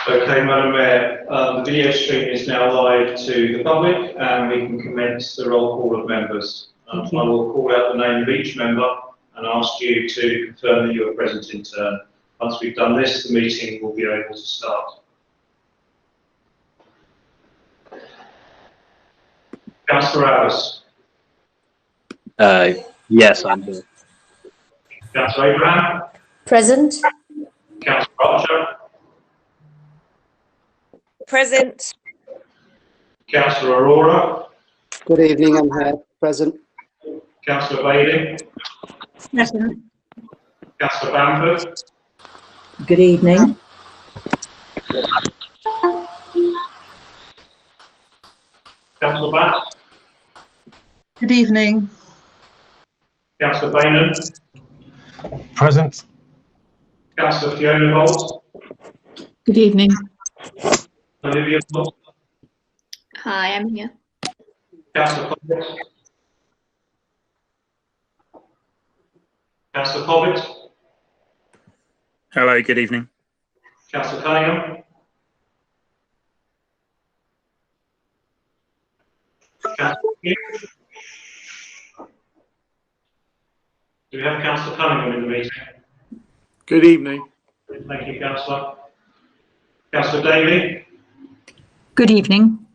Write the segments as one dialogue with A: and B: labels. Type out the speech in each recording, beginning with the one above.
A: Okay, Madam Mayor, the video stream is now live to the public and we can commence the roll call of members. I will call out the name of each member and ask you to confirm that you are present in turn. Once we've done this, the meeting will be able to start. Councillor Alice.
B: Yes, I'm here.
A: Councillor Abraham.
C: Present.
A: Councillor Archer.
C: Present.
A: Councillor Aurora.
D: Good evening, I'm here. Present.
A: Councillor Bailey.
C: Present.
A: Councillor Bamford.
C: Good evening.
A: Councillor Batt.
E: Good evening.
A: Councillor Baynham.
F: Present.
A: Councillor Fiona Holt.
E: Good evening.
A: Olivia Holt.
G: Hi, I'm here.
A: Councillor Cobbett. Councillor Cobbett.
F: Hello, good evening.
A: Councillor Cunningham. Councillor Hughes. Do we have Councillor Cunningham in the meeting?
F: Good evening.
A: Thank you, Councillor. Councillor Davey.
E: Good evening.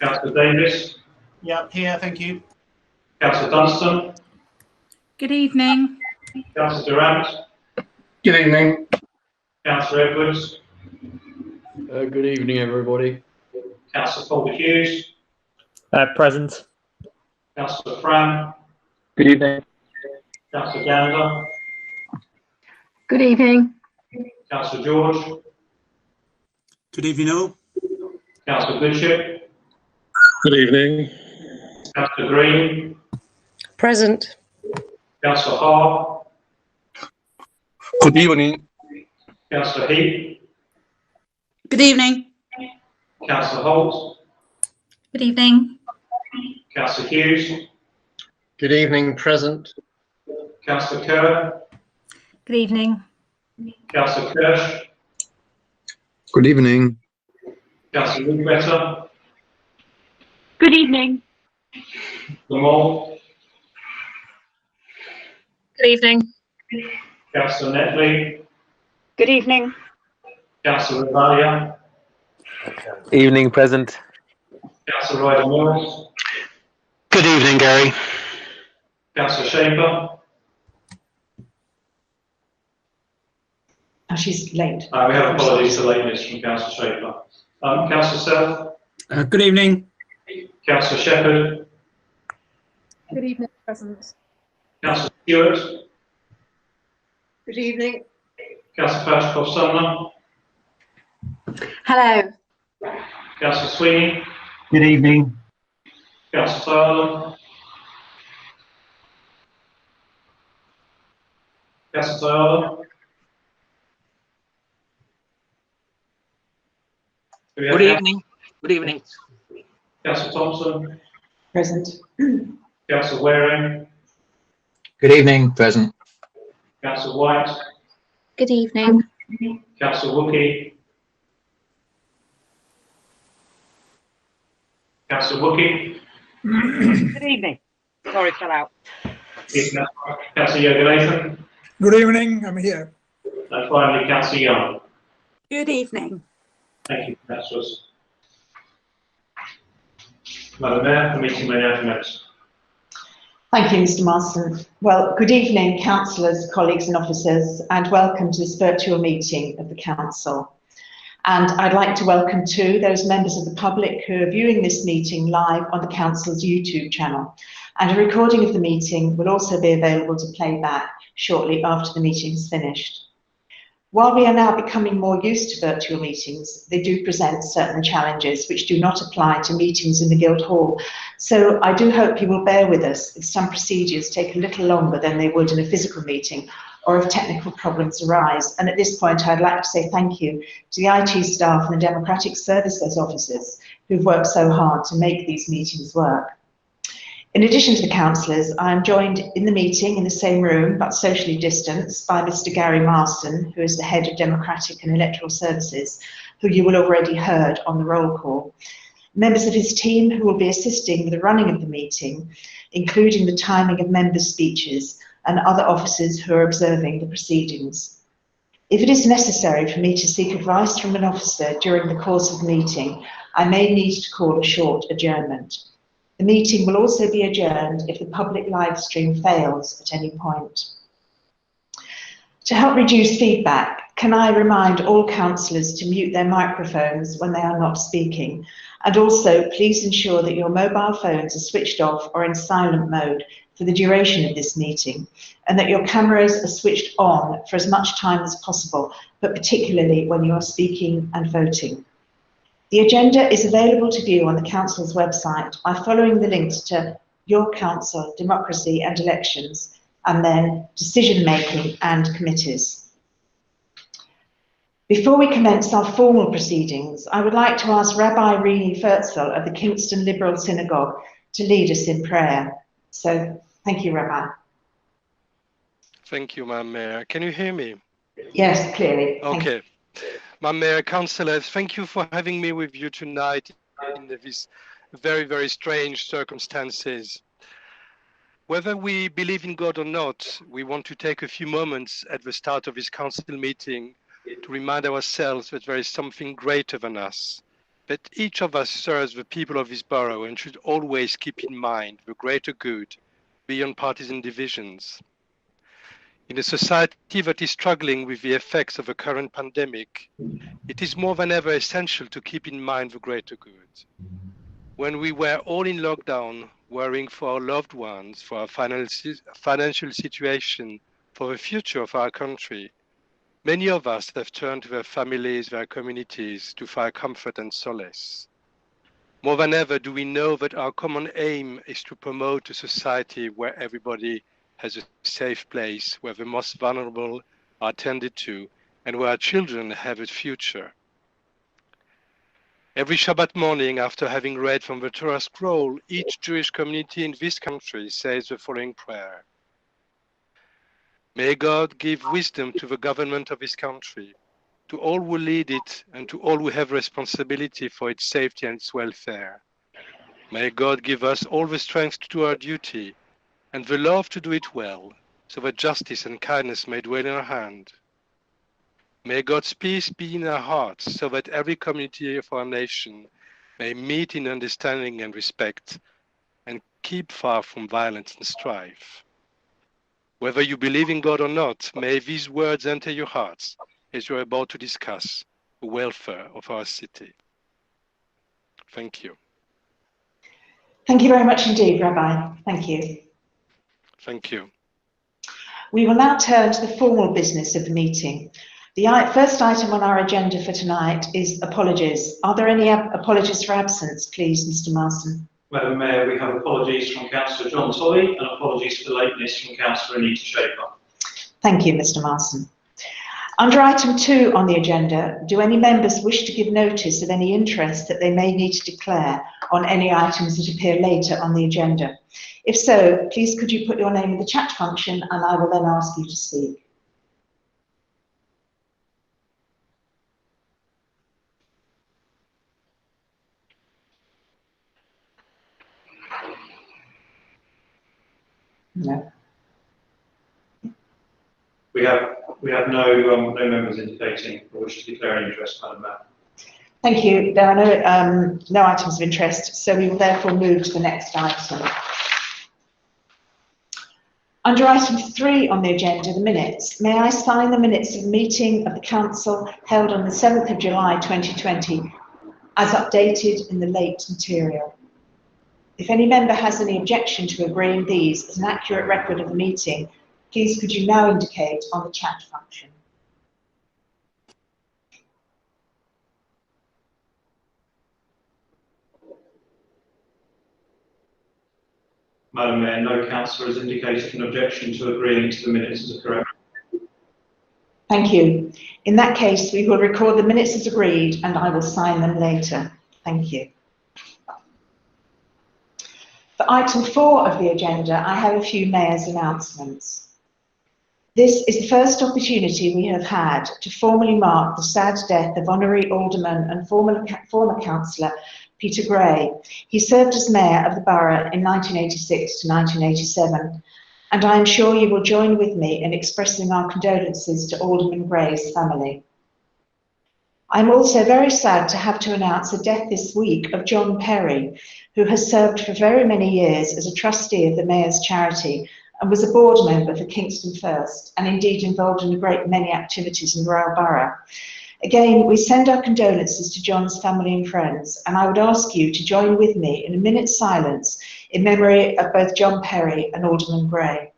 A: Councillor Davis.
H: Yeah, here, thank you.
A: Councillor Dunstan.
E: Good evening.
A: Councillor Durant.
F: Good evening.
A: Councillor Edwards.
I: Good evening, everybody.
A: Councillor Paul Hughes.
B: Present.
A: Councillor Fram.
B: Good evening.
A: Councillor Gander.
G: Good evening.
A: Councillor George.
H: Good evening, all.
A: Councillor Goodship.
F: Good evening.
A: Councillor Green.
C: Present.
A: Councillor Hall.
F: Good evening.
A: Councillor Heath.
E: Good evening.
A: Councillor Holt.
E: Good evening.
A: Councillor Hughes.
I: Good evening, present.
A: Councillor Kerr.
E: Good evening.
A: Councillor Kirsch.
I: Good evening.
A: Councillor Woodbetter.
G: Good evening.
A: Lamont.
G: Good evening.
A: Councillor Netley.
G: Good evening.
A: Councillor Ravalia.
B: Evening, present.
A: Councillor Ryder Morris.
F: Good evening, Gary.
A: Councillor Schaefer.
E: She's late.
A: We have apologies for lateness from Councillor Schaefer. Councillor Self.
H: Good evening.
A: Councillor Shepherd.
G: Good evening, present.
A: Councillor Stewart.
G: Good evening.
A: Councillor Patchcroft Sumner.
G: Hello.
A: Councillor Sweeney.
H: Good evening.
A: Councillor Tyler. Councillor Tyler.
H: Good evening. Good evening.
A: Councillor Thompson.
E: Present.
A: Councillor Waring.
I: Good evening, present.
A: Councillor White.
G: Good evening.
A: Councillor Wookey. Councillor Wookey.
J: Good evening. Sorry, fell out.
A: Councillor Yoganathan.
H: Good evening, I'm here.
A: And finally, Councillor Young.
E: Good evening.
A: Thank you, Councillors. Madam Mayor, the meeting may now commence.
K: Thank you, Mr. Marston. Well, good evening, councillors, colleagues and officers, and welcome to this virtual meeting of the council. And I'd like to welcome too those members of the public who are viewing this meeting live on the council's YouTube channel. And a recording of the meeting will also be available to play back shortly after the meeting is finished. While we are now becoming more used to virtual meetings, they do present certain challenges which do not apply to meetings in the Guildhall. So I do hope you will bear with us if some procedures take a little longer than they would in a physical meeting, or if technical problems arise. And at this point, I'd like to say thank you to the IT staff and the Democratic Services officers who've worked so hard to make these meetings work. In addition to the councillors, I am joined in the meeting in the same room, but socially distanced, by Mr. Gary Marston, who is the Head of Democratic and Electoral Services, who you will already heard on the roll call, members of his team who will be assisting with the running of the meeting, including the timing of members' speeches, and other officers who are observing the proceedings. If it is necessary for me to seek advice from an officer during the course of the meeting, I may need to call a short adjournment. The meeting will also be adjourned if the public live stream fails at any point. To help reduce feedback, can I remind all councillors to mute their microphones when they are not speaking? And also, please ensure that your mobile phones are switched off or in silent mode for the duration of this meeting, and that your cameras are switched on for as much time as possible, but particularly when you are speaking and voting. The agenda is available to view on the Council's website by following the links to Your Council, Democracy and Elections, and then Decision Making and Committees. Before we commence our formal proceedings, I would like to ask Rabbi Rini Furtzel of the Kingston Liberal Synagogue to lead us in prayer. So, thank you, Rabbi.
L: Thank you, Madam Mayor. Can you hear me?
K: Yes, clearly.
L: Okay. Madam Mayor, councillors, thank you for having me with you tonight in these very, very strange circumstances. Whether we believe in God or not, we want to take a few moments at the start of this council meeting to remind ourselves that there is something greater than us, that each of us serves the people of this borough and should always keep in mind the greater good beyond partisan divisions. In a society that is struggling with the effects of the current pandemic, it is more than ever essential to keep in mind the greater good. When we were all in lockdown, worrying for our loved ones, for our financial situation, for the future of our country, many of us have turned to their families, their communities to find comfort and solace. More than ever do we know that our common aim is to promote a society where everybody has a safe place, where the most vulnerable are tended to, and where our children have a future. Every Shabbat morning, after having read from the Torah scroll, each Jewish community in this country says the following prayer. May God give wisdom to the government of this country, to all who lead it, and to all who have responsibility for its safety and its welfare. May God give us all the strength to do our duty, and the love to do it well, so that justice and kindness may dwell in our hand. May God's peace be in our hearts, so that every community of our nation may meet in understanding and respect, and keep far from violence and strife. Whether you believe in God or not, may these words enter your hearts as you are about to discuss the welfare of our city. Thank you.
K: Thank you very much indeed, Rabbi. Thank you.
L: Thank you.
K: We will now turn to the formal business of the meeting. The first item on our agenda for tonight is apologies. Are there any apologies for absence, please, Mr. Marston?
A: Madam Mayor, we have apologies from Councillor John Tolley and apologies for lateness from Councillor Anita Schaefer.
K: Thank you, Mr. Marston. Under item 2 on the agenda, do any members wish to give notice of any interest that they may need to declare on any items that appear later on the agenda? If so, please could you put your name in the chat function and I will then ask you to speak. No.
A: We have no members indicating or wish to declare an interest, Madam Mayor.
K: Thank you. There are no items of interest, so we will therefore move to the next item. Under item 3 on the agenda, the minutes. May I sign the minutes of the meeting of the Council held on the 7th of July 2020 as updated in the late material? If any member has any objection to agreeing these as an accurate record of the meeting, please could you now indicate on the chat function.
A: Madam Mayor, no councillor has indicated an objection to agreeing to the minutes as a correct.
K: Thank you. In that case, we will record the minutes as agreed and I will sign them later. Thank you. For item 4 of the agenda, I have a few mayor's announcements. This is the first opportunity we have had to formally mark the sad death of Honorary Alderman and former councillor Peter Gray. He served as Mayor of the Borough in 1986 to 1987, and I am sure you will join with me in expressing our condolences to Alderman Gray's family. I'm also very sad to have to announce the death this week of John Perry, who has served for very many years as a trustee of the Mayor's charity and was a board member for Kingston First, and indeed involved in a great many activities in the Royal Borough. Again, we send our condolences to John's family and friends, and I would ask you to join with me in a minute's silence in memory of both John Perry and Alderman Gray.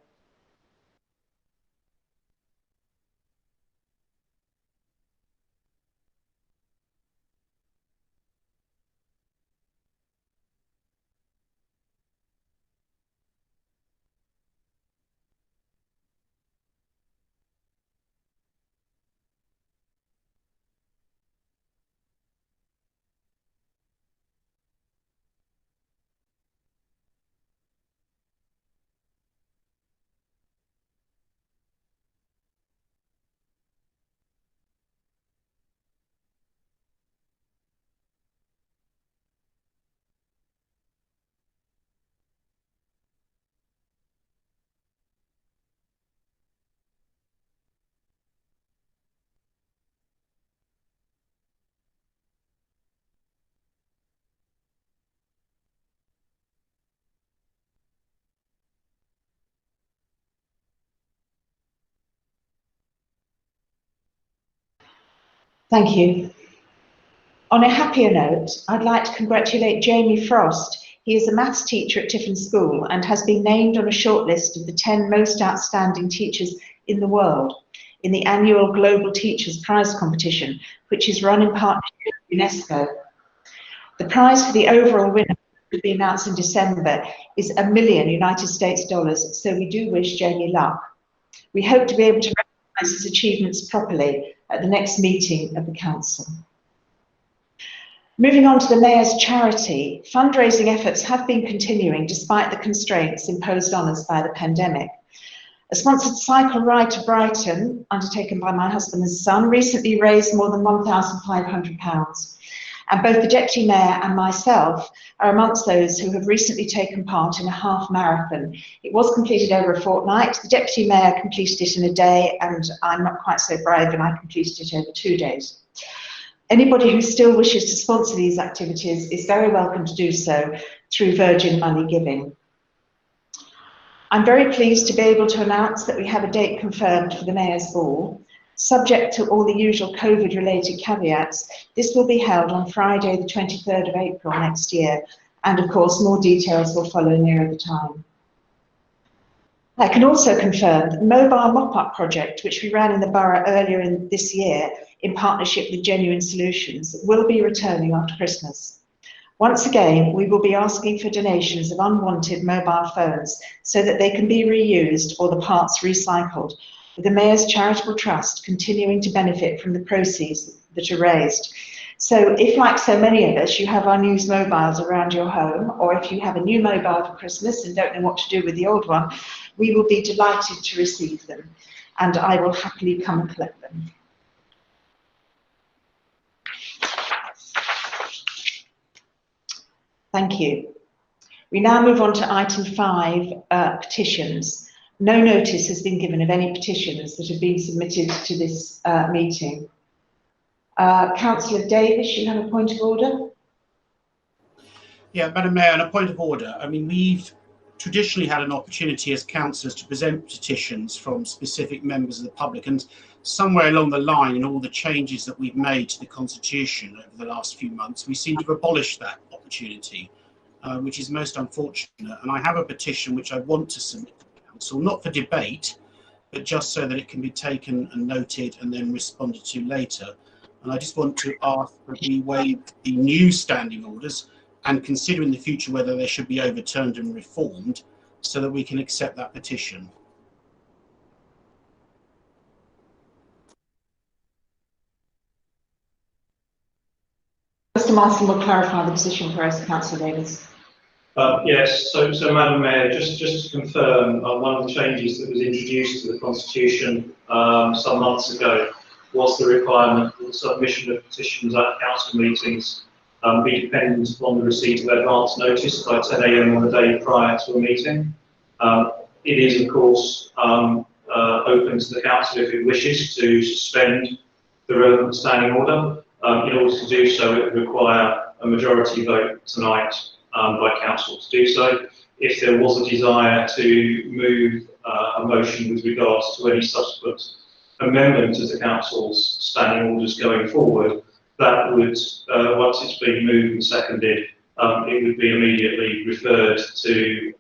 K: Thank you. On a happier note, I'd like to congratulate Jamie Frost. He is a maths teacher at Tiffin School and has been named on a shortlist of the 10 most outstanding teachers in the world in the annual Global Teachers Prize competition, which is run in partnership with UNESCO. The prize for the overall winner, which will be announced in December, is $1 million United States dollars, so we do wish Jamie luck. We hope to be able to recognise his achievements properly at the next meeting of the Council. Moving on to the Mayor's charity, fundraising efforts have been continuing despite the constraints imposed on us by the pandemic. A sponsored cycle ride to Brighton, undertaken by my husband and son, recently raised more than £1,500. And both the Deputy Mayor and myself are amongst those who have recently taken part in a half marathon. It was completed over a fortnight. The Deputy Mayor completed it in a day, and I'm not quite so brave, and I completed it over 2 days. Anybody who still wishes to sponsor these activities is very welcome to do so through Virgin Money Giving. I'm very pleased to be able to announce that we have a date confirmed for the Mayor's Ball. Subject to all the usual COVID-related caveats, this will be held on Friday, the 23rd of April next year, and of course more details will follow nearer the time. I can also confirm that the mobile mop-up project, which we ran in the borough earlier in this year in partnership with Genuine Solutions, will be returning after Christmas. Once again, we will be asking for donations of unwanted mobile phones so that they can be reused or the parts recycled, with the Mayor's Charitable Trust continuing to benefit from the proceeds that are raised. So if, like so many of us, you have unused mobiles around your home, or if you have a new mobile for Christmas and don't know what to do with the old one, we will be delighted to receive them, and I will happily come and collect them. Thank you. We now move on to item 5, petitions. No notice has been given of any petitions that have been submitted to this meeting. Councillor Davis, you have a point of order?
H: Yeah, Madam Mayor, on a point of order. I mean, we've traditionally had an opportunity as councillors to present petitions from specific members of the public, and somewhere along the line, in all the changes that we've made to the Constitution over the last few months, we seem to have abolished that opportunity, which is most unfortunate. And I have a petition which I want to submit to the Council, not for debate, but just so that it can be taken and noted and then responded to later. And I just want to ask that we waive the new standing orders and consider in the future whether they should be overturned and reformed so that we can accept that petition.
K: Mr. Marston will clarify the position for us, Councillor Davis.
A: Yes, so Madam Mayor, just to confirm, one of the changes that was introduced to the Constitution some months ago was the requirement that the submission of petitions at council meetings be dependent upon the receipt of advance notice by 10 AM on the day prior to a meeting. It is, of course, open to the council if it wishes to suspend the relevant standing order. In order to do so, it would require a majority vote tonight by council to do so. If there was a desire to move a motion with regards to any subsequent amendment of the council's standing orders going forward, that would, once it's been moved and seconded, it would be immediately referred to,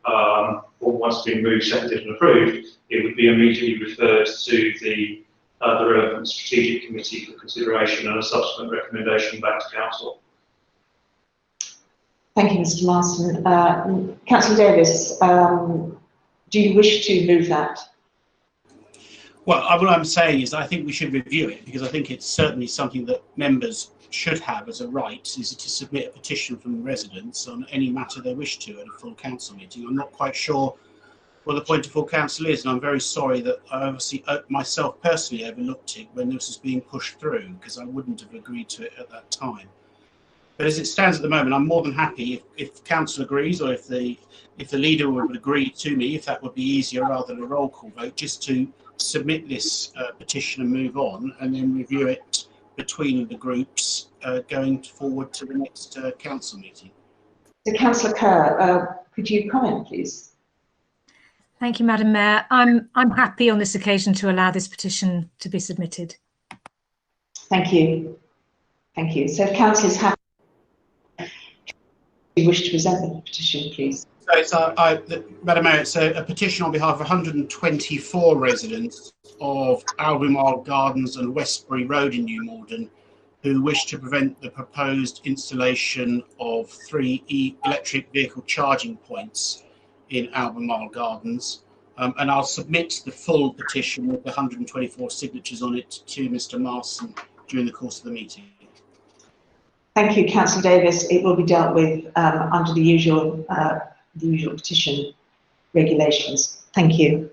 A: or once it's been moved, seconded and approved, it would be immediately referred to the relevant strategic committee for consideration and a subsequent recommendation back to council.
K: Thank you, Mr. Marston. Councillor Davis, do you wish to move that?
H: Well, what I'm saying is I think we should review it, because I think it's certainly something that members should have as a right, is to submit a petition from residents on any matter they wish to at a full council meeting. I'm not quite sure what the point of full council is, and I'm very sorry that I obviously myself personally overlooked it when this was being pushed through, because I wouldn't have agreed to it at that time. But as it stands at the moment, I'm more than happy if council agrees, or if the leader would agree to me, if that would be easier rather than a roll call vote, just to submit this petition and move on, and then review it between the groups going forward to the next council meeting.
K: So, Councillor Kerr, could you comment, please?
E: Thank you, Madam Mayor. I'm happy on this occasion to allow this petition to be submitted.
K: Thank you. Thank you. So, if council is happy, you wish to present the petition, please.
H: So Madam Mayor, it's a petition on behalf of 124 residents of Albemarle Gardens and Westbury Road in New Malden, who wish to prevent the proposed installation of 3 electric vehicle charging points in Albemarle Gardens. And I'll submit the full petition with the 124 signatures on it to Mr. Marston during the course of the meeting.
K: Thank you, Councillor Davis. It will be dealt with under the usual petition regulations. Thank you.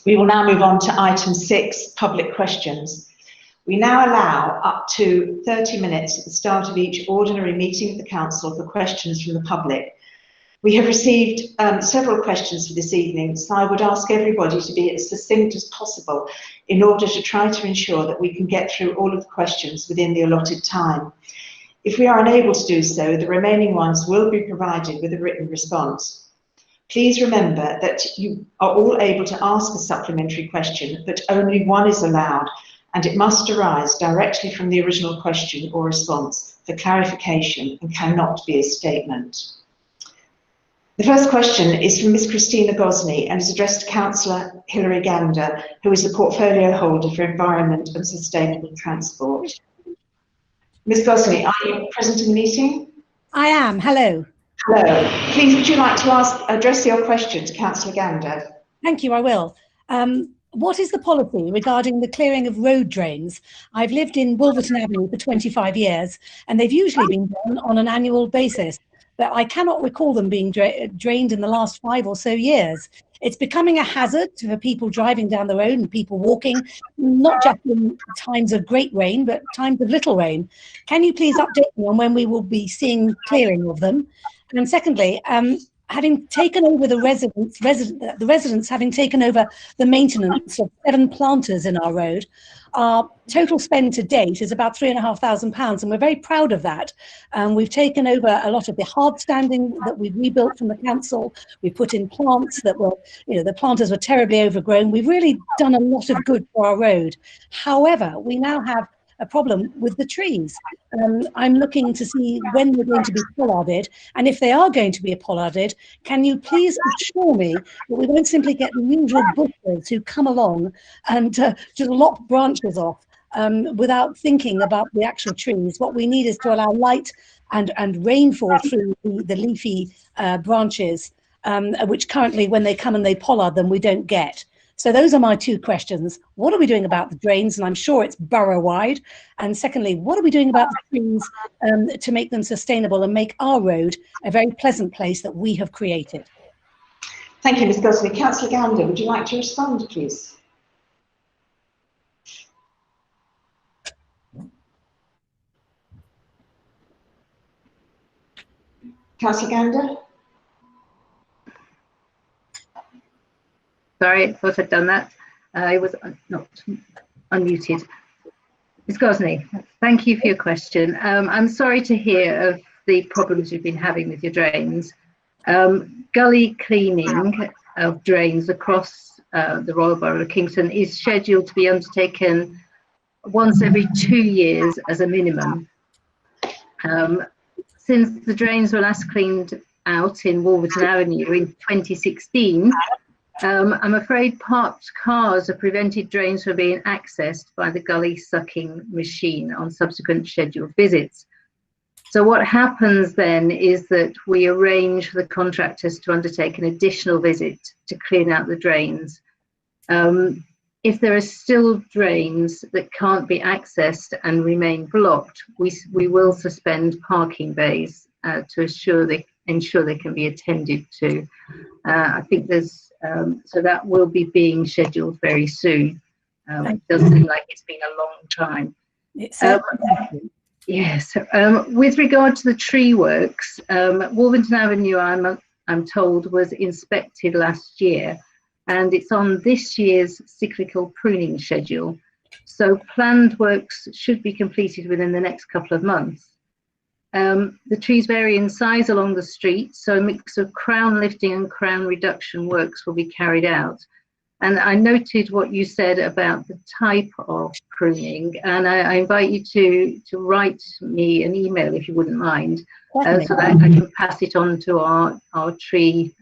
K: We will now move on to item 6, public questions. We now allow up to 30 minutes at the start of each ordinary meeting of the council for questions from the public. We have received several questions for this evening, so I would ask everybody to be as succinct as possible in order to try to ensure that we can get through all of the questions within the allotted time. If we are unable to do so, the remaining ones will be provided with a written response. Please remember that you are all able to ask a supplementary question, but only one is allowed, and it must arise directly from the original question or response for clarification and cannot be a statement. The first question is from Ms. Christina Gosney and is addressed to Councillor Hilary Gander, who is the portfolio holder for Environment and Sustainable Transport. Ms. Gosney, are you present in the meeting?
E: I am. Hello.
K: Hello. Please, would you like to address your question to Councillor Gander?
E: Thank you, I will. What is the policy regarding the clearing of road drains? I've lived in Wolverton Avenue for 25 years, and they've usually been done on an annual basis, but I cannot recall them being drained in the last 5 or so years. It's becoming a hazard for people driving down the road and people walking, not just in times of great rain, but times of little rain. Can you please update me on when we will be seeing clearing of them? And secondly, having taken over the residents having taken over the maintenance of 7 planters in our road, our total spend to date is about £3,500, and we're very proud of that. We've taken over a lot of the hard standing that we've rebuilt from the council. We've put in plants that were, the planters were terribly overgrown. We've really done a lot of good for our road. However, we now have a problem with the trees. I'm looking to see when they're going to be pollarded, and if they are going to be pollarded, can you please assure me that we won't simply get the usual bushers who come along and just lop branches off without thinking about the actual trees. What we need is to allow light and rainfall through the leafy branches, which currently when they come and they pollard them, we don't get. So those are my two questions. What are we doing about the drains? And I'm sure it's borough-wide. And secondly, what are we doing about the trees to make them sustainable and make our road a very pleasant place that we have created?
K: Thank you, Ms Gosling. Councillor Gander, would you like to respond, please? Councillor Gander?
M: Sorry, I thought I'd done that. I was not unmuted. Ms Gosney, thank you for your question. I'm sorry to hear of the problems you've been having with your drains. Gully cleaning of drains across the Royal Borough of Kingston is scheduled to be undertaken once every 2 years as a minimum. Since the drains were last cleaned out in Wolverton Avenue in 2016, I'm afraid parked cars have prevented drains from being accessed by the gully sucking machine on subsequent scheduled visits. So what happens then is that we arrange for the contractors to undertake an additional visit to clean out the drains. If there are still drains that can't be accessed and remain blocked, we will suspend parking bays to ensure they can be attended to. I think there's so that will be being scheduled very soon. It does seem like it's been a long time. Yes. With regard to the tree works, Wolverton Avenue, I'm told, was inspected last year, and it's on this year's cyclical pruning schedule. So planned works should be completed within the next couple of months. The trees vary in size along the street, so a mix of crown lifting and crown reduction works will be carried out. And I noted what you said about the type of pruning, and I invite you to write me an email if you wouldn't mind, so that I can pass it on to our tree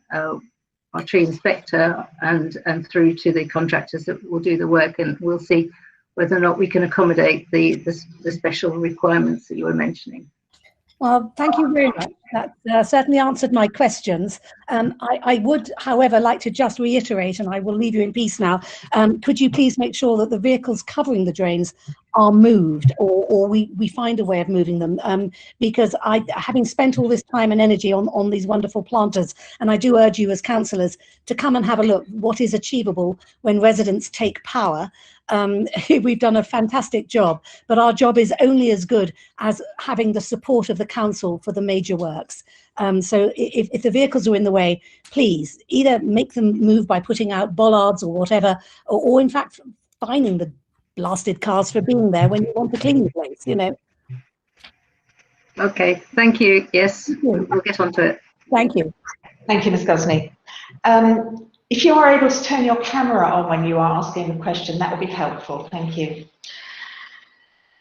M: inspector and through to the contractors that will do the work, and we'll see whether or not we can accommodate the special requirements that you were mentioning.
E: Well, thank you very much. That certainly answered my questions. I would, however, like to just reiterate, and I will leave you in peace now, could you please make sure that the vehicles covering the drains are moved, or we find a way of moving them, because having spent all this time and energy on these wonderful planters, and I do urge you as councillors to come and have a look what is achievable when residents take power. We've done a fantastic job, but our job is only as good as having the support of the council for the major works. So if the vehicles are in the way, please either make them move by putting out bollards or whatever, or in fact fining the blasted cars for being there when you want to clean the place, you know.
M: Okay, thank you. Yes, we'll get onto it.
E: Thank you.
K: Thank you, Ms Gosney. If you are able to turn your camera on when you are asking a question, that would be helpful. Thank you.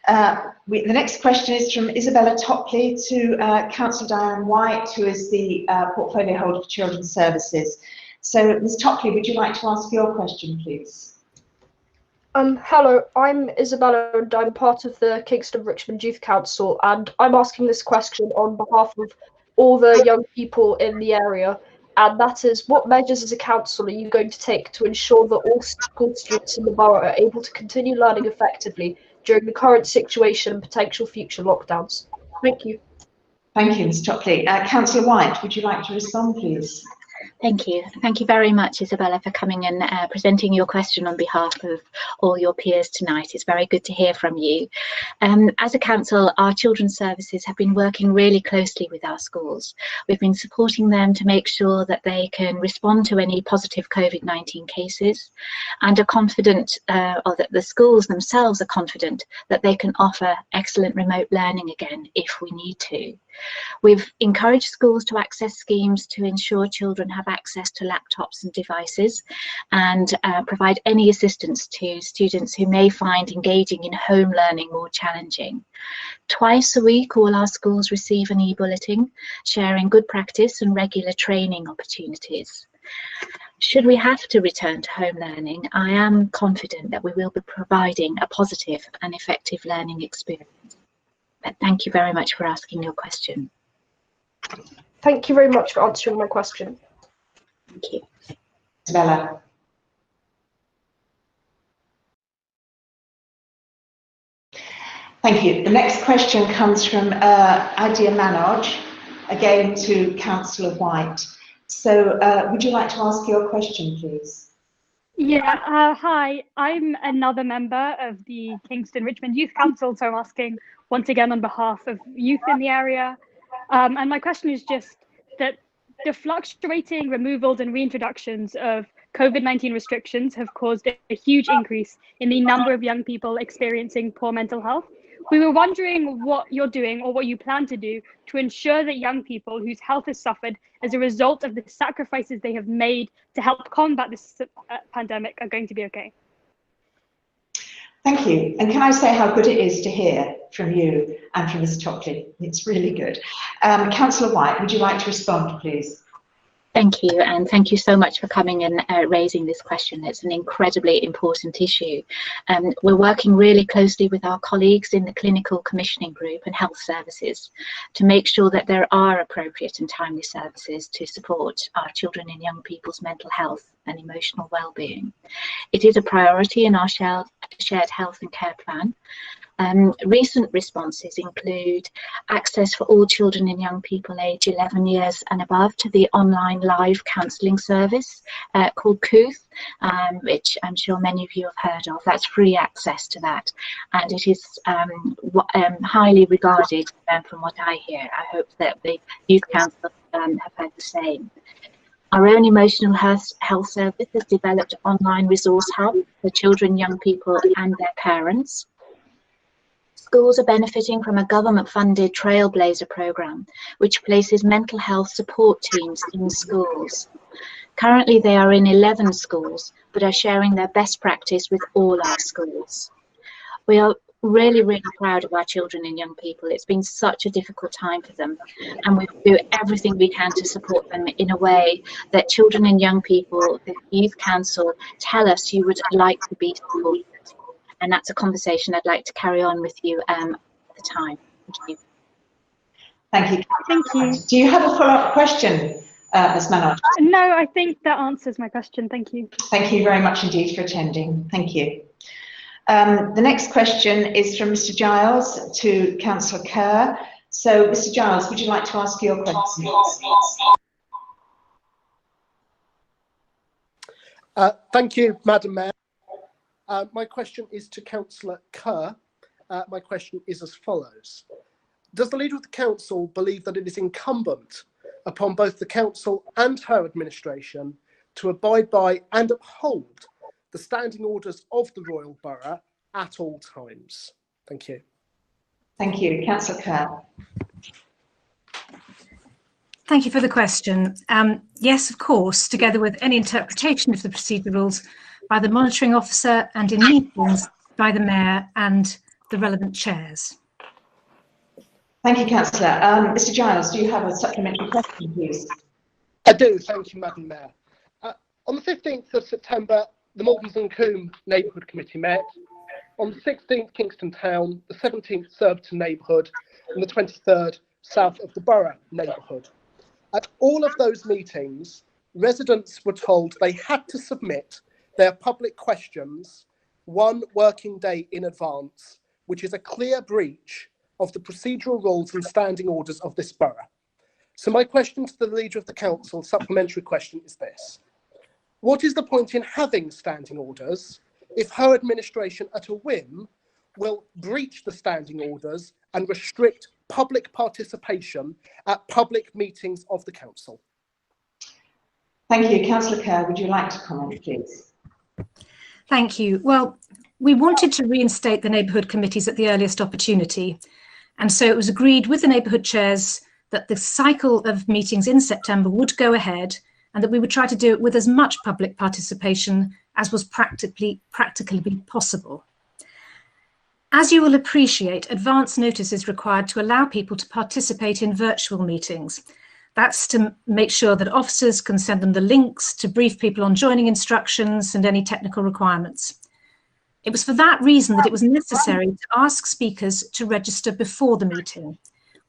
K: The next question is from Isabella Topley to Councillor Diane White, who is the portfolio holder for Children's Services. So, Ms Topley, would you like to ask your question, please?
N: Hello, I'm Isabella and I'm part of the Kingston Richmond Youth Council, and I'm asking this question on behalf of all the young people in the area. And that is, what measures as a council are you going to take to ensure that all school students in the borough are able to continue learning effectively during the current situation and potential future lockdowns? Thank you.
K: Thank you, Ms Topley. Councillor White, would you like to respond, please?
O: Thank you. Thank you very much, Isabella, for coming and presenting your question on behalf of all your peers tonight. It's very good to hear from you. As a council, our children's services have been working really closely with our schools. We've been supporting them to make sure that they can respond to any positive COVID-19 cases, and are confident, or that the schools themselves are confident, that they can offer excellent remote learning again if we need to. We've encouraged schools to access schemes to ensure children have access to laptops and devices, and provide any assistance to students who may find engaging in home learning more challenging. Twice a week, all our schools receive an e-bulletin sharing good practice and regular training opportunities. Should we have to return to home learning, I am confident that we will be providing a positive and effective learning experience. But thank you very much for asking your question.
N: Thank you very much for answering my question.
O: Thank you.
K: Bella. Thank you. The next question comes from Adia Manoj, again to Councillor White. So would you like to ask your question, please?
P: Yeah, hi. I'm another member of the Kingston Richmond Youth Council, so I'm asking once again on behalf of youth in the area. And my question is just that the fluctuating removals and reintroductions of COVID-19 restrictions have caused a huge increase in the number of young people experiencing poor mental health. We were wondering what you're doing or what you plan to do to ensure that young people whose health has suffered as a result of the sacrifices they have made to help combat this pandemic are going to be okay.
K: Thank you. And can I say how good it is to hear from you and from Ms. Chockley? It's really good. Councillor White, would you like to respond, please?
O: Thank you, and thank you so much for coming and raising this question. It's an incredibly important issue. We're working really closely with our colleagues in the clinical commissioning group and health services to make sure that there are appropriate and timely services to support our children and young people's mental health and emotional well-being. It is a priority in our shared health and care plan. Recent responses include access for all children and young people aged 11 years and above to the online live counselling service called Couth, which I'm sure many of you have heard of. That's free access to that, and it is highly regarded from what I hear. I hope that the Youth Council have heard the same. Our own emotional health service has developed an online resource hub for children, young people and their parents. Schools are benefiting from a government-funded Trailblazer programme, which places mental health support teams in schools. Currently, they are in 11 schools, but are sharing their best practice with all our schools. We are really, really proud of our children and young people. It's been such a difficult time for them, and we do everything we can to support them in a way that children and young people, the Youth Council, tell us you would like to be supported. And that's a conversation I'd like to carry on with you at the time. Thank you.
K: Thank you.
P: Thank you.
K: Do you have a follow-up question, Ms. Manoj?
P: No, I think that answers my question. Thank you.
K: Thank you very much indeed for attending. Thank you. The next question is from Mr. Giles to Councillor Kerr. So, Mr. Giles, would you like to ask your question?
Q: Thank you, Madam Mayor. My question is to Councillor Kerr. My question is as follows. Does the Leader of the Council believe that it is incumbent upon both the Council and her administration to abide by and uphold the standing orders of the Royal Borough at all times? Thank you.
K: Thank you. Councillor Kerr.
E: Thank you for the question. Yes, of course, together with any interpretation of the procedure rules by the monitoring officer and in meetings by the Mayor and the relevant chairs.
K: Thank you, Councillor. Mr. Giles, do you have a supplementary question, please?
Q: I do, thank you, Madam Mayor. On the 15th of September, the Maltons and Combe Neighbourhood Committee met. On the 16th, Kingston Town, the 17th, Surbiton Neighbourhood, and the 23rd, South of the Borough Neighbourhood. At all of those meetings, residents were told they had to submit their public questions 1 working day in advance, which is a clear breach of the procedural rules and standing orders of this borough. So my question to the Leader of the Council, supplementary question, is this. What is the point in having standing orders if her administration at a whim will breach the standing orders and restrict public participation at public meetings of the Council?
K: Thank you. Councillor Kerr, would you like to comment, please?
E: Thank you. Well, we wanted to reinstate the neighbourhood committees at the earliest opportunity. And so it was agreed with the neighbourhood chairs that the cycle of meetings in September would go ahead and that we would try to do it with as much public participation as was practically possible. As you will appreciate, advance notice is required to allow people to participate in virtual meetings. That's to make sure that officers can send them the links to brief people on joining instructions and any technical requirements. It was for that reason that it was necessary to ask speakers to register before the meeting.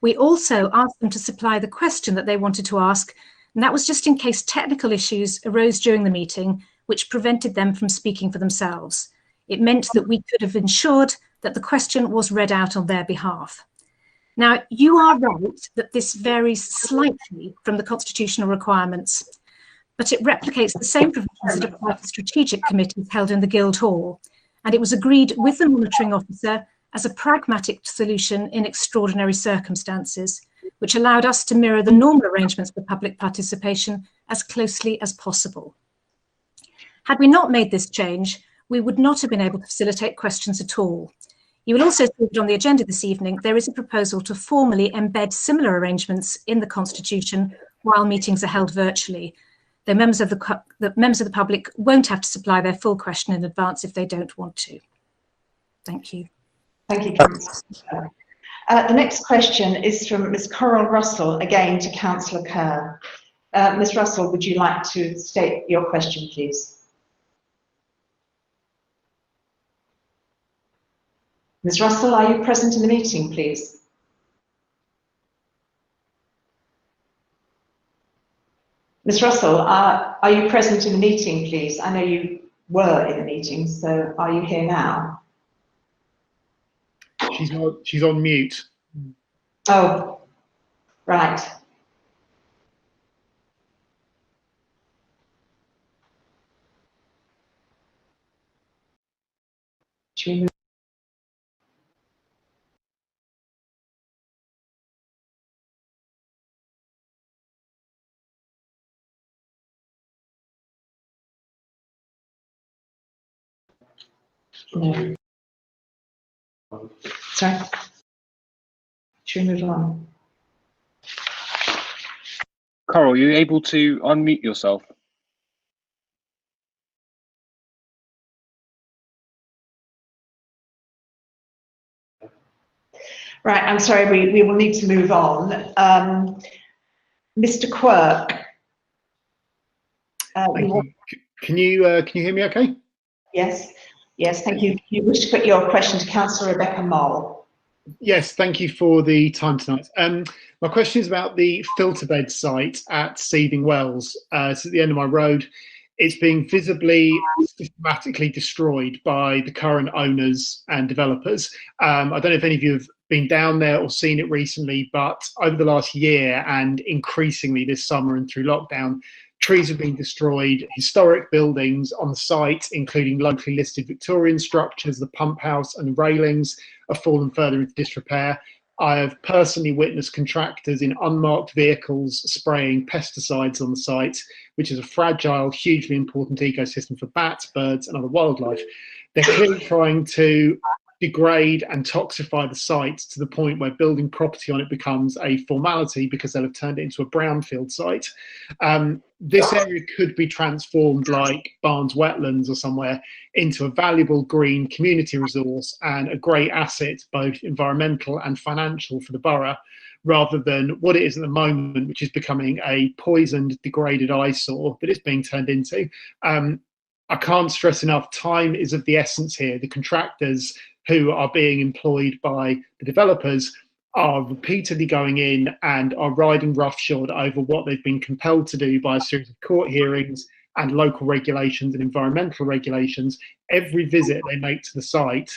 E: We also asked them to supply the question that they wanted to ask, and that was just in case technical issues arose during the meeting, which prevented them from speaking for themselves. It meant that we could have ensured
R: that the question was read out on their behalf. Now, you are right that this varies slightly from the constitutional requirements, but it replicates the same provisions that apply for strategic committees held in the Guildhall, and it was agreed with the monitoring officer as a pragmatic solution in extraordinary circumstances, which allowed us to mirror the normal arrangements for public participation as closely as possible. Had we not made this change, we would not have been able to facilitate questions at all. You will also see that on the agenda this evening, there is a proposal to formally embed similar arrangements in the Constitution while meetings are held virtually. The members of the public won't have to supply their full question in advance if they don't want to. Thank you.
K: Thank you, Councillor. The next question is from Ms. Coral Russell, again to Councillor Kerr. Ms. Russell, would you like to state your question, please? Ms. Russell, are you present in the meeting, please? Ms. Russell, are you present in the meeting, please? I know you were in the meeting, so are you here now?
S: She's on mute.
K: Oh, right. Should we move? No. Sorry. Should we move on?
B: Coral, are you able to unmute yourself?
K: Right, I'm sorry, we will need to move on. Mr. Quirk.
S: Can you hear me okay?
K: Yes, yes, thank you. You wish to put your question to Councillor Rebecca Moll.
S: Yes, thank you for the time tonight. My question is about the filter bed site at Seething Wells. It's at the end of my road. It's being visibly, systematically destroyed by the current owners and developers. I don't know if any of you have been down there or seen it recently, but over the last year and increasingly this summer and through lockdown, trees have been destroyed, historic buildings on the site, including locally listed Victorian structures, the pump house and railings, have fallen further into disrepair. I have personally witnessed contractors in unmarked vehicles spraying pesticides on the site, which is a fragile, hugely important ecosystem for bats, birds and other wildlife. They're clearly trying to degrade and toxify the site to the point where building property on it becomes a formality because they'll have turned it into a brownfield site. This area could be transformed like Barnes Wetlands or somewhere into a valuable green community resource and a great asset, both environmental and financial for the borough, rather than what it is at the moment, which is becoming a poisoned, degraded eyesore that it's being turned into. I can't stress enough, time is of the essence here. The contractors who are being employed by the developers are repeatedly going in and are riding roughshod over what they've been compelled to do by a series of court hearings and local regulations and environmental regulations. Every visit they make to the site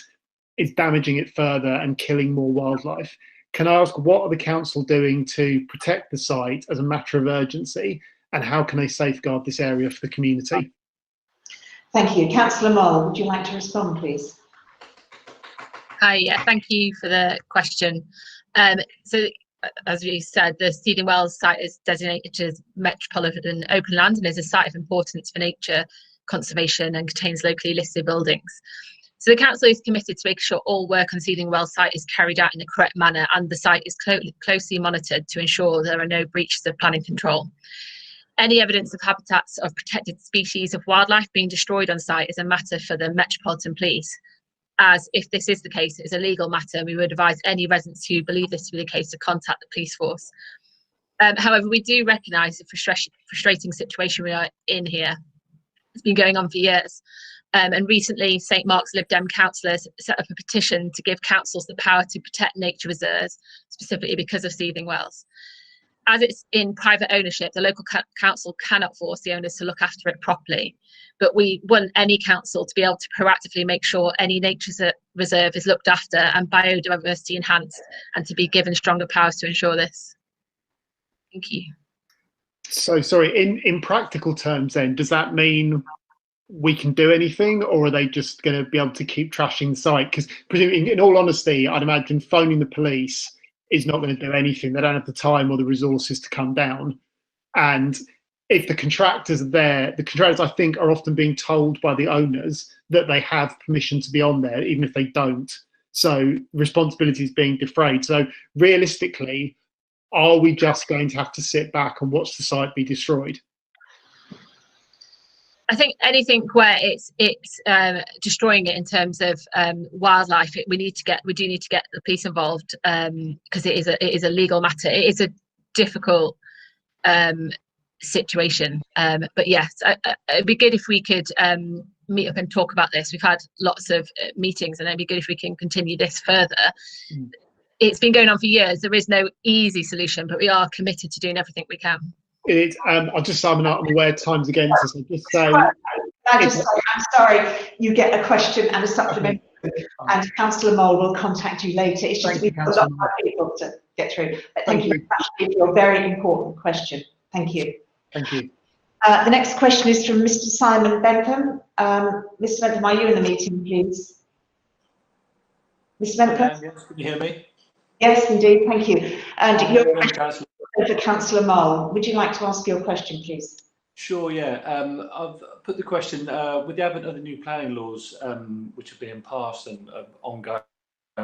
S: is damaging it further and killing more wildlife. Can I ask, what are the council doing to protect the site as a matter of urgency, and how can they safeguard this area for the community?
K: Thank you. Councillor Moll, would you like to respond, please?
T: Hi, yeah, thank you for the question. So, as we said, the Seething Wells site is designated as metropolitan open land and is a site of importance for nature conservation and contains locally listed buildings. So the council is committed to making sure all work on Seething Wells site is carried out in the correct manner, and the site is closely monitored to ensure there are no breaches of planning control. Any evidence of habitats of protected species of wildlife being destroyed on site is a matter for the Metropolitan Police, as if this is the case, it is a legal matter. We would advise any residents who believe this to be the case to contact the police force. However, we do recognise the frustrating situation we are in here. It's been going on for years. And recently, St Mark's Lib Dem councillors set up a petition to give councils the power to protect nature reserves, specifically because of Seething Wells. as it's in private ownership, the local council cannot force the owners to look after it properly. But we want any council to be able to proactively make sure any nature reserve is looked after and biodiversity enhanced, and to be given stronger powers to ensure this. Thank you. So
S: sorry, in practical terms then, does that mean we can do anything, or are they just going to be able to keep trashing the site? Because in all honesty, I'd imagine phoning the police is not going to do anything. They don't have the time or the resources to come down. And if the contractors are there, the contractors, I think, are often being told by the owners that they have permission to be on there, even if they don't. So responsibility is being defrayed. So realistically, are we just going to have to sit back and watch the site be destroyed?
T: I think anything where it's destroying it in terms of wildlife, we do need to get the police involved, because it is a legal matter. It is a difficult situation, but yes, it'd be good if we could meet up and talk about this. We've had lots of meetings, and it'd be good if we can continue this further. It's been going on for years. There is no easy solution, but we are committed to doing everything we can.
S: I'll just say I'm aware time's against us.
K: I'm sorry, you get a question and a supplementary, and Councillor Mole will contact you later. It's just we've got a lot of people to get through. But thank you for your very important question. Thank you.
S: Thank you.
K: The next question is from Mr. Simon Bentham. Mr. Bentham, are you in the meeting, please? Mr. Bentham?
U: Yes, can you hear me?
K: Yes, indeed. Thank you. And your question for Councillor Mole. Would you like to ask your question, please?
U: Sure, yeah. I've put the question, with the advent of the new planning laws, which are being passed and ongoing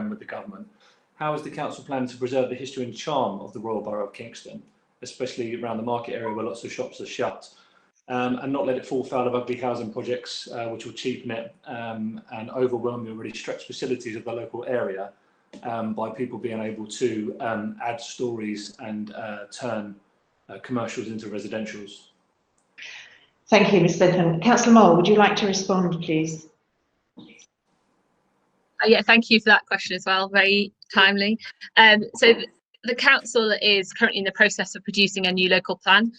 U: with the government, how is the council planning to preserve the history and charm of the Royal Borough of Kingston, especially around the market area where lots of shops are shut, and not let it fall foul of ugly housing projects which will cheapen it and overwhelm the already stretched facilities of the local area, by people being able to add stories and turn commercials into residentials?
K: Thank you, Ms. Bentham. Councillor Mole, would you like to respond, please?
T: Yeah, thank you for that question as well. Very timely. So the council is currently in the process of producing a new local plan.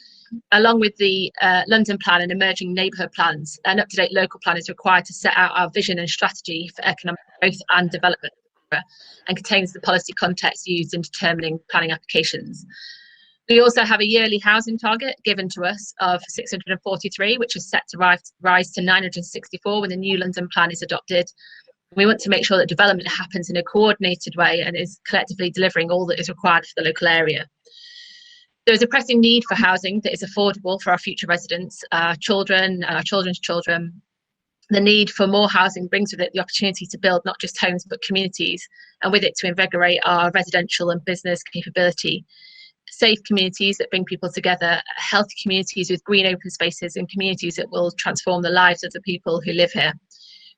T: Along with the London plan and emerging neighbourhood plans, an up-to-date local plan is required to set out our vision and strategy for economic growth and development, and contains the policy context used in determining planning applications. We also have a yearly housing target given to us of 643, which is set to rise to 964 when the new London plan is adopted. We want to make sure that development happens in a coordinated way and is collectively delivering all that is required for the local area. There is a pressing need for housing that is affordable for our future residents, our children, and our children's children. The need for more housing brings with it the opportunity to build not just homes but communities, and with it to invigorate our residential and business capability. Safe communities that bring people together, healthy communities with green open spaces, and communities that will transform the lives of the people who live here.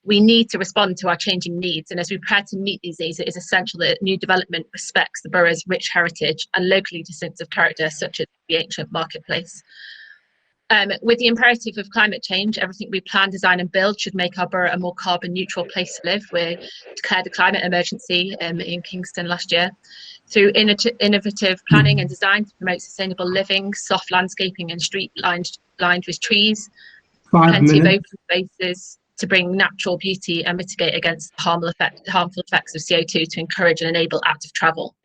T: We need to respond to our changing needs, and as we prepare to meet these needs, it is essential that new development respects the borough's rich heritage and locally distinctive character, such as the ancient marketplace. With the imperative of climate change, everything we plan, design and build should make our borough a more carbon neutral place to live. We declared a climate emergency in Kingston last year. Through innovative planning and design to promote sustainable living, soft landscaping and street lined with trees, plenty of open spaces to bring natural beauty and mitigate against harmful effects of CO2 to encourage and enable active travel.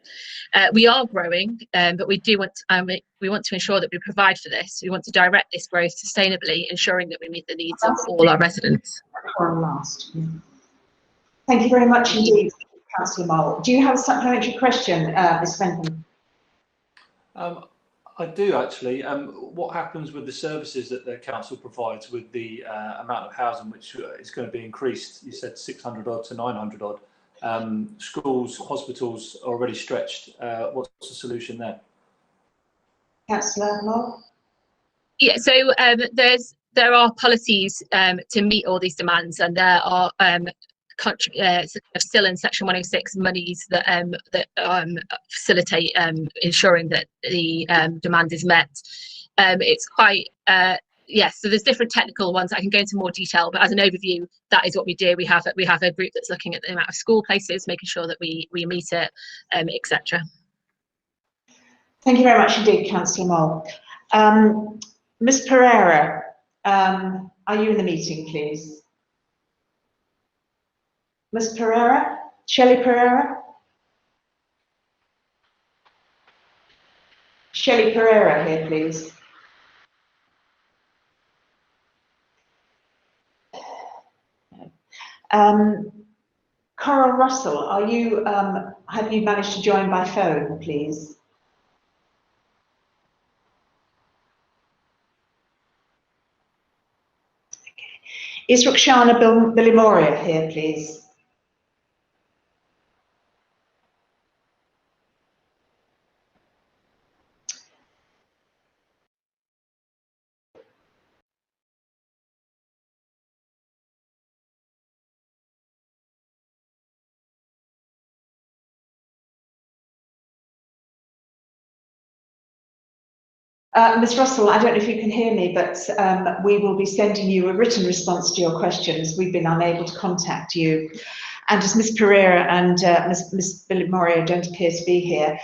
T: We are growing, but we want to ensure that we provide for this. We want to direct this growth sustainably, ensuring that we meet the needs of all our residents.
K: Thank you very much indeed, Councillor Mole. Do you have a supplementary question, Ms. Bentham?
U: I do actually. What happens with the services that the council provides with the amount of housing which is going to be increased? You said 600 odd to 900 odd. Schools, hospitals are already stretched. What's the solution there?
K: Councillor Mole?
T: Yeah, so there are policies to meet all these demands, and there are still in Section 106 monies that facilitate ensuring that the demand is met. It's quite yes, so there's different technical ones. I can go into more detail, but as an overview, that is what we do. We have a group that's looking at the amount of school places, making sure that we meet it, etc.
K: Thank you very much indeed, Councillor Moll. Ms Pereira, are you in the meeting, please? Ms Pereira? Shelley Pereira? Shelley Pereira here, please. Coral Russell, are you, have you managed to join by phone, please? Is Ruxana Bilimoria here, please? Ms Russell, I don't know if you can hear me, but we will be sending you a written response to your questions. We've been unable to contact you. And as Ms Pereira and Ms Bilimoria don't appear to be here,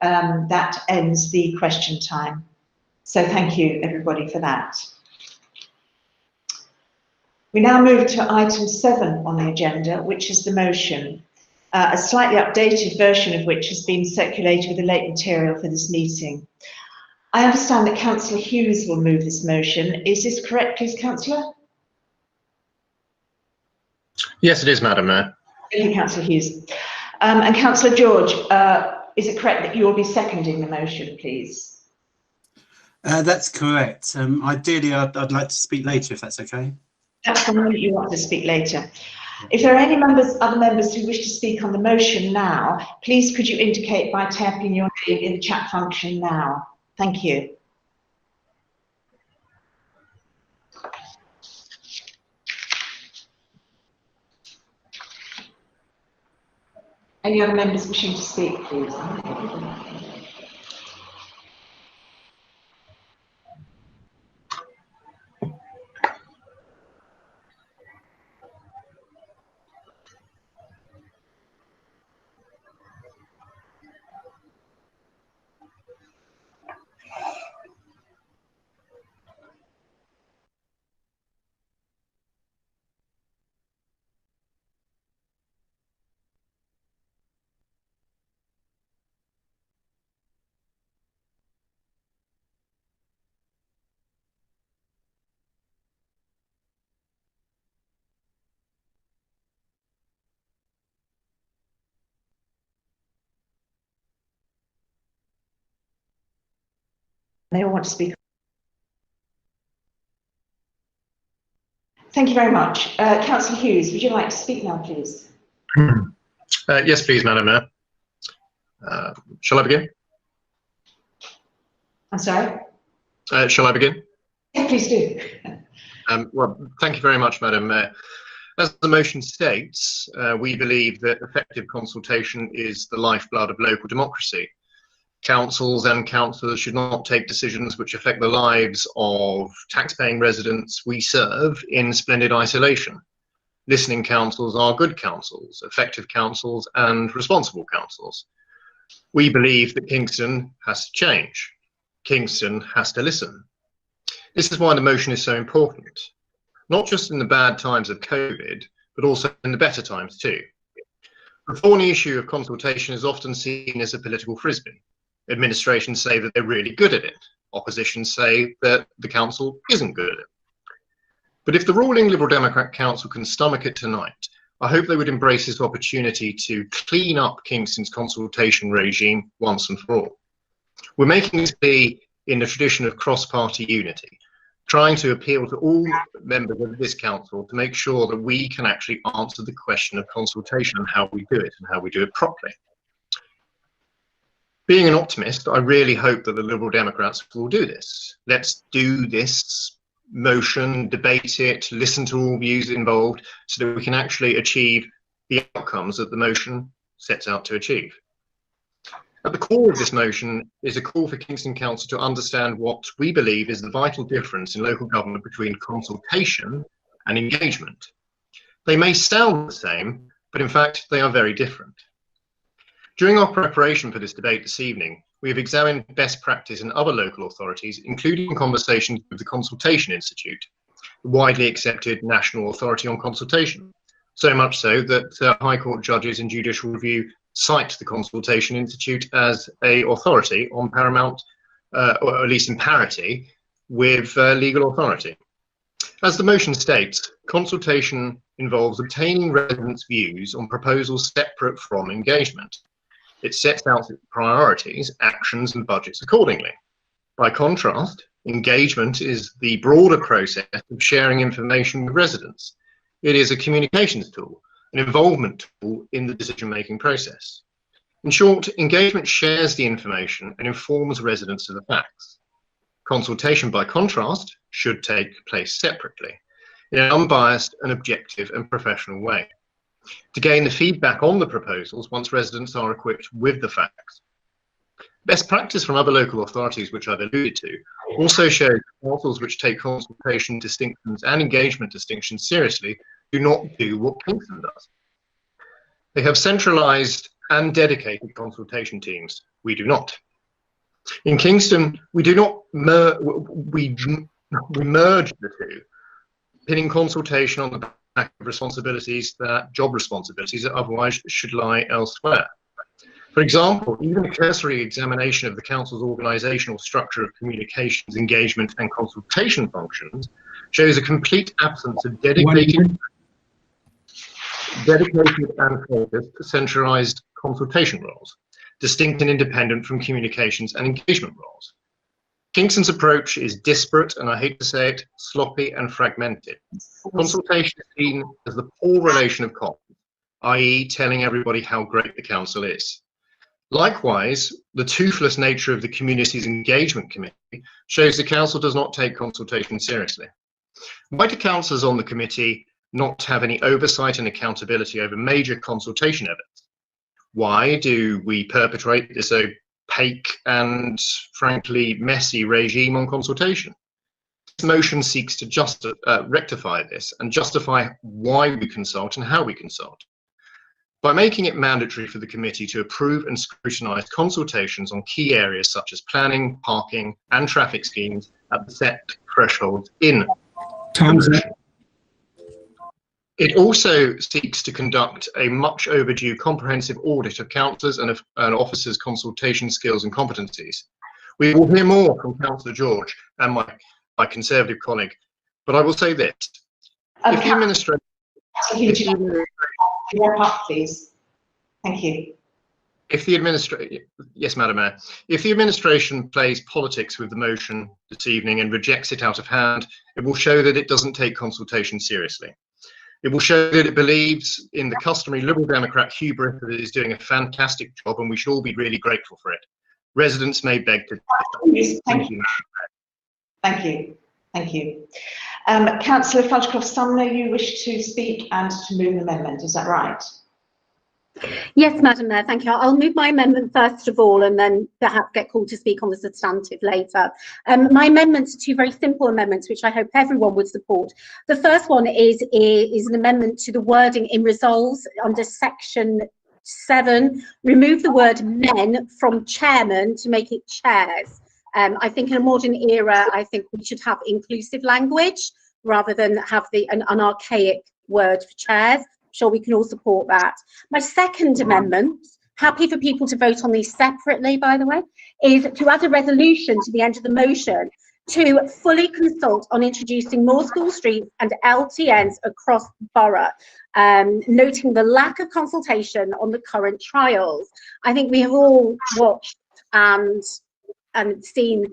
K: that ends the question time. So thank you, everybody, for that. We now move to item 7 on the agenda, which is the motion, a slightly updated version of which has been circulated with the late material for this meeting. I understand that Councillor Hughes will move this motion. Is this correct, please, Councillor?
I: Yes, it is, Madam Mayor.
K: Thank you, Councillor Hughes. And Councillor George, is it correct that you will be seconding the motion, please?
D: That's correct. Ideally, I'd like to speak later, if that's okay.
K: That's the moment you want to speak later. If there are any other members who wish to speak on the motion now, please could you indicate by typing your name in the chat function now. Thank you. Any other members wishing to speak, please? They all want to speak. Thank you very much. Councillor Hughes, would you like to speak now, please?
I: Yes, please, Madam Mayor. Shall I begin?
K: I'm sorry?
I: Shall I begin?
K: Yeah, please do.
I: Well, thank you very much, Madam Mayor. As the motion states, we believe that effective consultation is the lifeblood of local democracy. Councils and councillors should not take decisions which affect the lives of tax-paying residents we serve in splendid isolation. Listening councils are good councils, effective councils and responsible councils. We believe that Kingston has to change. Kingston has to listen. This is why the motion is so important, not just in the bad times of COVID, but also in the better times too. The thorny issue of consultation is often seen as a political frisbee. Administrations say that they're really good at it. Oppositions say that the council isn't good at it. But if the ruling Liberal Democrat Council can stomach it tonight, I hope they would embrace this opportunity to clean up Kingston's consultation regime once and for all. We're making this be in the tradition of cross-party unity, trying to appeal to all members of this council to make sure that we can actually answer the question of consultation and how we do it and how we do it properly. Being an optimist, I really hope that the Liberal Democrats will do this. Let's do this motion, debate it, listen to all views involved so that we can actually achieve the outcomes that the motion sets out to achieve. At the core of this motion is a call for Kingston Council to understand what we believe is the vital difference in local government between consultation and engagement. They may sound the same, but in fact they are very different. During our preparation for this debate this evening, we have examined best practice in other local authorities, including conversations with the Consultation Institute, the widely accepted national authority on consultation. So much so that High Court judges in judicial review cite the Consultation Institute as an authority on paramount, or at least in parity, with legal authority. As the motion states, consultation involves obtaining residents' views on proposals separate from engagement. It sets out its priorities, actions, and budgets accordingly. By contrast, engagement is the broader process of sharing information with residents. It is a communications tool, an involvement tool in the decision-making process. In short, engagement shares the information and informs residents of the facts. Consultation, by contrast, should take place separately, in an unbiased and objective and professional way, to gain the feedback on the proposals once residents are equipped with the facts. Best practice from other local authorities, which I've alluded to, also shows councils which take consultation distinctions and engagement distinctions seriously do not do what Kingston does. They have centralised and dedicated consultation teams. We do not. In Kingston, we do not we merge the two, pinning consultation on the back of job responsibilities that otherwise should lie elsewhere. For example, even a cursory examination of the council's organisational structure of communications, engagement and consultation functions shows a complete absence of dedicated and focused centralised consultation roles, distinct and independent from communications and engagement roles. Kingston's approach is disparate, and I hate to say it, sloppy and fragmented. Consultation is seen as the poor relation of comms, i.e. telling everybody how great the council is. Likewise, the toothless nature of the community's engagement committee shows the council does not take consultation seriously. Why do councillors on the committee not have any oversight and accountability over major consultation evidence? Why do we perpetrate this opaque and frankly messy regime on consultation? This motion seeks to rectify this and justify why we consult and how we consult. By making it mandatory for the committee to approve and scrutinise consultations on key areas such as planning, parking and traffic schemes at the set thresholds in the motion. It also seeks to conduct a much overdue comprehensive audit of councillors and officers' consultation skills and competencies. We will hear more from Councillor George and my Conservative colleague, but I will say this. If the administration...
K: Wrap up, please. Thank you.
I: Yes, Madam Mayor. If the administration plays politics with the motion this evening and rejects it out of hand, it will show that it doesn't take consultation seriously. It will show that it believes in the customary Liberal Democrat hubris that it is doing a fantastic job, and we should all be really grateful for it. Residents may beg to...
K: Thank you. Thank you. Thank you. Councillor Fudgecroft-Sumner, you wish to speak and to move an amendment, is that right?
C: Yes, Madam Mayor, thank you. I'll move my amendment first of all and then perhaps get called to speak on the substantive later. My amendments are two very simple amendments which I hope everyone would support. The first one is an amendment to the wording in resolves under section 7, remove the word men from chairman to make it chairs. I think in a modern era, I think we should have inclusive language rather than have an archaic word for chairs. I'm sure we can all support that. My second amendment, happy for people to vote on these separately, by the way, is to add a resolution to the end of the motion to fully consult on introducing more school streets and LTNs across Borough, noting the lack of consultation on the current trials. I think we have all watched and seen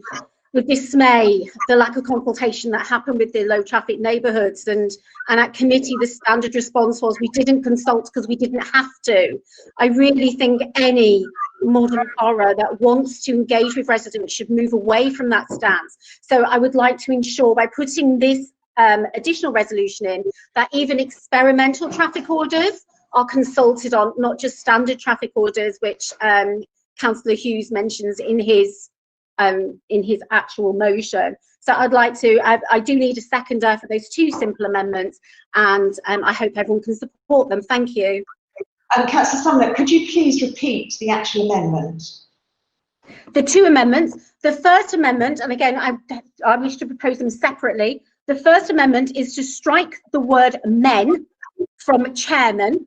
C: with dismay the lack of consultation that happened with the low traffic neighbourhoods, and at committee the standard response was we didn't consult because we didn't have to. I really think any modern borough that wants to engage with residents should move away from that stance. So I would like to ensure by putting this additional resolution in that even experimental traffic orders are consulted on, not just standard traffic orders, which Councillor Hughes mentions in his actual motion. So I'd like to, I do need a seconder for those two simple amendments, and I hope everyone can support them. Thank you.
K: Councillor Sumner, could you please repeat the actual amendment?
C: The two amendments. The first amendment, and again, I wish to propose them separately. The first amendment is to strike the word men from chairman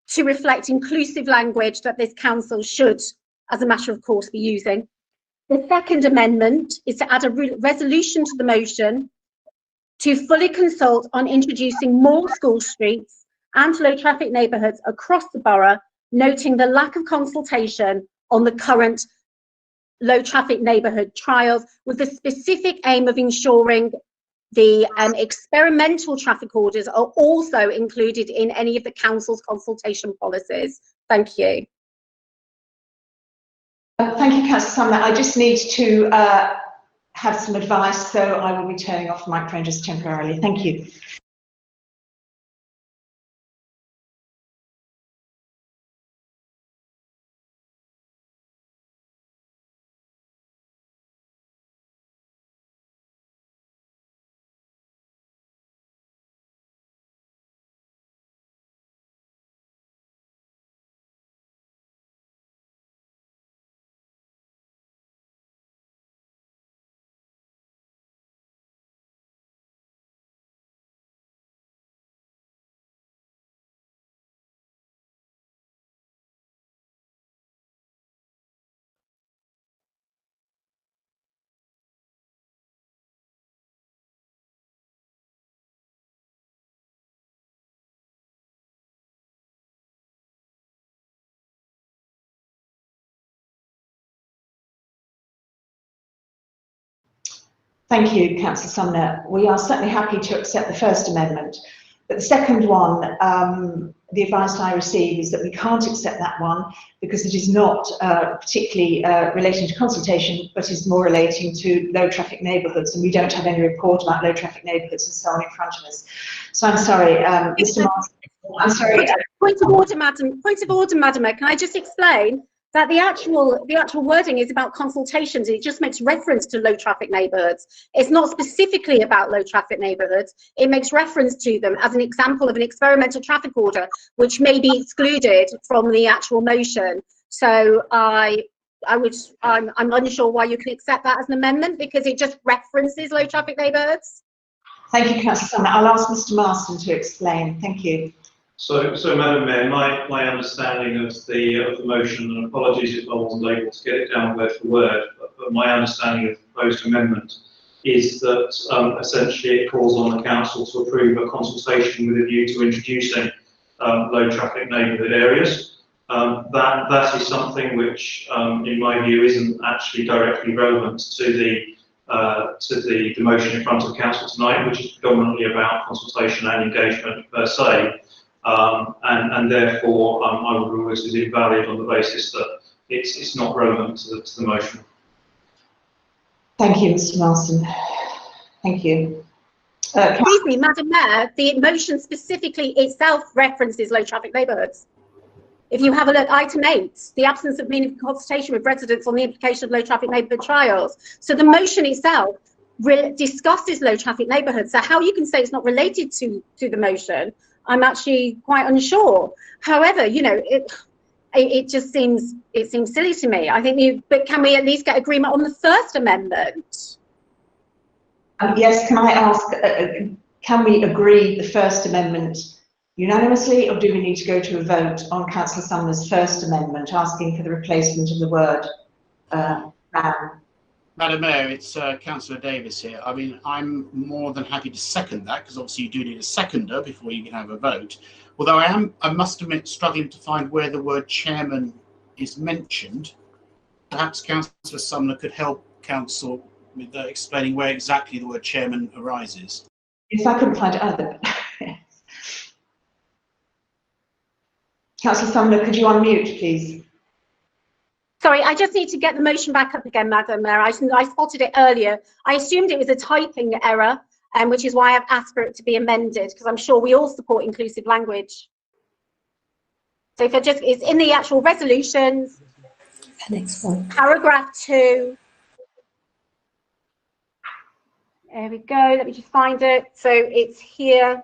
C: to reflect inclusive language that this council should, as a matter of course, be using. The second amendment is to add a resolution to the motion to fully consult on introducing more school streets and low traffic neighbourhoods across the borough, noting the lack of consultation on the current low traffic neighbourhood trials, with the specific aim of ensuring the experimental traffic orders are also included in any of the council's consultation policies. Thank you.
K: Thank you, Councillor Sumner. I just need to have some advice, so I will be turning off the microphone just temporarily. Thank you. Thank you, Councillor Sumner. We are certainly happy to accept the First Amendment, but the second one, the advice I receive is that we can't accept that one because it is not particularly relating to consultation, but is more relating to low traffic neighbourhoods, and we don't have any report about low traffic neighbourhoods and so on in front of us. So I'm sorry, Mr. Marston, I'm sorry.
C: Point of order, Madam. Point of order, Madam Mayor. Can I just explain that the actual wording is about consultations? It just makes reference to low traffic neighbourhoods. It's not specifically about low traffic neighbourhoods. It makes reference to them as an example of an experimental traffic order, which may be excluded from the actual motion. So I'm unsure why you can accept that as an amendment, because it just references low traffic neighbourhoods.
K: Thank you, Councillor Sumner. I'll ask Mr. Marston to explain. Thank you.
A: So Madam Mayor, my understanding of the motion, and apologies if I wasn't able to get it down word for word, but my understanding of the proposed amendment is that essentially it calls on the council to approve a consultation with a view to introducing low traffic neighbourhood areas. That is something which, in my view, isn't actually directly relevant to the motion in front of council tonight, which is predominantly about consultation and engagement per se. And therefore, I would rule this as invalid on the basis that it's not relevant to the motion.
K: Thank you, Mr. Marston. Thank you.
C: Excuse me, Madam Mayor, the motion specifically itself references low traffic neighbourhoods. If you have a look, item 8, the absence of meaningful consultation with residents on the implication of low traffic neighbourhood trials. So the motion itself discusses low traffic neighbourhoods. So how you can say it's not related to the motion, I'm actually quite unsure. However, you know, it just seems silly to me. I think but can we at least get agreement on the First Amendment?
K: Yes, can I ask, can we agree the First Amendment unanimously, or do we need to go to a vote on Councillor Sumner's First Amendment, asking for the replacement of the word man? Madam Mayor, it's Councillor Davis here. I mean, I'm more than happy to second that, because obviously you do need a seconder before you can have a vote. Although I must admit, struggling to find where the word chairman is mentioned. Perhaps Councillor Sumner could help Council with explaining where exactly the word chairman arises. Yes, I couldn't find it either. Councillor Sumner, could you unmute, please?
C: Sorry, I just need to get the motion back up again, Madam Mayor. I spotted it earlier. I assumed it was a typing error, which is why I've asked for it to be amended, because I'm sure we all support inclusive language. So if it's in the actual resolutions, paragraph 2. There we go. Let me just find it. So it's here.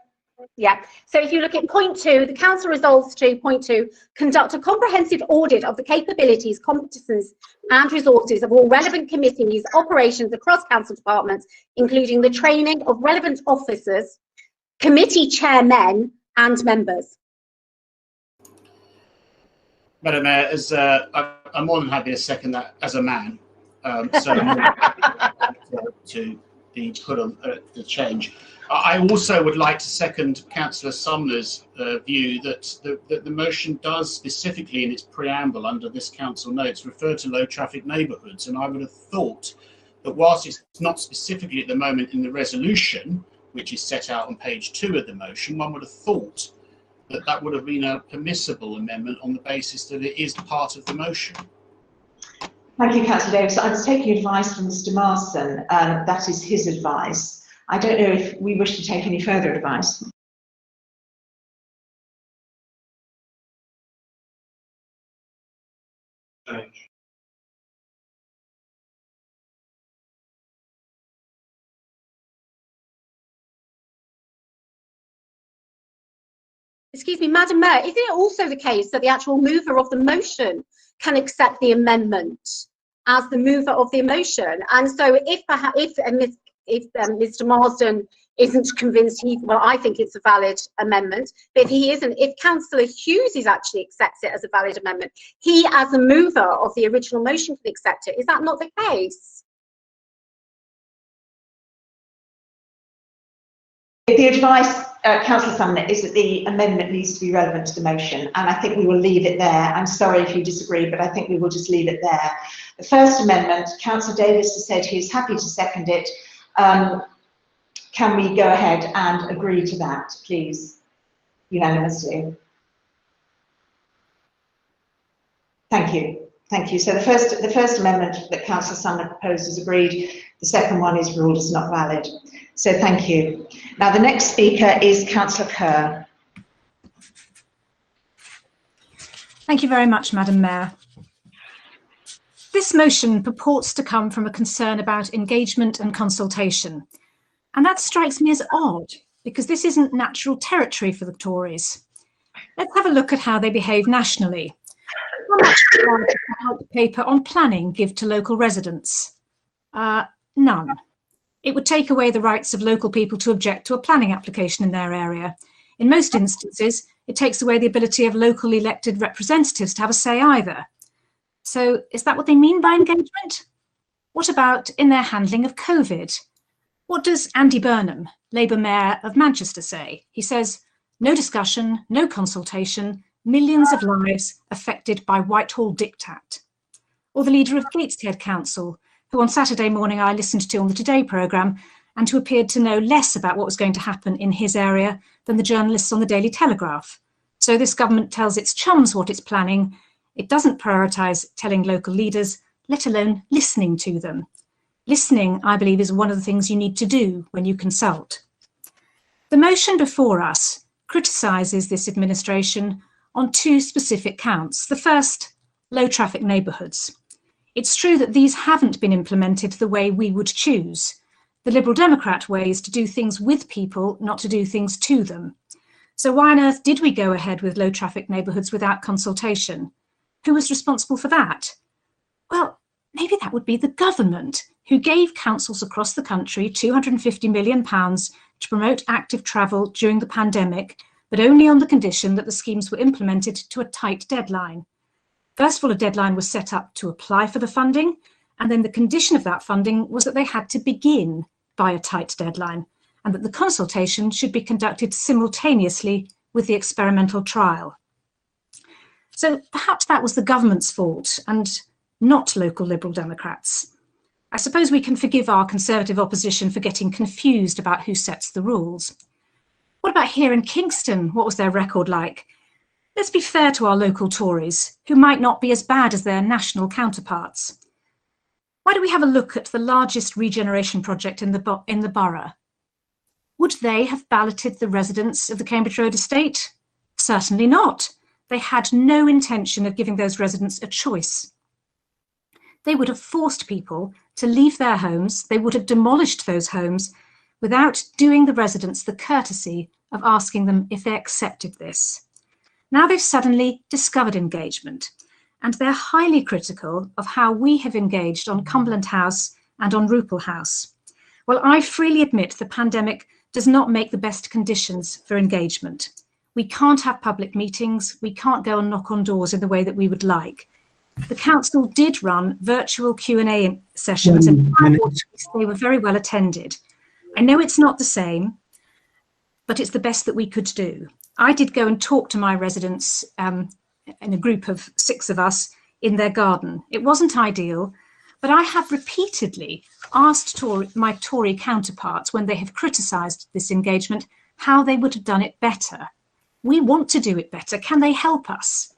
C: Yeah, so if you look at point 2, the council resolves to point 2, conduct a comprehensive audit of the capabilities, competences and resources of all relevant committees, operations across council departments, including the training of relevant officers, committee chairmen and members.
H: Madam Mayor, as I'm more than happy to second that as a man. So to be put on the change. I also would like to second Councillor Sumner's view that the motion does specifically in its preamble under this council notes refer to low traffic neighbourhoods, and I would have thought that whilst it's not specifically at the moment in the resolution, which is set out on page 2 of the motion, one would have thought that that would have been a permissible amendment on the basis that it is part of the motion.
K: Thank you, Councillor Davis. I was taking advice from Mr. Marston. That is his advice. I don't know if we wish to take any further advice.
C: Excuse me, Madam Mayor, isn't it also the case that the actual mover of the motion can accept the amendment as the mover of the motion? And so if Mr. Marsden isn't convinced, well, I think it's a valid amendment, but if he isn't, if Councillor Hughes actually accepts it as a valid amendment, he as a mover of the original motion can accept it. Is that not the case?
K: The advice, Councillor Sumner, is that the amendment needs to be relevant to the motion, and I think we will leave it there. I'm sorry if you disagree, but I think we will just leave it there. The first amendment, Councillor Davis has said he is happy to second it. Can we go ahead and agree to that, please, unanimously? Thank you. Thank you. So the first amendment that Councillor Sumner proposed is agreed. The second one is ruled as not valid. So thank you. Now the next speaker is Councillor Kerr.
R: Thank you very much, Madam Mayor. This motion purports to come from a concern about engagement and consultation. And that strikes me as odd, because this isn't natural territory for the Tories. Let's have a look at how they behave nationally. How much power does the White Paper on planning give to local residents? None. It would take away the rights of local people to object to a planning application in their area. In most instances, it takes away the ability of locally elected representatives to have a say either. So is that what they mean by engagement? What about in their handling of COVID? What does Andy Burnham, Labour Mayor of Manchester, say? He says, no discussion, no consultation, millions of lives affected by Whitehall diktat. Or the leader of Gateshead Council, who on Saturday morning I listened to on the Today programme and who appeared to know less about what was going to happen in his area than the journalists on the Daily Telegraph. So this government tells its chums what it's planning. It doesn't prioritise telling local leaders, let alone listening to them. Listening, I believe, is one of the things you need to do when you consult. The motion before us criticises this administration on 2 specific counts. The first, low traffic neighbourhoods. It's true that these haven't been implemented the way we would choose. The Liberal Democrat way is to do things with people, not to do things to them. So why on earth did we go ahead with low traffic neighbourhoods without consultation? Who was responsible for that? Well, maybe that would be the government, who gave councils across the country £250 million to promote active travel during the pandemic, but only on the condition that the schemes were implemented to a tight deadline. First of all, a deadline was set up to apply for the funding, and then the condition of that funding was that they had to begin by a tight deadline, and that the consultation should be conducted simultaneously with the experimental trial. So perhaps that was the government's fault, and not local Liberal Democrats. I suppose we can forgive our Conservative opposition for getting confused about who sets the rules. What about here in Kingston? What was their record like? Let's be fair to our local Tories, who might not be as bad as their national counterparts. Why don't we have a look at the largest regeneration project in the borough? Would they have balloted the residents of the Cambridge Road estate? Certainly not. They had no intention of giving those residents a choice. They would have forced people to leave their homes. They would have demolished those homes without doing the residents the courtesy of asking them if they accepted this. Now they've suddenly discovered engagement, and they're highly critical of how we have engaged on Cumberland House and on Rupel House. Well, I freely admit the pandemic does not make the best conditions for engagement. We can't have public meetings, we can't go and knock on doors in the way that we would like. The council did run virtual Q&A sessions, and they were very well attended. I know it's not the same, but it's the best that we could do. I did go and talk to my residents in a group of 6 of us in their garden. It wasn't ideal, but I have repeatedly asked my Tory counterparts, when they have criticised this engagement, how they would have done it better. We want to do it better. Can they help us?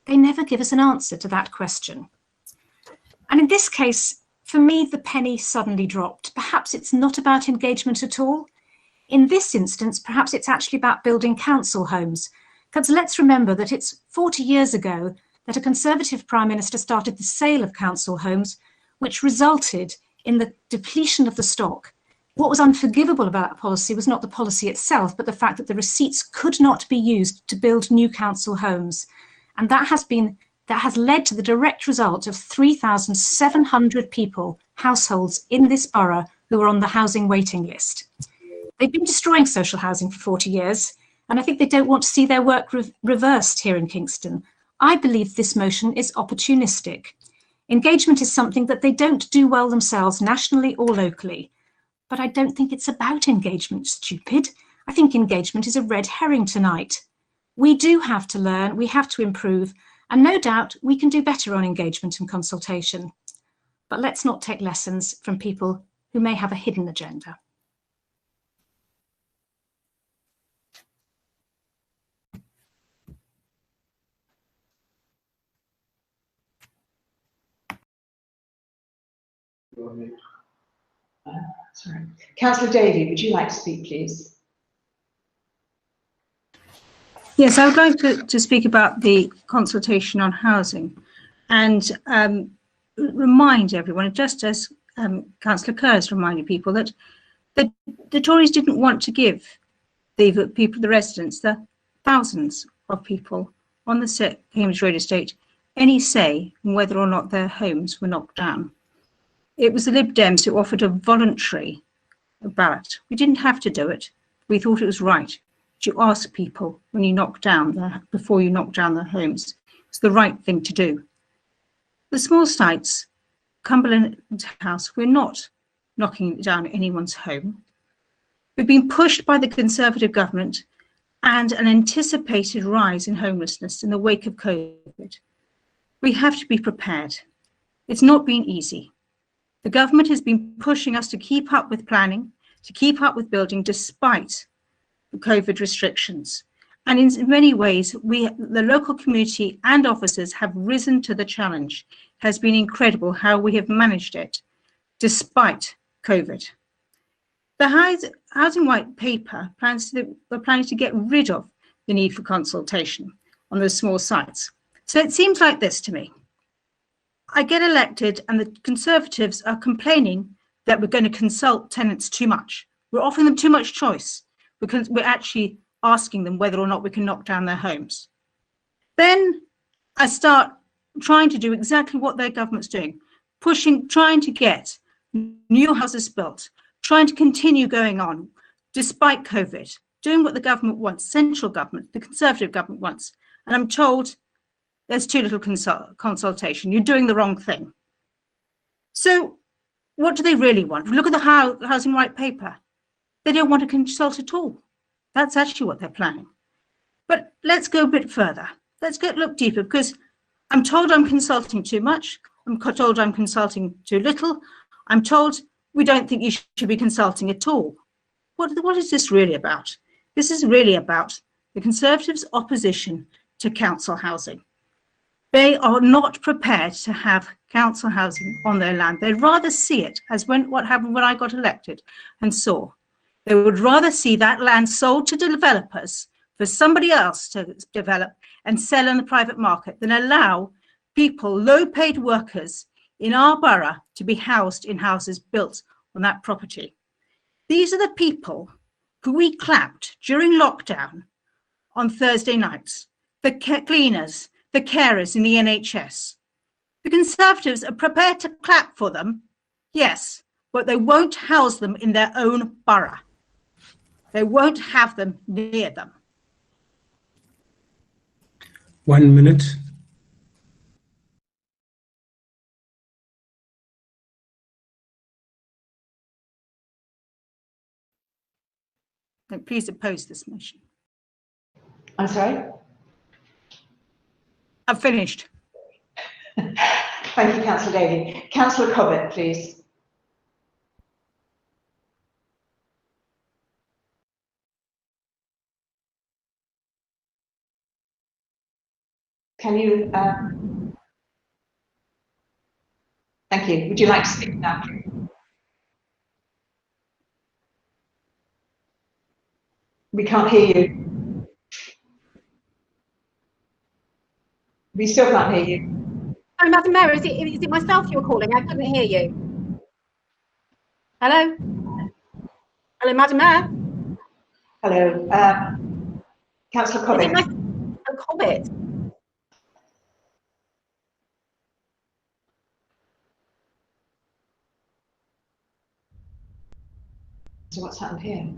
R: They never give us an answer to that question. And in this case, for me, the penny suddenly dropped. Perhaps it's not about engagement at all. In this instance, perhaps it's actually about building council homes. Because let's remember that it's 40 years ago that a Conservative Prime Minister started the sale of council homes, which resulted in the depletion of the stock. What was unforgivable about that policy was not the policy itself, but the fact that the receipts could not be used to build new council homes. And that has led to the direct result of 3,700 people, households in this borough, who are on the housing waiting list. They've been destroying social housing for 40 years, and I think they don't want to see their work reversed here in Kingston. I believe this motion is opportunistic. Engagement is something that they don't do well themselves, nationally or locally. But I don't think it's about engagement, stupid. I think engagement is a red herring tonight. We do have to learn, we have to improve, and no doubt we can do better on engagement and consultation. But let's not take lessons from people who may have a hidden agenda.
K: Sorry. Councillor Davey, would you like to speak, please?
F: Yes, I would like to speak about the consultation on housing and remind everyone, just as Councillor Kerr has reminded people, that the Tories didn't want to give the people, the residents, the thousands of people on the Cambridge Road estate, any say in whether or not their homes were knocked down. It was the Lib Dems who offered a voluntary ballot. We didn't have to do it. We thought it was right to ask people when you knock down before you knock down their homes. It's the right thing to do. The small sites, Cumberland House, we're not knocking down anyone's home. We've been pushed by the Conservative government and an anticipated rise in homelessness in the wake of COVID. We have to be prepared. It's not been easy. The government has been pushing us to keep up with planning, to keep up with building despite the COVID restrictions. And in many ways, the local community and officers have risen to the challenge. It has been incredible how we have managed it despite COVID. The Housing White Paper we're planning to get rid of the need for consultation on those small sites. So it seems like this to me. I get elected and the Conservatives are complaining that we're going to consult tenants too much. We're offering them too much choice because we're actually asking them whether or not we can knock down their homes. Then I start trying to do exactly what their government's doing, trying to get new houses built, trying to continue going on despite COVID, doing what the government wants, central government, the Conservative government wants. And I'm told there's too little consultation. You're doing the wrong thing. So what do they really want? Look at the Housing White Paper. They don't want to consult at all. That's actually what they're planning. But let's go a bit further. Let's look deeper, because I'm told I'm consulting too much. I'm told I'm consulting too little. I'm told we don't think you should be consulting at all. What is this really about? This is really about the Conservatives' opposition to council housing. They are not prepared to have council housing on their land. They'd rather see it as what happened when I got elected and saw. They would rather see that land sold to developers for somebody else to develop and sell in the private market than allow people, low-paid workers in our borough, to be housed in houses built on that property. These are the people we clapped during lockdown on Thursday nights for cleaners, for carers in the NHS. The Conservatives are prepared to clap for them, yes, but they won't house them in their own borough. They won't have them near them.
D: 1 minute.
F: Please oppose this motion.
K: I'm sorry?
F: I've finished.
K: Thank you, Councillor Daly. Councillor Cobbett, please. Can you, thank you. Would you like to speak now? We can't hear you. We still can't hear you.
C: Sorry, Madam Mayor, is it myself you're calling? I couldn't hear you. Hello? Hello, Madam Mayor?
K: Hello. Councillor Cobbett.
C: Cobbett.
K: So what's happened here?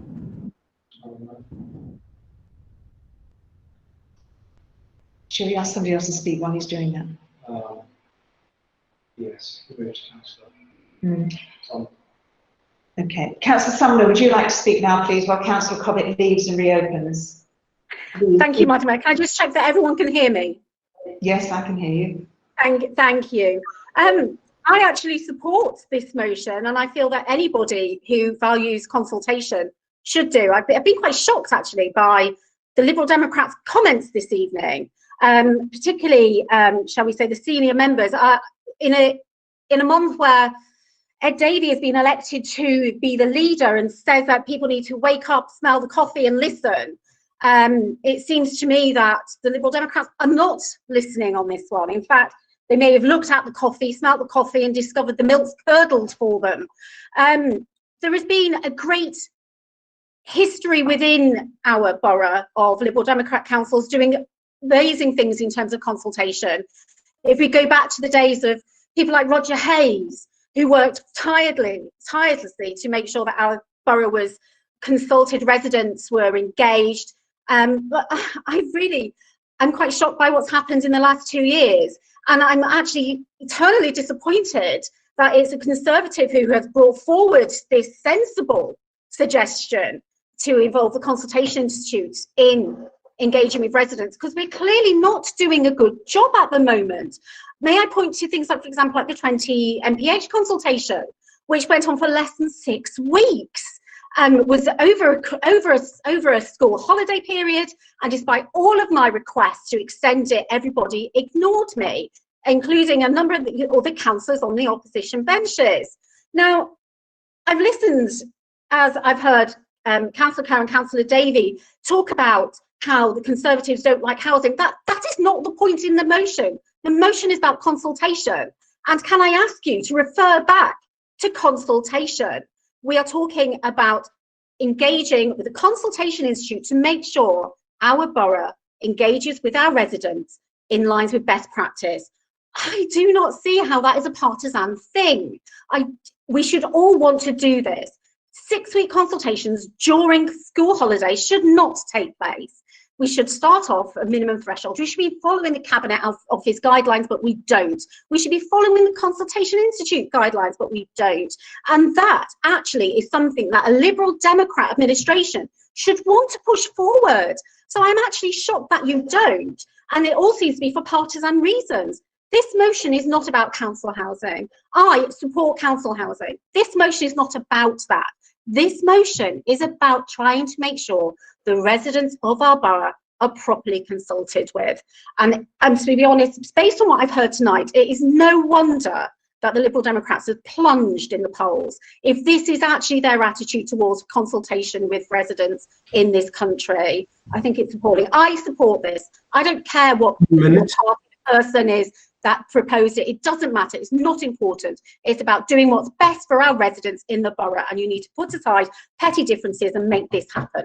K: Shall we ask somebody else to speak while he's doing that?
A: Yes, Councillor.
K: Okay. Councillor Sumner, would you like to speak now, please, while Councillor Cobbett leaves and reopens?
C: Thank you, Madam Mayor. Can I just check that everyone can hear me?
K: Yes, I can hear you.
C: Thank you. I actually support this motion, and I feel that anybody who values consultation should do. I've been quite shocked, actually, by the Liberal Democrats' comments this evening, particularly, shall we say, the senior members. In a month where Ed Davey has been elected to be the leader and says that people need to wake up, smell the coffee and listen, it seems to me that the Liberal Democrats are not listening on this one. In fact, they may have looked at the coffee, smelt the coffee and discovered the milk's curdled for them. There has been a great history within our borough of Liberal Democrat councils doing amazing things in terms of consultation. If we go back to the days of people like Roger Hayes, who worked tirelessly to make sure that our borough was consulted, residents were engaged. But I'm quite shocked by what's happened in the last 2 years. And I'm actually eternally disappointed that it's a Conservative who has brought forward this sensible suggestion to involve the Consultation Institute in engaging with residents, because we're clearly not doing a good job at the moment. May I point to things like, for example, like the 20 MPH consultation, which went on for less than 6 weeks, was over a school holiday period, and despite all of my requests to extend it, everybody ignored me, including a number of the councillors on the opposition benches. Now, I've listened, as I've heard Councillor Kerr and Councillor Davey talk about how the Conservatives don't like housing. That is not the point in the motion. The motion is about consultation. And can I ask you to refer back to consultation? We are talking about engaging with the Consultation Institute to make sure our borough engages with our residents in lines with best practice. I do not see how that is a partisan thing. We should all want to do this. 6-week consultations during school holidays should not take place. We should start off a minimum threshold. We should be following the Cabinet Office guidelines, but we don't. We should be following the Consultation Institute guidelines, but we don't. And that actually is something that a Liberal Democrat administration should want to push forward. So I'm actually shocked that you don't. And it all seems to be for partisan reasons. This motion is not about council housing. I support council housing. This motion is not about that. This motion is about trying to make sure the residents of our borough are properly consulted with. And to be honest, based on what I've heard tonight, it is no wonder that the Liberal Democrats have plunged in the polls if this is actually their attitude towards consultation with residents in this country. I think it's appalling. I support this. I don't care what party the person is that proposed it. It doesn't matter. It's not important. It's about doing what's best for our residents in the borough, and you need to put aside petty differences and make this happen.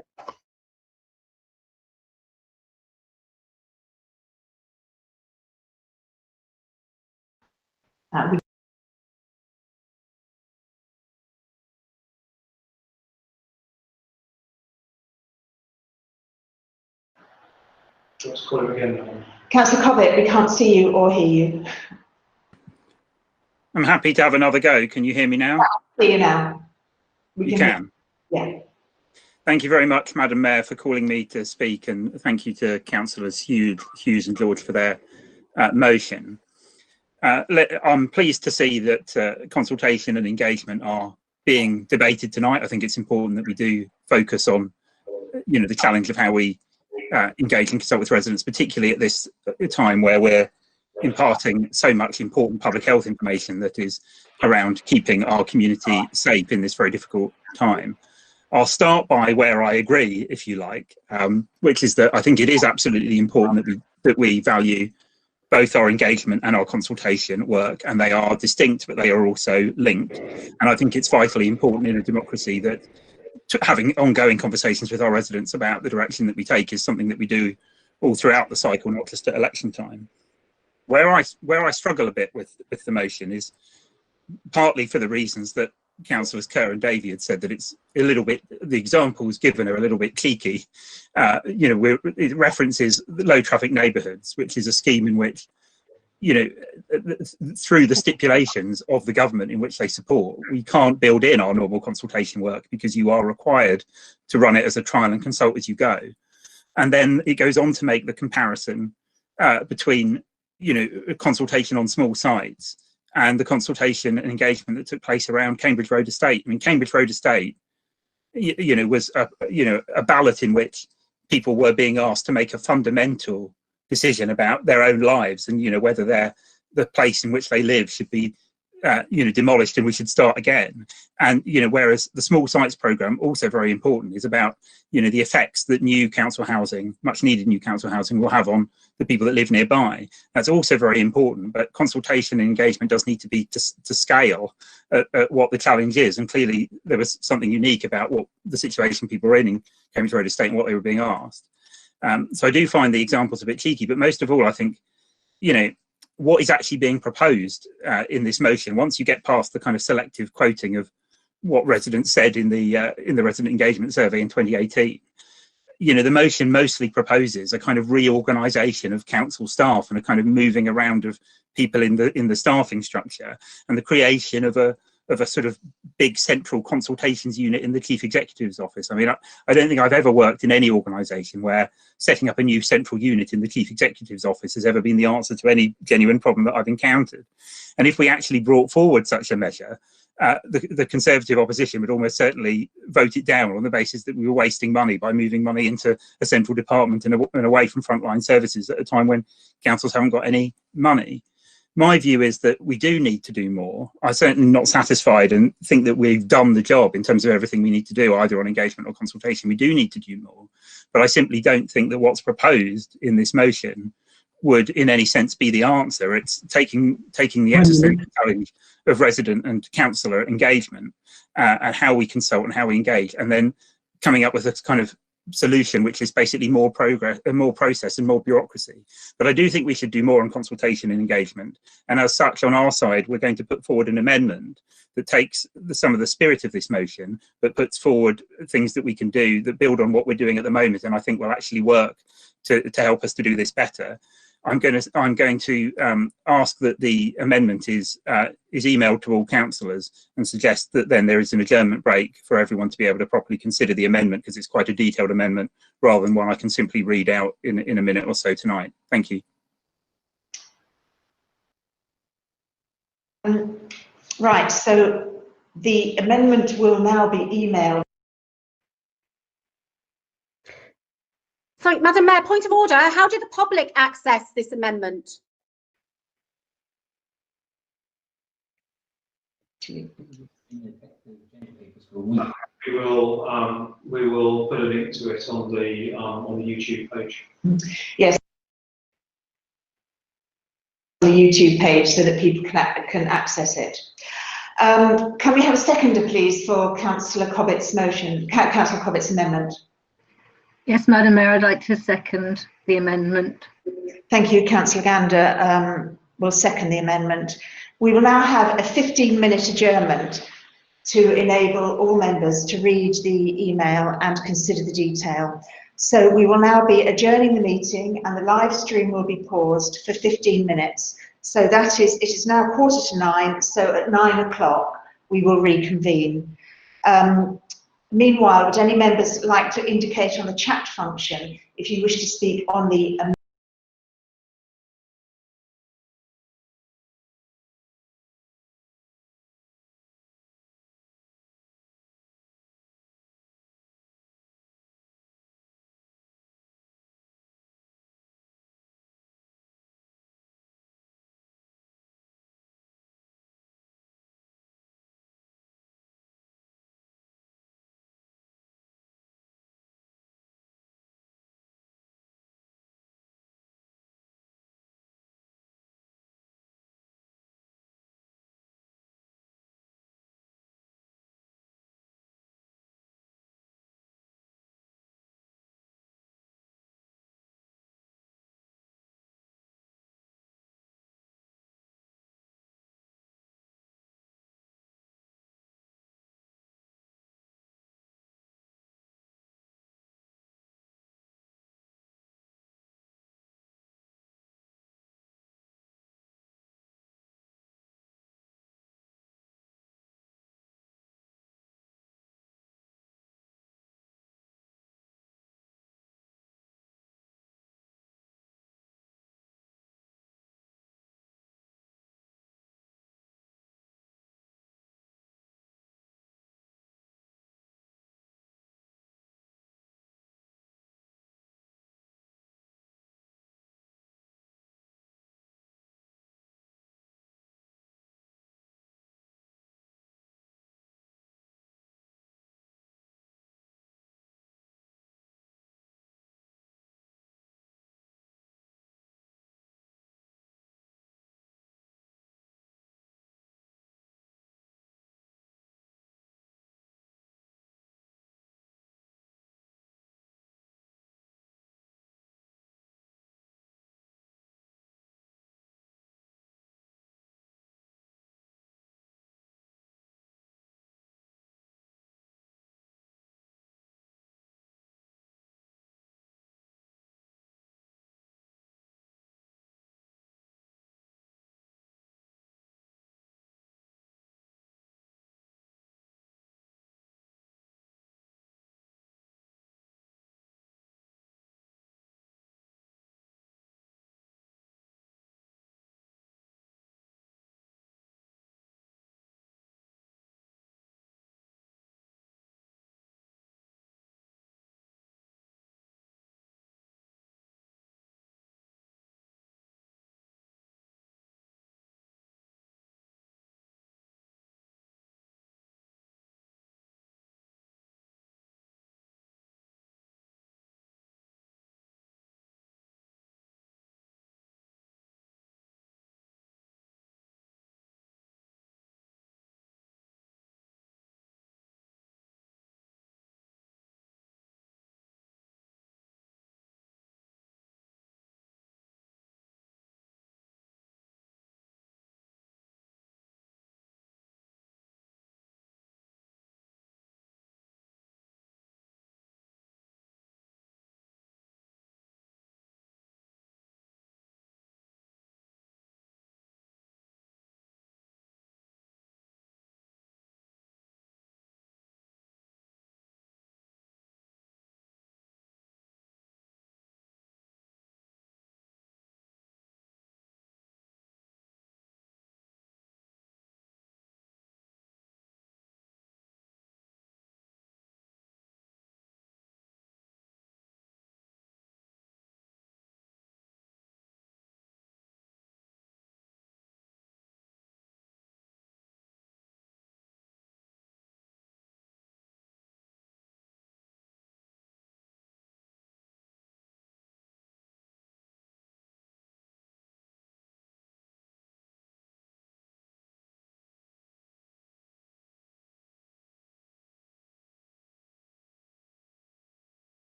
A: Let's call it again.
K: Councillor Cobbett, we can't see you or hear you.
G: I'm happy to have another go. Can you hear me now?
K: See you now.
G: You can.
K: Yeah.
G: Thank you very much, Madam Mayor, for calling me to speak, and thank you to Councillors Hughes and George for their motion. I'm pleased to see that consultation and engagement are being debated tonight. I think it's important that we do focus on, the challenge of how we engage and consult with residents, particularly at this time where we're imparting so much important public health information that is around keeping our community safe in this very difficult time. I'll start by where I agree, if you like, which is that I think it is absolutely important that we value both our engagement and our consultation work, and they are distinct, but they are also linked. And I think it's vitally important in a democracy that having ongoing conversations with our residents about the direction that we take is something that we do all throughout the cycle, not just at election time. Where I struggle a bit with the motion is partly for the reasons that Councillors Kerr and Davey had said, that it's a little bit, the examples given are a little bit cheeky. It references low traffic neighbourhoods, which is a scheme in which, through the stipulations of the government in which they support, we can't build in our normal consultation work because you are required to run it as a trial and consult as you go. And then it goes on to make the comparison between, consultation on small sites and the consultation and engagement that took place around Cambridge Road Estate. I mean, Cambridge Road Estate, was a ballot in which people were being asked to make a fundamental decision about their own lives and, whether the place in which they live should be, demolished and we should start again. And, whereas the small sites programme, also very important, is about, the effects that new council housing, much needed new council housing, will have on the people that live nearby. That's also very important, but consultation and engagement does need to be to scale at what the challenge is. And clearly there was something unique about what the situation people were in Cambridge Road Estate and what they were being asked. So I do find the examples a bit cheeky, but most of all, I think, what is actually being proposed in this motion, once you get past the kind of selective quoting of what residents said in the resident engagement survey in 2018, the motion mostly proposes a kind of reorganisation of council staff and a kind of moving around of people in the staffing structure and the creation of a sort of big central consultations unit in the chief executive's office. I mean, I don't think I've ever worked in any organisation where setting up a new central unit in the chief executive's office has ever been the answer to any genuine problem that I've encountered. And if we actually brought forward such a measure, the Conservative opposition would almost certainly vote it down on the basis that we were wasting money by moving money into a central department and away from frontline services at a time when councils haven't got any money. My view is that we do need to do more. I'm certainly not satisfied and think that we've done the job in terms of everything we need to do, either on engagement or consultation. We do need to do more, but I simply don't think that what's proposed in this motion would in any sense be the answer. It's taking the existential challenge of resident and councillor engagement and how we consult and how we engage, and then coming up with a kind of solution which is basically more progress and more process and more bureaucracy. But I do think we should do more on consultation and engagement, and as such on our side we're going to put forward an amendment that takes some of the spirit of this motion but puts forward things that we can do that build on what we're doing at the moment, and I think will actually work to help us to do this better. I'm going to ask that the amendment is emailed to all councillors and suggest that then there is an adjournment break for everyone to be able to properly consider the amendment, because it's quite a detailed amendment rather than one I can simply read out in a minute or so tonight. Thank you.
K: Right, so the amendment will now be emailed.
C: Sorry, Madam Mayor, point of order. How did the public access this amendment?
A: We will put a link to it on the YouTube page.
K: Yes. YouTube page so that people can access it. Can we have a seconder, please, for Councillor Cobbett's motion, Councillor Cobbett's amendment?
M: Yes, Madam Mayor, I'd like to second the amendment.
K: Thank you. Councillor Gander will second the amendment. We will now have a 15-minute adjournment to enable all members to read the email and consider the detail. So we will now be adjourning the meeting, and the live stream will be paused for 15 minutes. So that is, it is now 9:15, so at 9 o'clock we will reconvene. Meanwhile, would any members like to indicate on the chat function if you wish to speak on the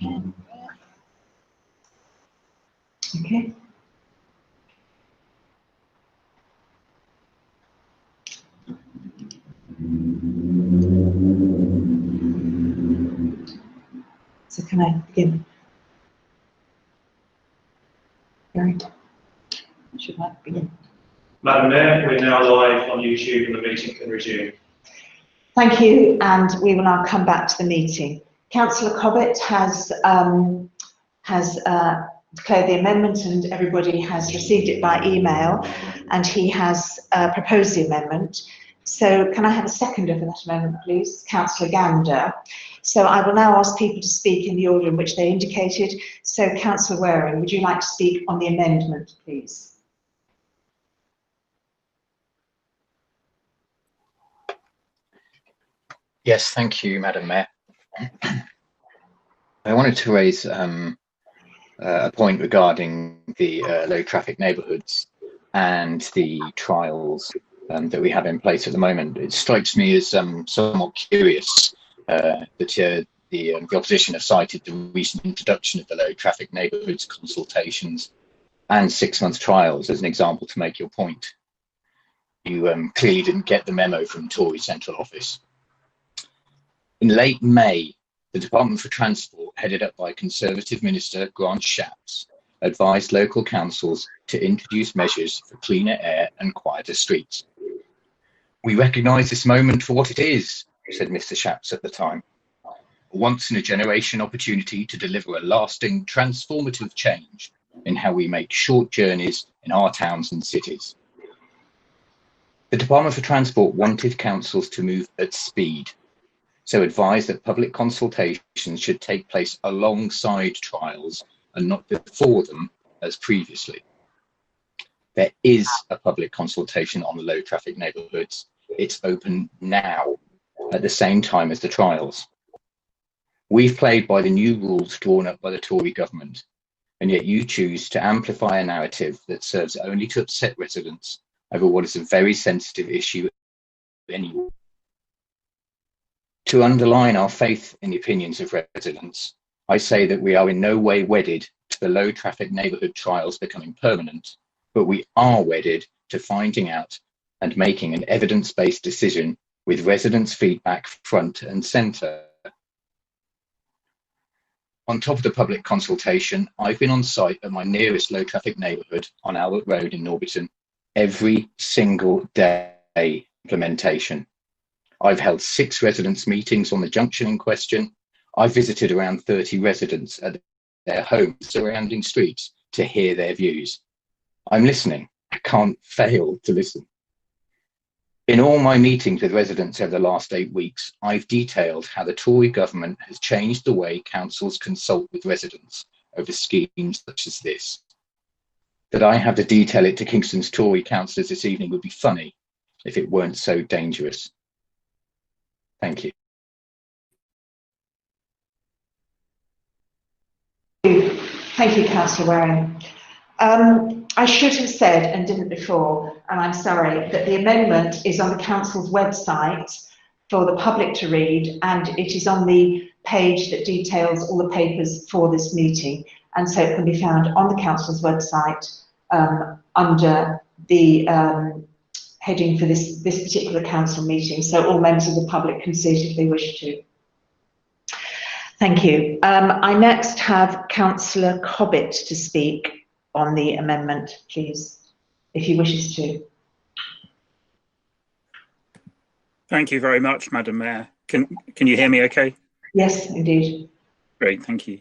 K: Okay. So can I begin? Right. Should I begin?
A: Madam Mayor, we're now live on YouTube and the meeting can resume.
K: Thank you, and we will now come back to the meeting. Councillor Cobbett has declared the amendment, and everybody has received it by email, and he has proposed the amendment. So can I have a seconder for that amendment, please? Councillor Gander. So I will now ask people to speak in the order in which they indicated. So Councillor Waring, would you like to speak on the amendment, please?
J: Yes, thank you, Madam Mayor. I wanted to raise a point regarding the low traffic neighbourhoods and the trials that we have in place at the moment. It strikes me as somewhat curious that the opposition have cited the recent introduction of the low traffic neighbourhoods consultations and 6-month trials as an example to make your point. You clearly didn't get the memo from Tory Central Office. In late May, the Department for Transport, headed up by Conservative Minister Grant Shapps, advised local councils to introduce measures for cleaner air and quieter streets. We recognise this moment for what it is, said Mr Shapps at the time. A once-in-a-generation opportunity to deliver a lasting, transformative change in how we make short journeys in our towns and cities. The Department for Transport wanted councils to move at speed, so advised that public consultations should take place alongside trials and not before them as previously. There is a public consultation on the low traffic neighbourhoods. It's open now at the same time as the trials. We've played by the new rules drawn up by the Tory government, and yet you choose to amplify a narrative that serves only to upset residents over what is a very sensitive issue anyway. To underline our faith in the opinions of residents, I say that we are in no way wedded to the low traffic neighbourhood trials becoming permanent, but we are wedded to finding out and making an evidence-based decision with residents' feedback front and centre. On top of the public consultation, I've been on site at my nearest low traffic neighbourhood on Albert Road in Norbiton every single day implementation. I've held 6 residents' meetings on the junction in question. I've visited around 30 residents at their homes surrounding streets to hear their views. I'm listening. I can't fail to listen. In all my meetings with residents over the last 8 weeks, I've detailed how the Tory government has changed the way councils consult with residents over schemes such as this. That I have to detail it to Kingston's Tory councillors this evening would be funny if it weren't so dangerous. Thank you.
K: Thank you, Councillor Waring. I should have said, and didn't before, and I'm sorry, that the amendment is on the council's website for the public to read, and it is on the page that details all the papers for this meeting, and so it can be found on the council's website under the heading for this particular council meeting, so all members of the public can see it if they wish to. Thank you. I next have Councillor Cobbett to speak on the amendment, please, if he wishes to.
G: Thank you very much, Madam Mayor. Can you hear me okay?
K: Yes, indeed.
G: Great, thank you.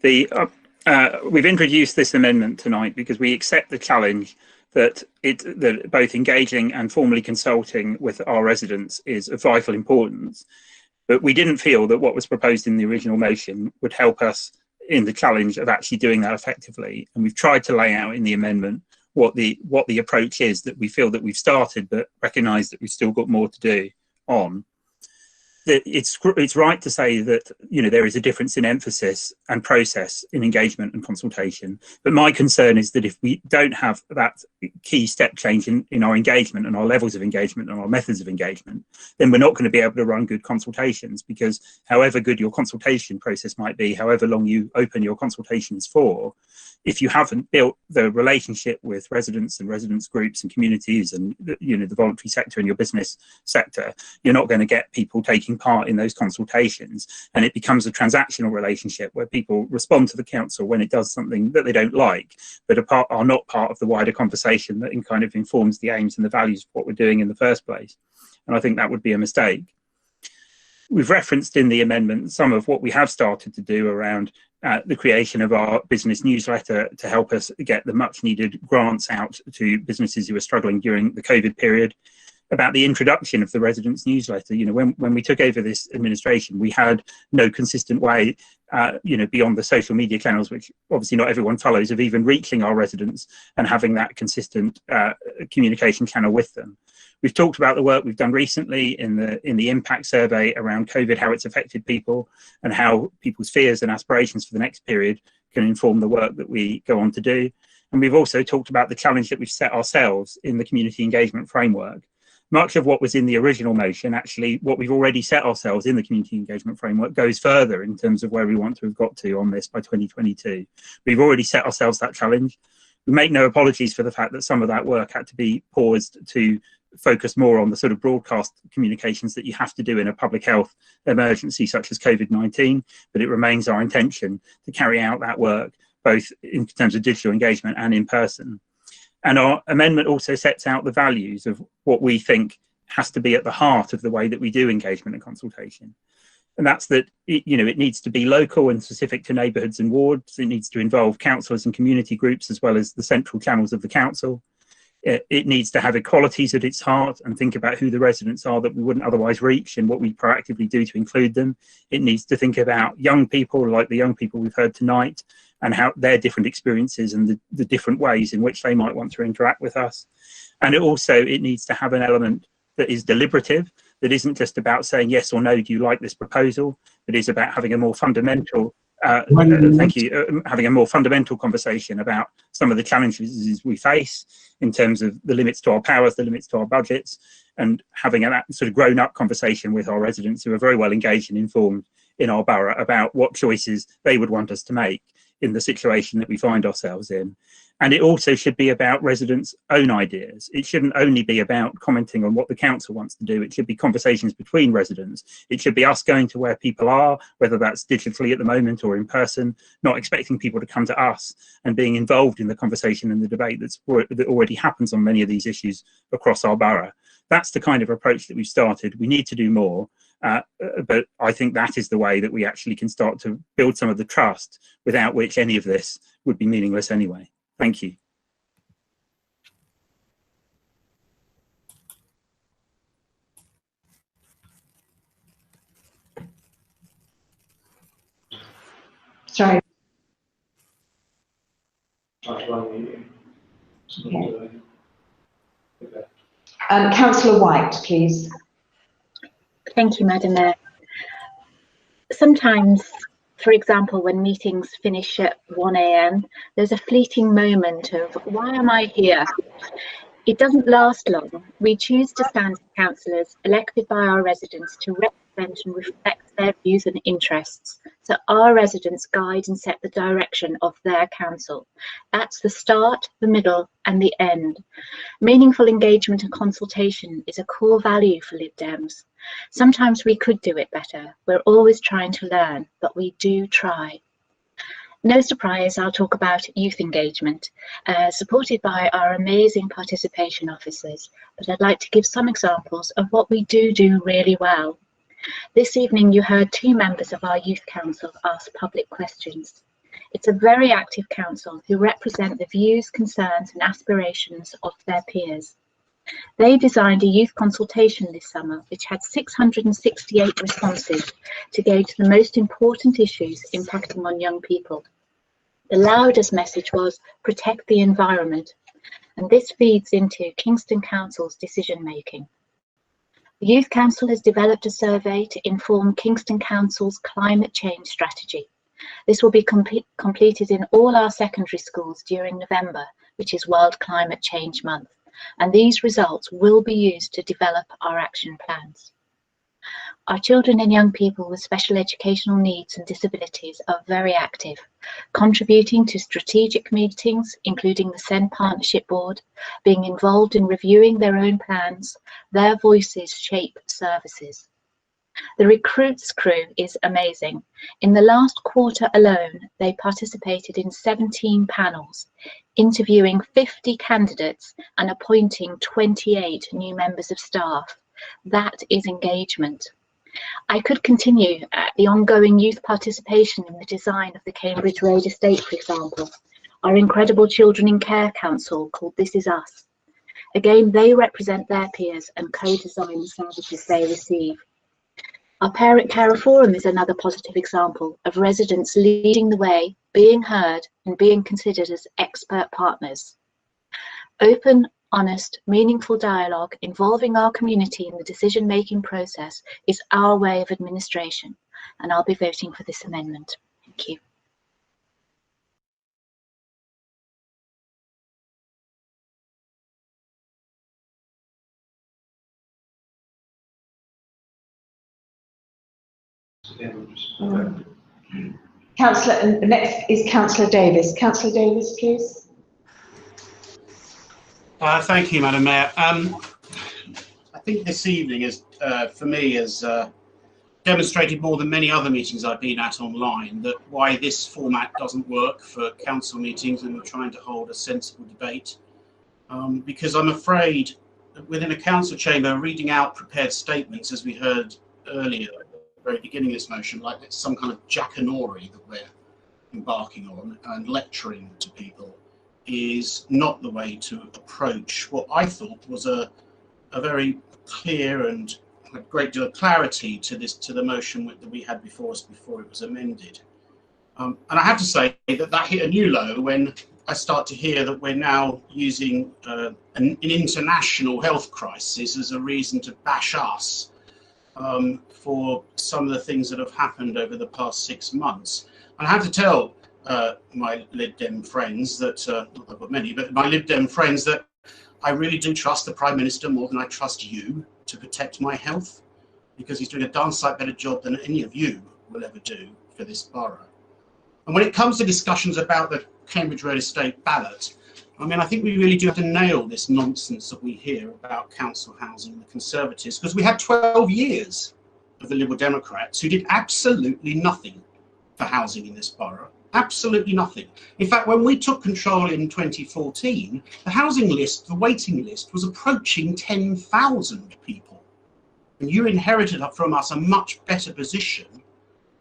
G: We've introduced this amendment tonight because we accept the challenge that both engaging and formally consulting with our residents is of vital importance. But we didn't feel that what was proposed in the original motion would help us in the challenge of actually doing that effectively. And we've tried to lay out in the amendment what the approach is that we feel that we've started, but recognise that we've still got more to do on. that it's right to say that, you know, there is a difference in emphasis and process in engagement and consultation. But my concern is that if we don't have that key step change in our engagement and our levels of engagement and our methods of engagement, then we're not going to be able to run good consultations, because however good your consultation process might be, however long you open your consultations for, if you haven't built the relationship with residents and residents groups and communities and, you know, the voluntary sector and your business sector, you're not going to get people taking part in those consultations, and it becomes a transactional relationship where people respond to the council when it does something that they don't like, but are not part of the wider conversation that kind of informs the aims and the values of what we're doing in the first place. And I think that would be a mistake. We've referenced in the amendment some of what we have started to do around the creation of our business newsletter to help us get the much needed grants out to businesses who are struggling during the COVID period. About the introduction of the residents newsletter, you know, when we took over this administration, we had no consistent way, you know, beyond the social media channels, which obviously not everyone follows, of even reaching our residents and having that consistent communication channel with them. We've talked about the work we've done recently in the impact survey around COVID, how it's affected people and how people's fears and aspirations for the next period can inform the work that we go on to do. And we've also talked about the challenge that we've set ourselves in the community engagement framework. Much of what was in the original motion, actually what we've already set ourselves in the community engagement framework, goes further in terms of where we want to have got to on this by 2022. We've already set ourselves that challenge. We make no apologies for the fact that some of that work had to be paused to focus more on the sort of broadcast communications that you have to do in a public health emergency such as COVID-19, but it remains our intention to carry out that work both in terms of digital engagement and in person. And our amendment also sets out the values of what we think has to be at the heart of the way that we do engagement and consultation. And that's that, you know, it needs to be local and specific to neighbourhoods and wards. It needs to involve councillors and community groups as well as the central channels of the council. It needs to have equalities at its heart and think about who the residents are that we wouldn't otherwise reach and what we proactively do to include them. It needs to think about young people, like the young people we've heard tonight, and how their different experiences and the different ways in which they might want to interact with us. And it needs to have an element that is deliberative, that isn't just about saying yes or no, do you like this proposal, but is about having a more fundamental having a more fundamental conversation about some of the challenges we face in terms of the limits to our powers, the limits to our budgets, and having a sort of grown-up conversation with our residents who are very well engaged and informed in our borough about what choices they would want us to make in the situation that we find ourselves in. And it also should be about residents' own ideas. It shouldn't only be about commenting on what the council wants to do. It should be conversations between residents. It should be us going to where people are, whether that's digitally at the moment or in person, not expecting people to come to us, and being involved in the conversation and the debate that already happens on many of these issues across our borough. That's the kind of approach that we've started. We need to do more. But I think that is the way that we actually can start to build some of the trust without which any of this would be meaningless anyway. Thank you.
K: Sorry. Councillor White, please.
O: Thank you, Madam Mayor. Sometimes, for example, when meetings finish at 1 AM, there's a fleeting moment of, why am I here? It doesn't last long. We choose to stand as councillors elected by our residents to represent and reflect their views and interests, so our residents guide and set the direction of their council. That's the start, the middle and the end. Meaningful engagement and consultation is a core value for Lib Dems. Sometimes we could do it better. We're always trying to learn, but we do try. No surprise, I'll talk about youth engagement, supported by our amazing participation officers, but I'd like to give some examples of what we do really well. This evening you heard 2 members of our youth council ask public questions. It's a very active council who represent the views, concerns and aspirations of their peers. They designed a youth consultation this summer which had 668 responses to gauge the most important issues impacting on young people. The loudest message was protect the environment, and this feeds into Kingston Council's decision making. The Youth Council has developed a survey to inform Kingston Council's climate change strategy. This will be completed in all our secondary schools during November, which is World Climate Change Month, and these results will be used to develop our action plans. Our children and young people with special educational needs and disabilities are very active, contributing to strategic meetings, including the SEND Partnership Board, being involved in reviewing their own plans. Their voices shape services. The recruits crew is amazing. In the last quarter alone, they participated in 17 panels, interviewing 50 candidates and appointing 28 new members of staff. That is engagement. I could continue the ongoing youth participation in the design of the Cambridge Road estate, for example. Our incredible Children in Care Council called This Is Us. Again, they represent their peers and co-design the services they receive. Our Parent Carer Forum is another positive example of residents leading the way, being heard and being considered as expert partners. Open, honest, meaningful dialogue involving our community in the decision-making process is our way of administration, and I'll be voting for this amendment. Thank you.
K: Councillor, next is Councillor Davis. Councillor Davis, please.
H: Thank you, Madam Mayor. I think this evening is, for me, has demonstrated more than many other meetings I've been at online that why this format doesn't work for council meetings and we're trying to hold a sensible debate. Because I'm afraid that within a council chamber, reading out prepared statements, as we heard earlier at the very beginning of this motion, like it's some kind of jackanory that we're embarking on and lecturing to people, is not the way to approach what I thought was a very clear and a great deal of clarity to the motion that we had before us before it was amended. And I have to say that hit a new low when I start to hear that we're now using an international health crisis as a reason to bash us for some of the things that have happened over the past 6 months. And I have to tell my Lib Dem friends that, not I've got many, but my Lib Dem friends that I really do trust the Prime Minister more than I trust you to protect my health, because he's doing a darn sight better job than any of you will ever do for this borough. And when it comes to discussions about the Cambridge Road estate ballot, I mean, I think we really do have to nail this nonsense that we hear about council housing and the Conservatives, because we had 12 years of the Liberal Democrats who did absolutely nothing for housing in this borough. Absolutely nothing. In fact, when we took control in 2014, the housing list, the waiting list, was approaching 10,000 people. And you inherited from us a much better position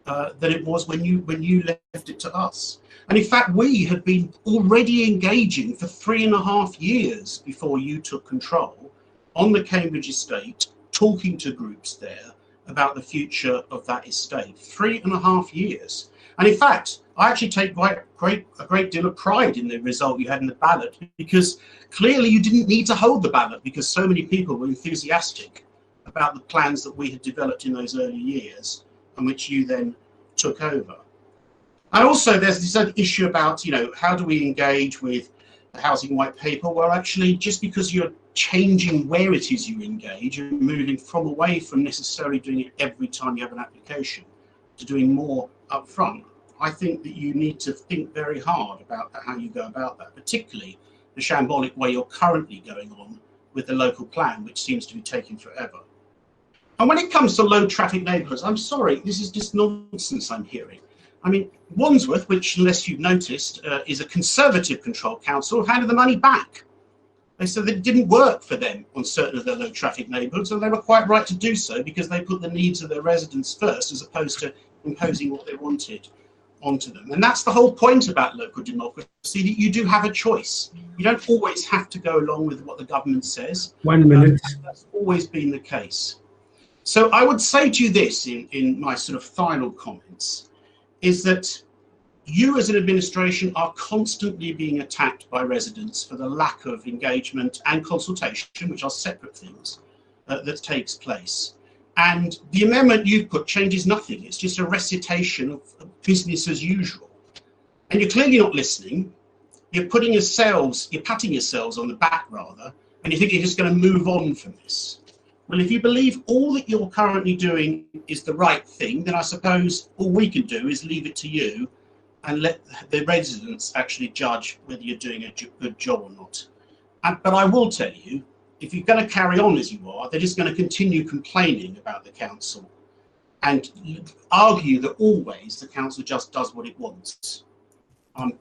H: than it was when you left it to us. And in fact, we had been already engaging for 3.5 years before you took control on the Cambridge estate, talking to groups there about the future of that estate. 3.5 years. And in fact, I actually take a great deal of pride in the result you had in the ballot, because clearly you didn't need to hold the ballot because so many people were enthusiastic about the plans that we had developed in those early years and which you then took over. And also there's this other issue about, you know, how do we engage with the housing white paper? Well, actually, just because you're changing where it is you engage and moving away from necessarily doing it every time you have an application to doing more up front, I think that you need to think very hard about how you go about that, particularly the shambolic way you're currently going on with the local plan, which seems to be taking forever. And when it comes to low traffic neighbourhoods, I'm sorry, this is just nonsense I'm hearing. I mean, Wandsworth, which, unless you've noticed, is a Conservative controlled council, have handed the money back. They said that it didn't work for them on certain of their low traffic neighbourhoods, and they were quite right to do so because they put the needs of their residents first as opposed to imposing what they wanted onto them. And that's the whole point about local democracy, that you do have a choice. You don't always have to go along with what the government says.
L: 1 minute.
H: That's always been the case. So I would say to you this in my sort of final comments, is that you as an administration are constantly being attacked by residents for the lack of engagement and consultation, which are separate things, that takes place. And the amendment you've put changes nothing. It's just a recitation of business as usual. And you're clearly not listening. You're patting yourselves on the back rather, and you think you're just going to move on from this. Well, if you believe all that you're currently doing is the right thing, then I suppose all we can do is leave it to you and let the residents actually judge whether you're doing a good job or not. But I will tell you, if you're going to carry on as you are, they're just going to continue complaining about the council and argue that always the council just does what it wants. In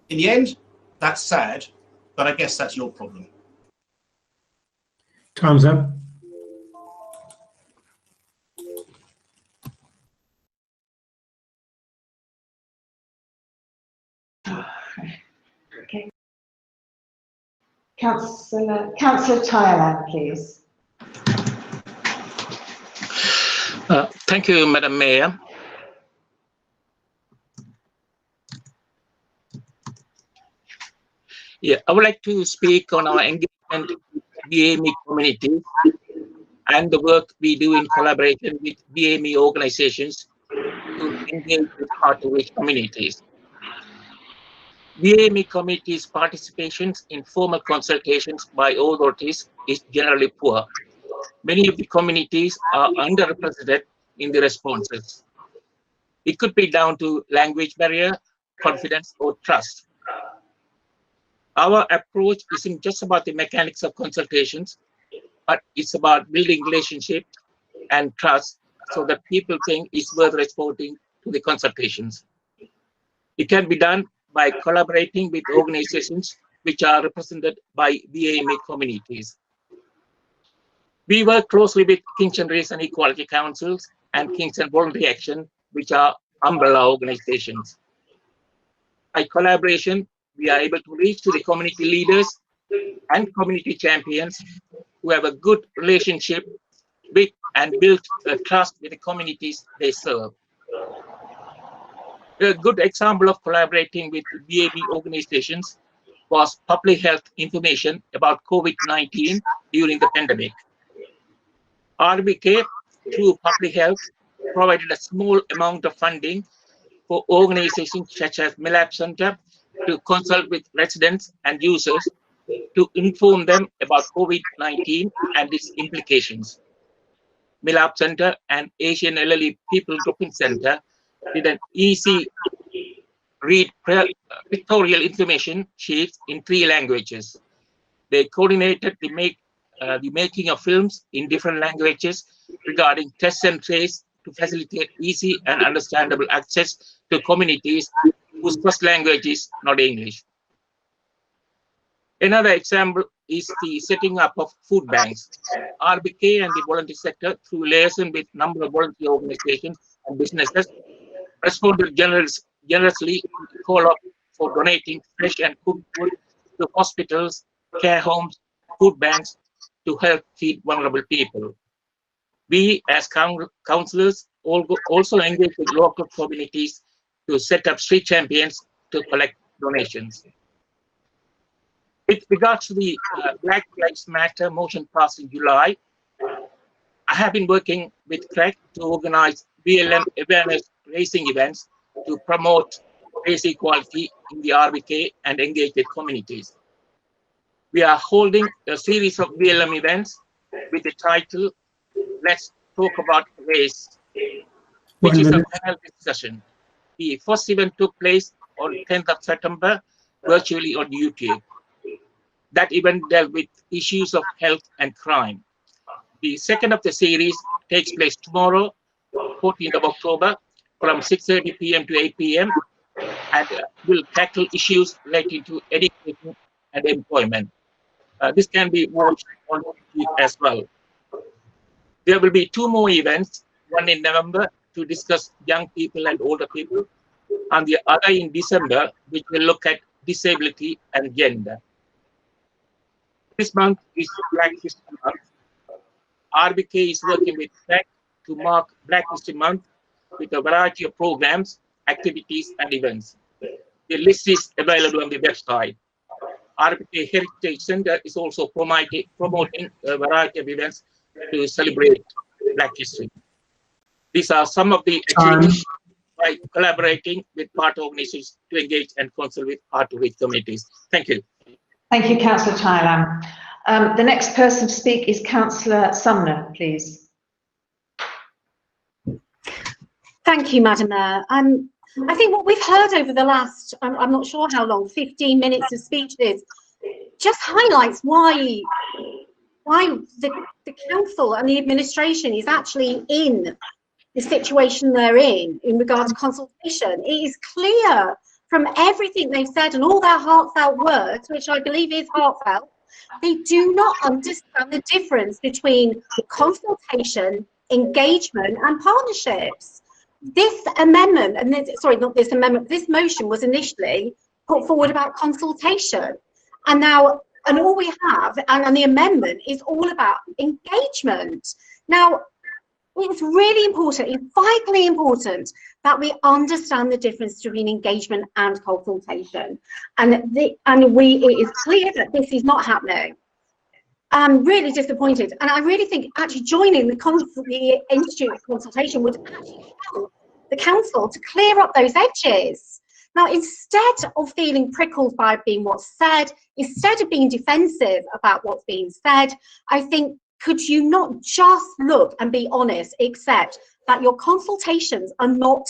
H: the end, that's sad, but I guess that's your problem.
L: Time's up.
K: Okay. Councillor Thailand, please.
V: Thank you, Madam Mayor. Yeah, I would like to speak on our engagement with BAME communities and the work we do in collaboration with BAME organizations to engage with hard-to-reach communities. BAME communities' participation in formal consultations by authorities is generally poor. Many of the communities are underrepresented in the responses. It could be down to language barrier, confidence, or trust. Our approach isn't just about the mechanics of consultations, but it's about building relationships and trust so that people think it's worth responding to the consultations. It can be done by collaborating with organizations which are represented by BAME communities. We work closely with Kingston Race and Equality Councils and Kingston Voluntary Action, which are umbrella organizations. By collaboration, we are able to reach to the community leaders and community champions who have a good relationship with and build a trust with the communities they serve. A good example of collaborating with BAME organizations was public health information about COVID-19 during the pandemic. RBK, through public health, provided a small amount of funding for organizations such as MILAP Center to consult with residents and users to inform them about COVID-19 and its implications. MILAP Center and Asian Elderly People Dropping Center did an easy read pictorial information sheets in 3 languages. They coordinated the making of films in different languages regarding tests and trace to facilitate easy and understandable access to communities whose first language is not English. Another example is the setting up of food banks. RBK and the voluntary sector, through liaison with a number of voluntary organizations and businesses, responded generously to the call up for donating fresh and cooked food to hospitals, care homes, food banks to help feed vulnerable people. We, as councillors, also engage with local communities to set up street champions to collect donations. With regards to the Black Lives Matter motion passed in July, I have been working with CREC to organize BLM awareness racing events to promote race equality in the RBK and engage with communities. We are holding a series of BLM events with the title, Let's Talk About Race, which is a panel discussion. The first event took place on 10th of September, virtually on YouTube. That event dealt with issues of health and crime. The second of the series takes place tomorrow, 14th of October, from 6:30 p.m. to 8 p.m. and will tackle issues related to education and employment. This can be watched on YouTube as well. There will be 2 more events, one in November to discuss young people and older people, and the other in December, which will look at disability and gender. This month is Black History Month. RBK is working with CREC to mark Black History Month with a variety of programs, activities, and events. The list is available on the website. RBK Heritage Center is also promoting a variety of events to celebrate Black History. These are some of the achievements by collaborating with partner organizations to engage and consult with hard-to-reach communities. Thank you.
K: Thank you, Councillor Thailand. The next person to speak is Councillor Sumner, please.
C: Thank you, Madam Mayor. I think what we've heard over the last, I'm not sure how long, 15 minutes of speeches, just highlights why the council and the administration is actually in the situation they're in regards to consultation. It is clear from everything they've said and all their heartfelt words, which I believe is heartfelt, they do not understand the difference between consultation, engagement and partnerships. This amendment, and sorry, not this amendment, this motion was initially put forward about consultation. And now, and all we have, and the amendment is all about engagement. Now, it's really important, it's vitally important that we understand the difference between engagement and consultation. And it is clear that this is not happening. I'm really disappointed, and I really think actually joining the Institute of Consultation would actually help the council to clear up those edges. Now, instead of feeling prickled by being what's said, instead of being defensive about what's being said, I think, could you not just look and be honest, accept that your consultations are not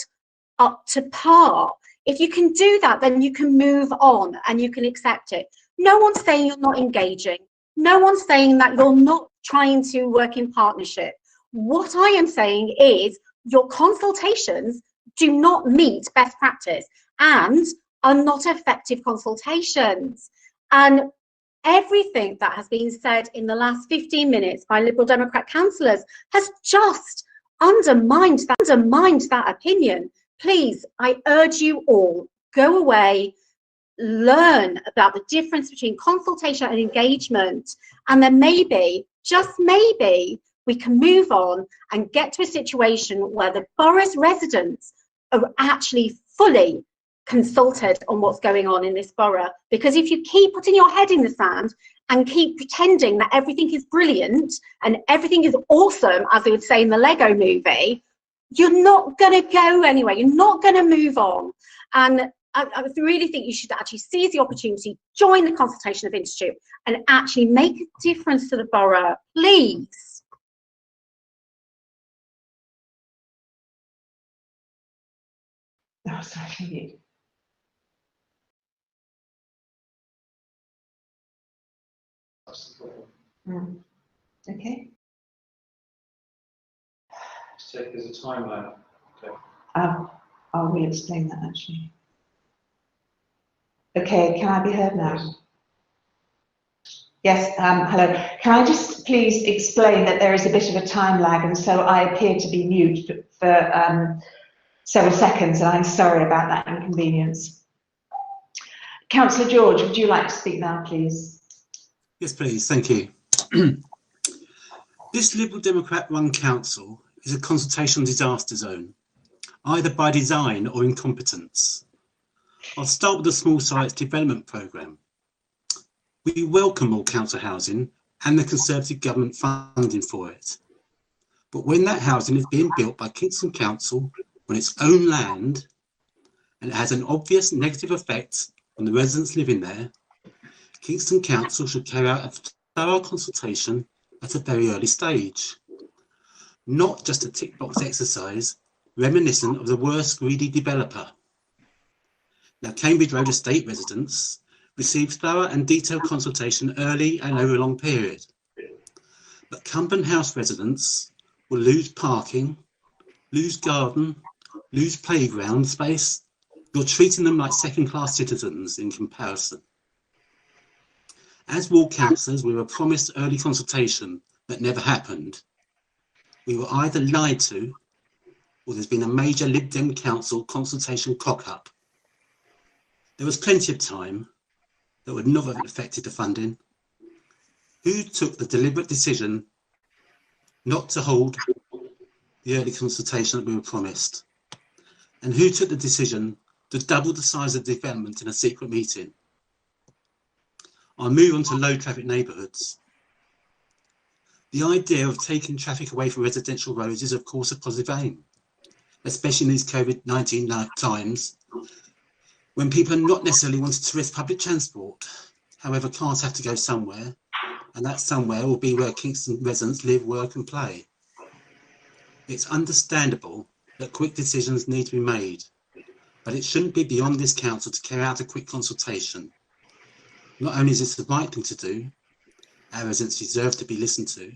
C: up to par? If you can do that, then you can move on and you can accept it. No one's saying you're not engaging. No one's saying that you're not trying to work in partnership. What I am saying is your consultations do not meet best practice and are not effective consultations. And everything that has been said in the last 15 minutes by Liberal Democrat councillors has just undermined that opinion. Please, I urge you all, go away, learn about the difference between consultation and engagement, and then maybe, just maybe, we can move on and get to a situation where the borough's residents are actually fully consulted on what's going on in this borough. Because if you keep putting your head in the sand and keep pretending that everything is brilliant and everything is awesome, as they would say in the Lego movie, you're not going to go anywhere. You're not going to move on. And I really think you should actually seize the opportunity, join the Consultation of Institute and actually make a difference to the borough, please.
K: Oh, sorry. Okay.
A: So there's a timeline. Okay.
K: I will explain that actually. Okay, can I be heard now? Yes, hello. Can I just please explain that there is a bit of a time lag, and so I appear to be mute for several seconds, and I'm sorry about that inconvenience. Councillor George, would you like to speak now, please?
D: Yes, please. Thank you. This Liberal Democrat-run council is a consultation disaster zone, either by design or incompetence. I'll start with the Small Sites Development Programme. We welcome more council housing and the Conservative government funding for it. But when that housing is being built by Kingston Council on its own land, and it has an obvious negative effect on the residents living there, Kingston Council should carry out a thorough consultation at a very early stage, not just a tick box exercise reminiscent of the worst greedy developer. Now, Cambridge Road Estate residents received thorough and detailed consultation early and over a long period. But Cumberland House residents will lose parking, lose garden, lose playground space. You're treating them like second-class citizens in comparison. As ward councillors, we were promised early consultation that never happened. We were either lied to, or there's been a major Lib Dem council consultation cock-up. There was plenty of time that would not have affected the funding. Who took the deliberate decision not to hold the early consultation that we were promised? And who took the decision to double the size of the development in a secret meeting? I'll move on to low traffic neighbourhoods. The idea of taking traffic away from residential roads is of course a positive aim, especially in these COVID-19 times when people are not necessarily wanting to risk public transport. However, cars have to go somewhere, and that somewhere will be where Kingston residents live, work and play. It's understandable that quick decisions need to be made, but it shouldn't be beyond this council to carry out a quick consultation. Not only is this the right thing to do, our residents deserve to be listened to,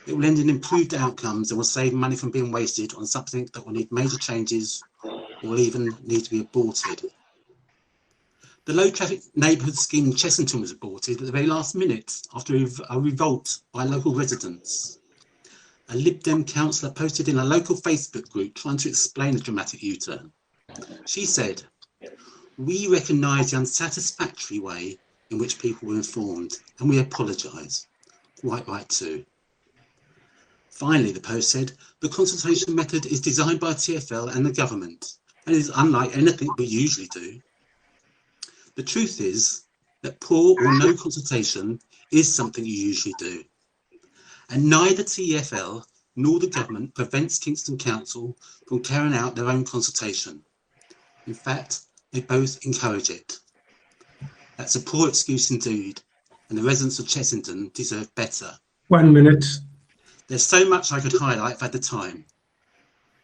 D: it will end in improved outcomes and will save money from being wasted on something that will need major changes or even need to be aborted. The low traffic neighbourhood scheme in Chessington was aborted at the very last minute after a revolt by local residents. A Lib Dem councillor posted in a local Facebook group trying to explain the dramatic U-turn. She said, "We recognise the unsatisfactory way in which people were informed and we apologise." Quite right too. Finally, the post said, "The consultation method is designed by TfL and the government and is unlike anything we usually do." The truth is that poor or no consultation is something you usually do. And neither TfL nor the government prevents Kingston Council from carrying out their own consultation. In fact, they both encourage it. That's a poor excuse indeed, and the residents of Chessington deserve better.
L: 1 minute.
D: There's so much I could highlight at the time,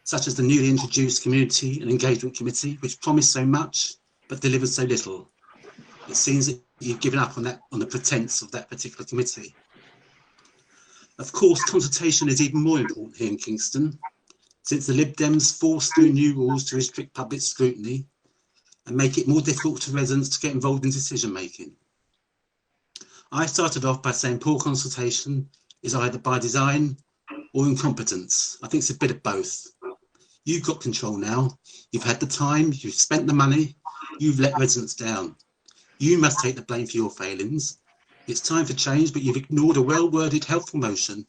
D: such as the newly introduced Community and Engagement Committee, which promised so much but delivered so little. It seems that you've given up on the pretence of that particular committee. Of course, consultation is even more important here in Kingston, since the Lib Dems forced through new rules to restrict public scrutiny and make it more difficult for residents to get involved in decision making. I started off by saying poor consultation is either by design or incompetence. I think it's a bit of both. You've got control now. You've had the time, you've spent the money, you've let residents down. You must take the blame for your failings. It's time for change, but you've ignored a well-worded, helpful motion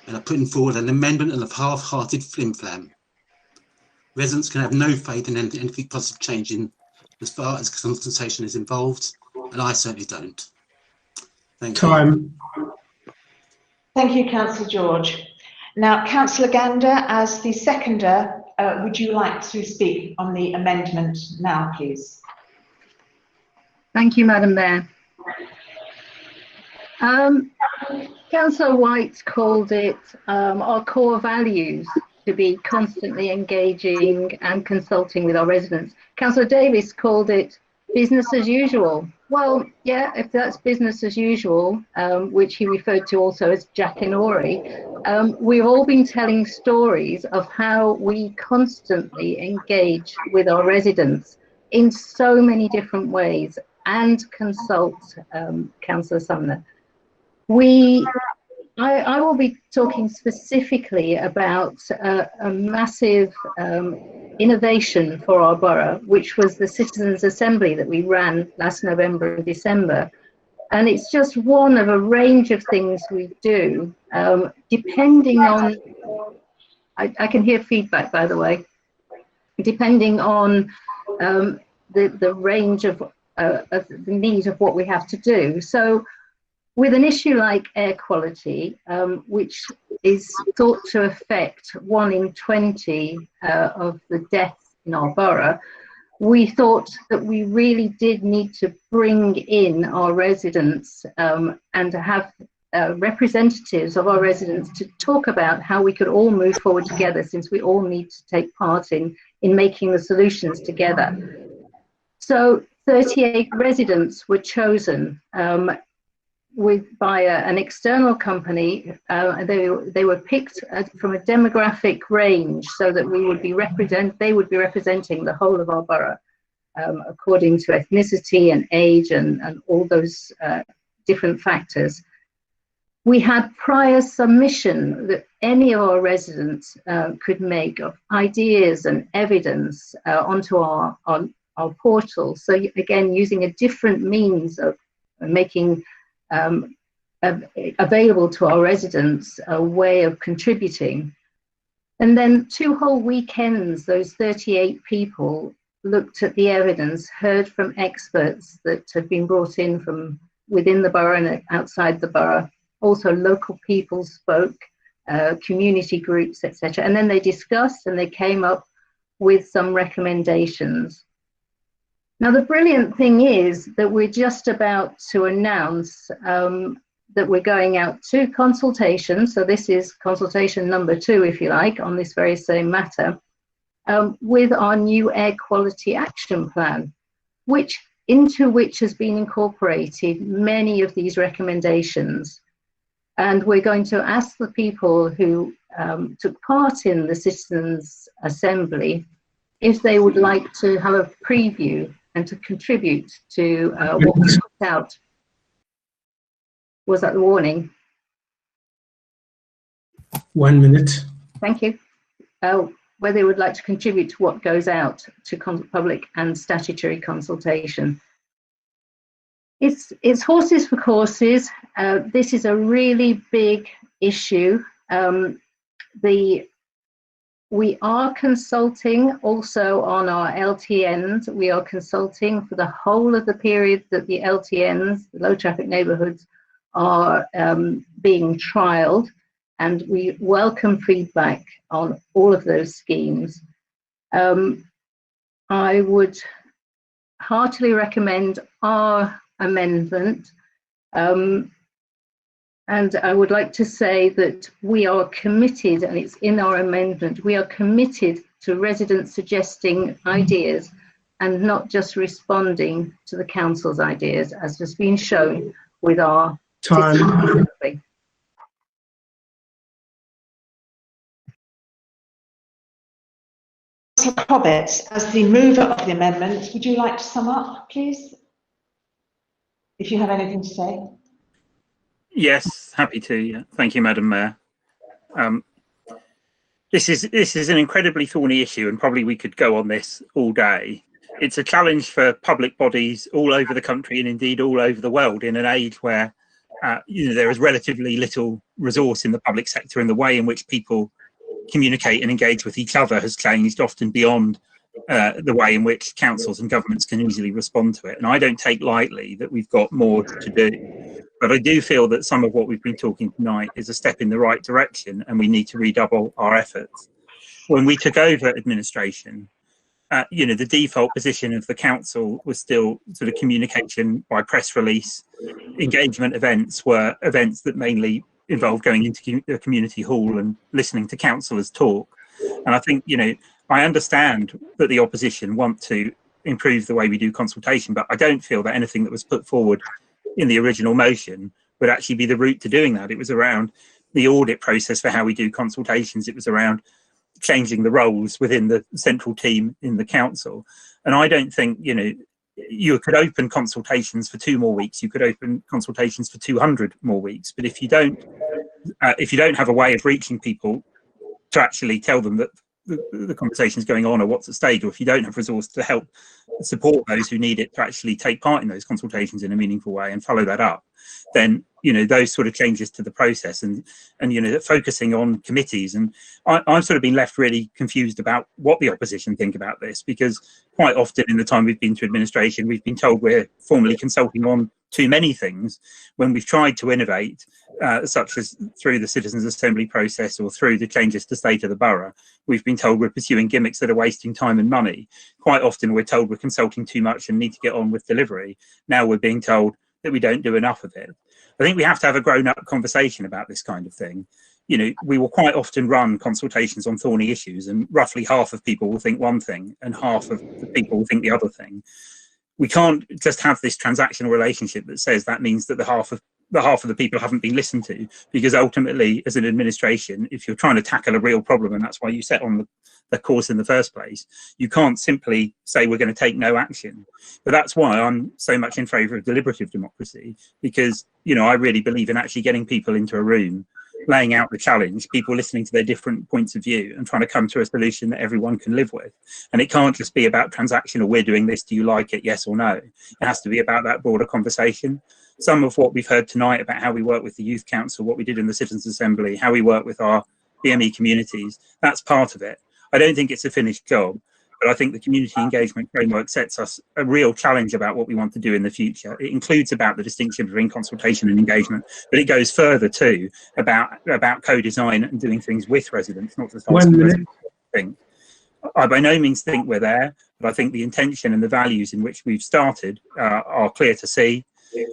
D: and are putting forward an amendment of half-hearted flim-flam. Residents can have no faith in anything positive changing as far as consultation is involved, and I certainly don't. Thank you.
L: Time.
K: Thank you, Councillor George. Now, Councillor Gander, as the seconder, would you like to speak on the amendment now, please?
M: Thank you, Madam Mayor. Councillor White called it our core values to be constantly engaging and consulting with our residents. Councillor Davis called it business as usual. Well, yeah, if that's business as usual, which he referred to also as Jack and Ori, we've all been telling stories of how we constantly engage with our residents in so many different ways and consult Councillor Sumner. I will be talking specifically about a massive innovation for our borough, which was the Citizens' Assembly that we ran last November and December. And it's just one of a range of things we do, depending on, I can hear feedback, by the way, depending on the range of the need of what we have to do. So with an issue like air quality, which is thought to affect 1 in 20 of the deaths in our borough, we thought that we really did need to bring in our residents and to have representatives of our residents to talk about how we could all move forward together, since we all need to take part in making the solutions together. So 38 residents were chosen by an external company. They were picked from a demographic range so that they would be representing the whole of our borough according to ethnicity and age and all those different factors. We had prior submission that any of our residents could make of ideas and evidence onto our portal. So again, using a different means of making available to our residents a way of contributing. And then 2 whole weekends, those 38 people looked at the evidence, heard from experts that had been brought in from within the borough and outside the borough, Also, local people spoke, community groups, etc. And then they discussed and they came up with some recommendations. Now, the brilliant thing is that we're just about to announce that we're going out to consultation. So this is consultation number 2, if you like, on this very same matter, with our new air quality action plan, into which has been incorporated many of these recommendations. And we're going to ask the people who took part in the Citizens' Assembly if they would like to have a preview and to contribute to what we put out. Was that the warning?
L: 1 minute.
M: Thank you. Where they would like to contribute to what goes out to public and statutory consultation. It's horses for courses. This is a really big issue. We are consulting also on our LTNs. We are consulting for the whole of the period that the LTNs, the low traffic neighbourhoods, are being trialled, and we welcome feedback on all of those schemes. I would heartily recommend our amendment, and I would like to say that we are committed, and it's in our amendment, we are committed to residents suggesting ideas and not just responding to the council's ideas, as has been shown with our
L: time.
K: Councillor Cobbett, as the mover of the amendment, would you like to sum up, please? If you have anything to say.
G: Yes, happy to. Yeah. Thank you, Madam Mayor. This is an incredibly thorny issue, and probably we could go on this all day. It's a challenge for public bodies all over the country and indeed all over the world in an age where there is relatively little resource in the public sector, and the way in which people communicate and engage with each other has changed often beyond the way in which councils and governments can easily respond to it. And I don't take lightly that we've got more to do, but I do feel that some of what we've been talking tonight is a step in the right direction, and we need to redouble our efforts. When we took over administration, the default position of the council was still sort of communication by press release. Engagement events were events that mainly involved going into a community hall and listening to councillors talk. And I think, I understand that the opposition want to improve the way we do consultation, but I don't feel that anything that was put forward in the original motion would actually be the route to doing that. It was around the audit process for how we do consultations. It was around changing the roles within the central team in the council. And I don't think, you could open consultations for 2 more weeks, you could open consultations for 200 more weeks, but if you don't have a way of reaching people to actually tell them that the conversation is going on or what's at stake, or if you don't have resource to help support those who need it to actually take part in those consultations in a meaningful way and follow that up, then those sort of changes to the process and focusing on committees. And I've sort of been left really confused about what the opposition think about this, because quite often in the time we've been to administration, we've been told we're formally consulting on too many things, when we've tried to innovate, such as through the Citizens' Assembly process or through the changes to state of the borough. We've been told we're pursuing gimmicks that are wasting time and money. Quite often we're told we're consulting too much and need to get on with delivery. Now we're being told that we don't do enough of it. I think we have to have a grown-up conversation about this kind of thing. We will quite often run consultations on thorny issues, and roughly half of people will think one thing and half of the people will think the other thing. We can't just have this transactional relationship that says that means that the half of the people haven't been listened to, because ultimately, as an administration, if you're trying to tackle a real problem, and that's why you set on the course in the first place, you can't simply say we're going to take no action. But that's why I'm so much in favour of deliberative democracy, because I really believe in actually getting people into a room, laying out the challenge, people listening to their different points of view and trying to come to a solution that everyone can live with. And it can't just be about transactional, we're doing this, do you like it, yes or no? It has to be about that broader conversation. Some of what we've heard tonight about how we work with the Youth Council, what we did in the Citizens' Assembly, how we work with our BME communities, that's part of it. I don't think it's a finished job, but I think the community engagement framework sets us a real challenge about what we want to do in the future. It includes about the distinction between consultation and engagement, but it goes further too about co-design and doing things with residents, not just asking residents to think. I by no means think we're there, but I think the intention and the values in which we've started are clear to see.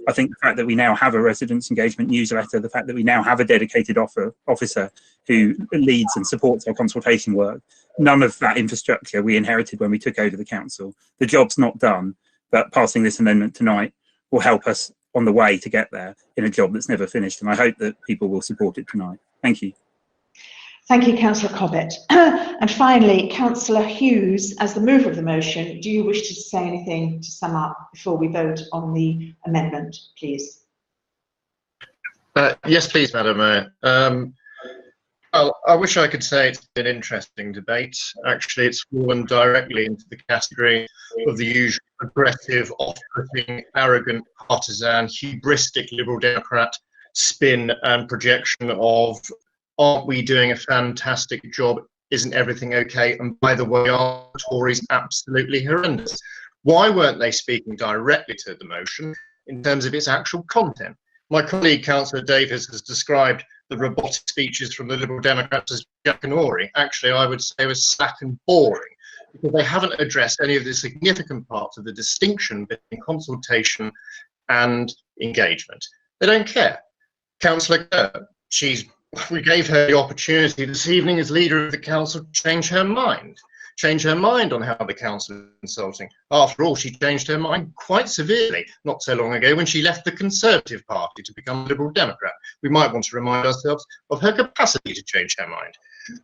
G: I think the fact that we now have a residents engagement newsletter, the fact that we now have a dedicated officer who leads and supports our consultation work, none of that infrastructure we inherited when we took over the council. The job's not done, but passing this amendment tonight will help us on the way to get there in a job that's never finished. And I hope that people will support it tonight. Thank you.
K: Thank you, Councillor Cobbett. And finally, Councillor Hughes, as the mover of the motion, do you wish to say anything to sum up before we vote on the amendment, please?
I: Yes, please, Madam Mayor. Well, I wish I could say it's been an interesting debate. Actually, it's fallen directly into the category of the usual aggressive, off-putting, arrogant, partisan, hubristic Liberal Democrat spin and projection of, aren't we doing a fantastic job? Isn't everything okay? And by the way, are Tories absolutely horrendous? Why weren't they speaking directly to the motion in terms of its actual content? My colleague, Councillor Davies, has described the robotic speeches from the Liberal Democrats as jackanory. Actually, I would say was slack and boring, because they haven't addressed any of the significant parts of the distinction between consultation and engagement. They don't care. Councillor Kerr, we gave her the opportunity this evening as leader of the council to change her mind on how the council is consulting. After all, she changed her mind quite severely not so long ago when she left the Conservative Party to become a Liberal Democrat. We might want to remind ourselves of her capacity to change her mind.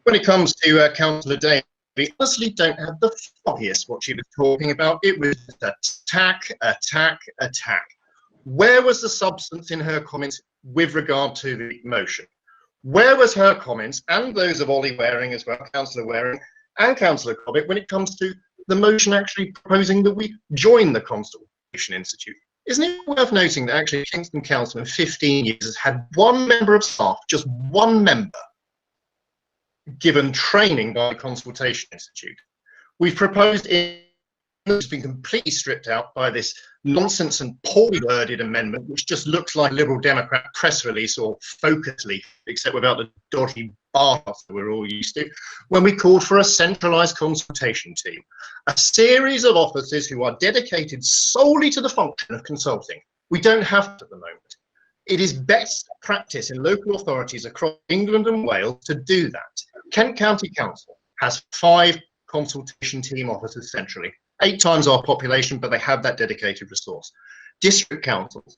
I: When it comes to Councillor Davies, we honestly don't have the foggiest what she was talking about. It was attack, attack, attack. Where was the substance in her comments with regard to the motion? Where was her comments, and those of Ollie Waring as well, Councillor Waring, and Councillor Cobbett, when it comes to the motion actually proposing that we join the Consultation Institute? Isn't it worth noting that actually Kingston Council in 15 years has had one member of staff, just one member, given training by the Consultation Institute? We've proposed it's been completely stripped out by this nonsense and poorly worded amendment, which just looks like a Liberal Democrat press release or focus leaf, except without the dodgy bar that we're all used to, when we called for a centralised consultation team, a series of officers who are dedicated solely to the function of consulting. We don't have it at the moment. It is best practice in local authorities across England and Wales to do that. Kent County Council has 5 consultation team officers centrally. 8 times our population, but they have that dedicated resource. District councils,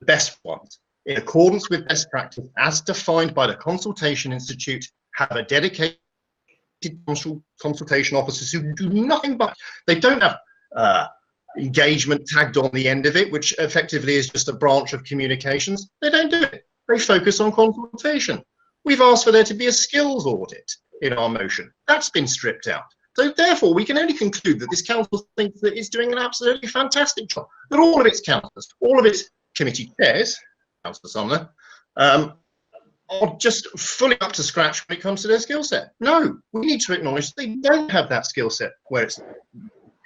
I: the best ones, in accordance with best practice as defined by the Consultation Institute, have a dedicated consultation officers who do nothing but, they don't have engagement tagged on the end of it, which effectively is just a branch of communications. They don't do it. They focus on consultation. We've asked for there to be a skills audit in our motion. That's been stripped out. So therefore, we can only conclude that this council thinks that it's doing an absolutely fantastic job, that all of its councillors, all of its committee chairs, Councillor Sumner, are just fully up to scratch when it comes to their skill set. No, we need to acknowledge they don't have that skill set where it's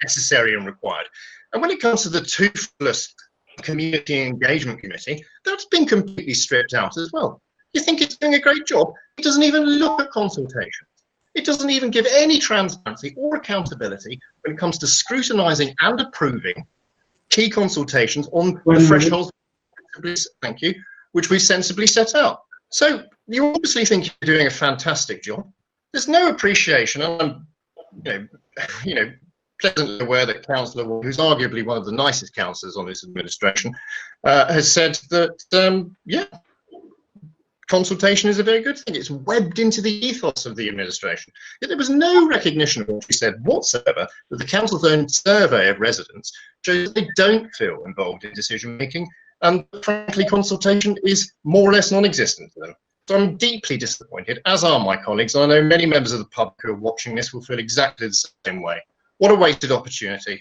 I: necessary and required. And when it comes to the toothless community engagement committee, that's been completely stripped out as well. You think it's doing a great job? It doesn't even look at consultation. It doesn't even give any transparency or accountability when it comes to scrutinising and approving key consultations on the thresholds, thank you, which we sensibly set out. So you obviously think you're doing a fantastic job. There's no appreciation, and I'm, pleasantly aware that Councillor, who's arguably one of the nicest councillors on this administration, has said that yeah, consultation is a very good thing. It's webbed into the ethos of the administration. Yet there was no recognition of what she said whatsoever, that the council's own survey of residents shows they don't feel involved in decision making, and frankly consultation is more or less non-existent to them. So I'm deeply disappointed, as are my colleagues. I know many members of the public who are watching this will feel exactly the same way. What a wasted opportunity.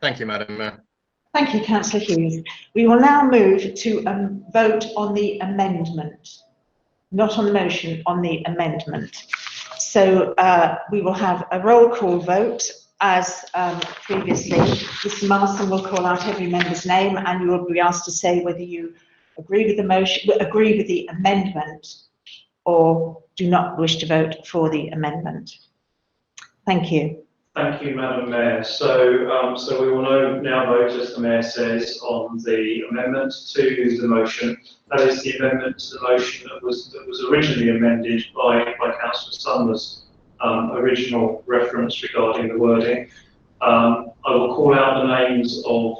I: Thank you, Madam Mayor.
K: Thank you, Councillor Hughes. We will now move to vote on the amendment, not on the motion, on the amendment. So we will have a roll call vote as previously. Mr. Marston will call out every member's name, and you will be asked to say whether you agree with the motion, agree with the amendment, or do not wish to vote for the amendment. Thank you.
A: Thank you, Madam Mayor. So we will now vote, as the Mayor says, on the amendment to the motion. That is the amendment to the motion that was originally amended by Councillor Summers' original reference regarding the wording. I will call out the names of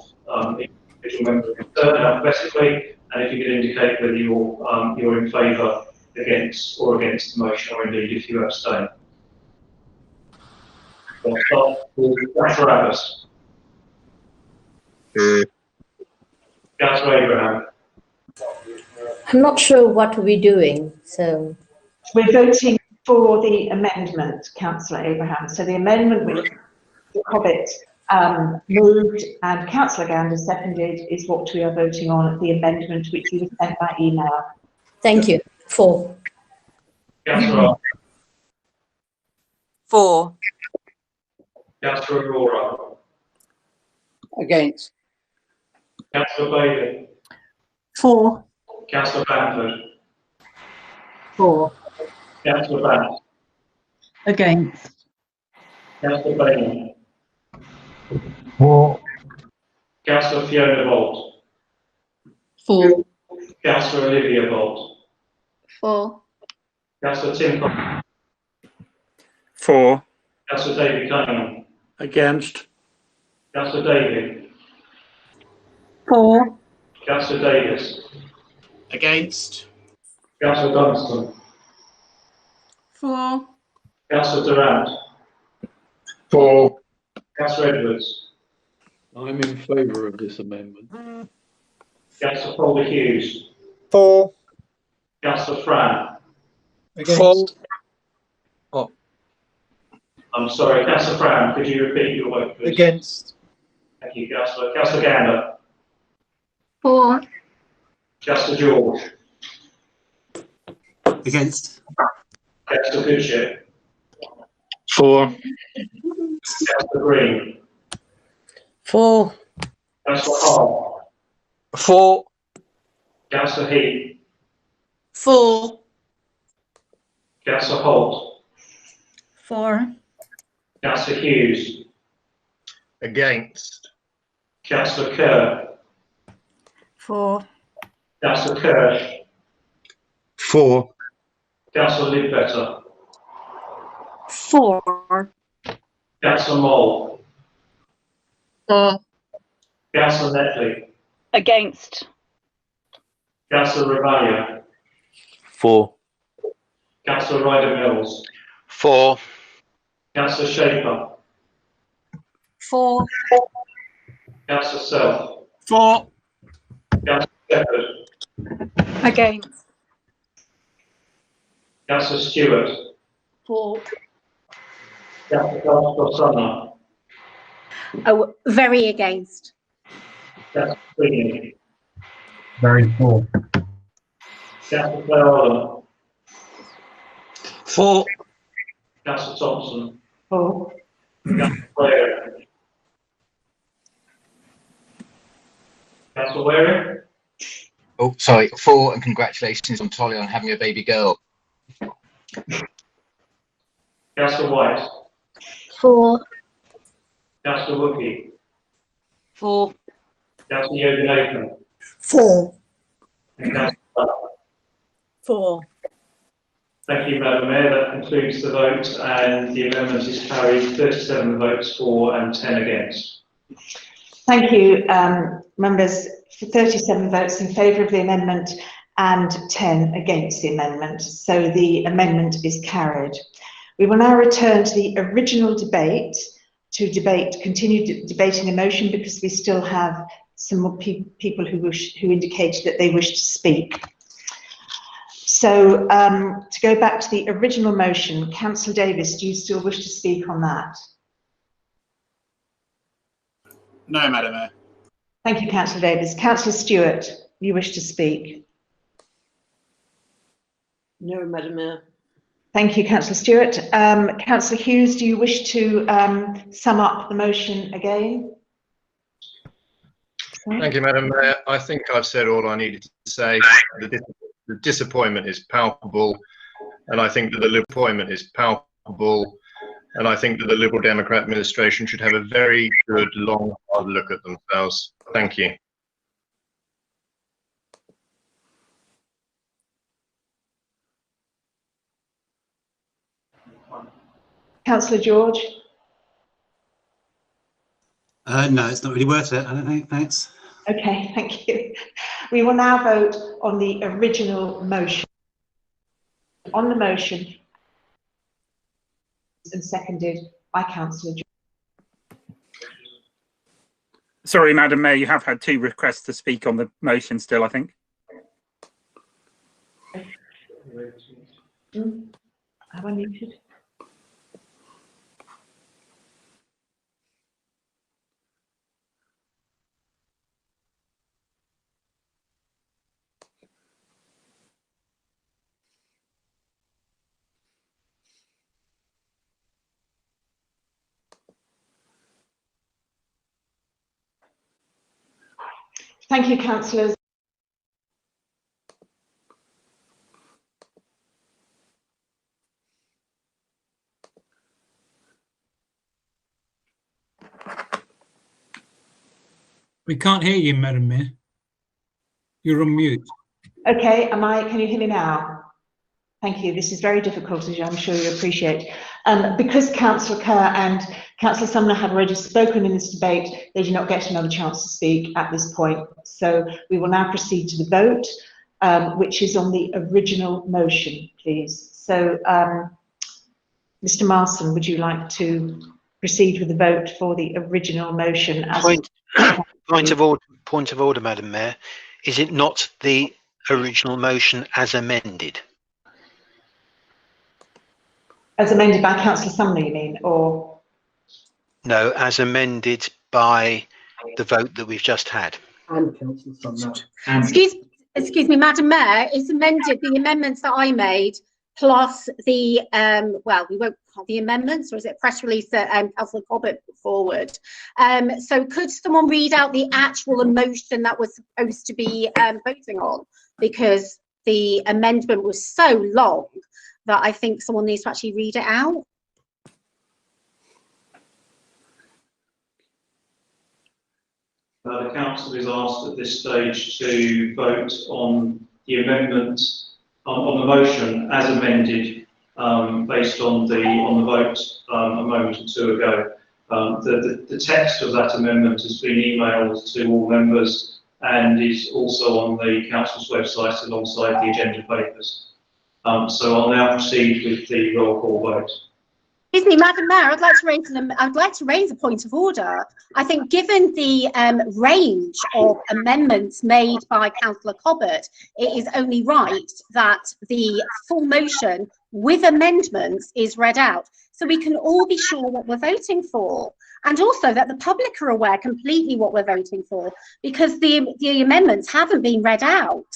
A: individual members concerned alphabetically, and if you could indicate whether you're in favour, against the motion, or indeed if you abstain. We'll start with Councillor Abbas. Councillor Abraham.
N: I'm not sure what we're doing, so.
K: We're voting for the amendment, Councillor Abraham. So the amendment which the Hobbit moved and Councillor Gander seconded is what we are voting on, the amendment which you were sent by email.
N: Thank you. 4.
A: Councillor.
P: 4.
A: Councillor Aurora.
P: Against.
A: Councillor Bailey.
E: 4.
A: Councillor Bamford.
P: 4.
A: Councillor Bass.
P: Against.
A: Councillor Bailey.
P: 4.
A: Councillor Fiona Bolt.
P: 4.
A: Councillor Olivia Bolt.
O: 4.
A: Councillor Tim Cox.
G: 4.
A: Councillor David Cunningham.
S: Against.
A: Councillor David.
E: 4.
A: Councillor Davis.
H: Against.
A: Councillor Dunstan.
F: 4.
A: Councillor Durant.
W: 4.
A: Councillor Edwards.
W: I'm in favour of this amendment.
A: Councillor Folder Hughes.
P: 4.
A: Councillor Fran.
P: Against.
W: Oh.
A: I'm sorry, Councillor Fran, could you repeat your vote, please?
P: Against.
A: Thank you, Councillor. Councillor Gander.
O: 4.
A: Councillor George.
D: Against.
A: Councillor Goodship.
W: 4.
A: Councillor Green.
P: 4.
A: Councillor Hall.
P: 4.
A: Councillor Heath.
P: 4.
A: Councillor Holt.
F: 4.
A: Councillor Hughes.
I: Against.
A: Councillor Kerr.
F: 4.
A: Councillor Kirsch.
W: 4.
A: Councillor Lidbetter.
F: 4.
A: Councillor Moll.
P: 4.
A: Councillor Netley.
P: Against.
A: Councillor Ravalia.
W: 4.
A: Councillor Ryder Mills.
W: 4.
A: Councillor Schaefer.
F: 4.
A: Councillor Self.
S: 4.
A: Councillor Shepherd.
F: Against.
A: Councillor Stewart.
F: 4.
A: Councillor Sumner.
C: Oh, very against.
A: Councillor Sweeney.
W: Very 4.
A: Councillor Clare.
P: 4.
A: Councillor Thompson.
K: 4.
A: Councillor Waring. Councillor Waring.
J: Oh, sorry, 4, and congratulations on Tolly on having a baby girl.
A: Councillor White.
O: 4.
A: Councillor Wookey.
P: 4.
A: Councillor Yoganathan.
N: 4.
A: And Councillor Butt.
F: 4.
A: Thank you, Madam Mayor. That concludes the vote, and the amendment is carried 37 votes for and 10 against.
K: Thank you, members, for 37 votes in favour of the amendment and 10 against the amendment. So the amendment is carried. We will now return to the original debate to continue debating the motion, because we still have some more people who indicated that they wish to speak. So to go back to the original motion, Councillor Davis, do you still wish to speak on that?
H: No, Madam Mayor.
K: Thank you, Councillor Davis. Councillor Stewart, you wish to speak?
P: No, Madam Mayor.
K: Thank you, Councillor Stewart. Councillor Hughes, do you wish to sum up the motion again?
I: Thank you, Madam Mayor. I think I've said all I needed to say. The disappointment is palpable, and I think that the disappointment is palpable, and I think that the Liberal Democrat administration should have a very good, long, hard look at themselves. Thank you.
K: Councillor George?
D: No, it's not really worth it, I don't think. Thanks.
K: Okay, thank you. We will now vote on the original motion. On the motion, and seconded by Councillor George.
G: Sorry, Madam Mayor, you have had 2 requests to speak on the motion still, I think.
K: Have I muted? Thank you, councillors.
L: We can't hear you, Madam Mayor. You're on mute.
K: Okay, can you hear me now? Thank you. This is very difficult, as I'm sure you appreciate. Because Councillor Kerr and Councillor Sumner have already spoken in this debate, they do not get another chance to speak at this point. So we will now proceed to the vote, which is on the original motion, please. So, Mr. Marston, would you like to proceed with the vote for the original motion? As
B: Point of order, Madam Mayor. Is it not the original motion as amended?
K: As amended by Councillor Sumner, you mean, or?
B: No, as amended by the vote that we've just had.
L: And Councillor Sumner.
C: Excuse me, Madam Mayor, it's amended, the amendments that I made, plus the, well, we won't have the amendments, or is it a press release that Councillor Cobbett put forward? So could someone read out the actual motion that was supposed to be voting on? Because the amendment was so long that I think someone needs to actually read it out.
A: The council is asked at this stage to vote on the amendment on the motion as amended, based on the vote a moment or 2 ago. The text of that amendment has been emailed to all members and is also on the council's website alongside the agenda papers. So I'll now proceed with the roll call vote.
C: Excuse me, Madam Mayor, I'd like to raise a point of order. I think given the range of amendments made by Councillor Cobbett, it is only right that the full motion with amendments is read out, so we can all be sure what we're voting for, and also that the public are aware completely what we're voting for, because the amendments haven't been read out.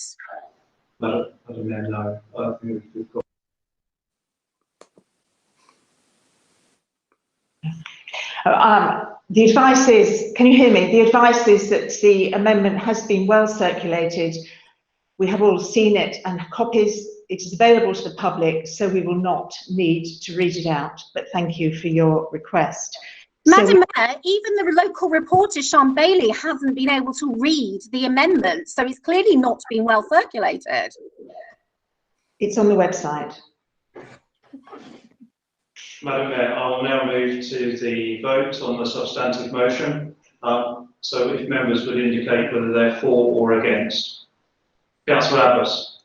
A: Madam Mayor, no. I think we've got.
K: The advice is, can you hear me? The advice is that the amendment has been well circulated. We have all seen it and copies. It is available to the public, so we will not need to read it out. But thank you for your request.
C: Madam Mayor, even the local reporter, Sean Bailey, hasn't been able to read the amendment, so it's clearly not been well circulated. It's
K: on the website.
A: Madam Mayor, I will now move to the vote on the substantive motion. So if members would indicate whether they're for or against. Councillor Abbas.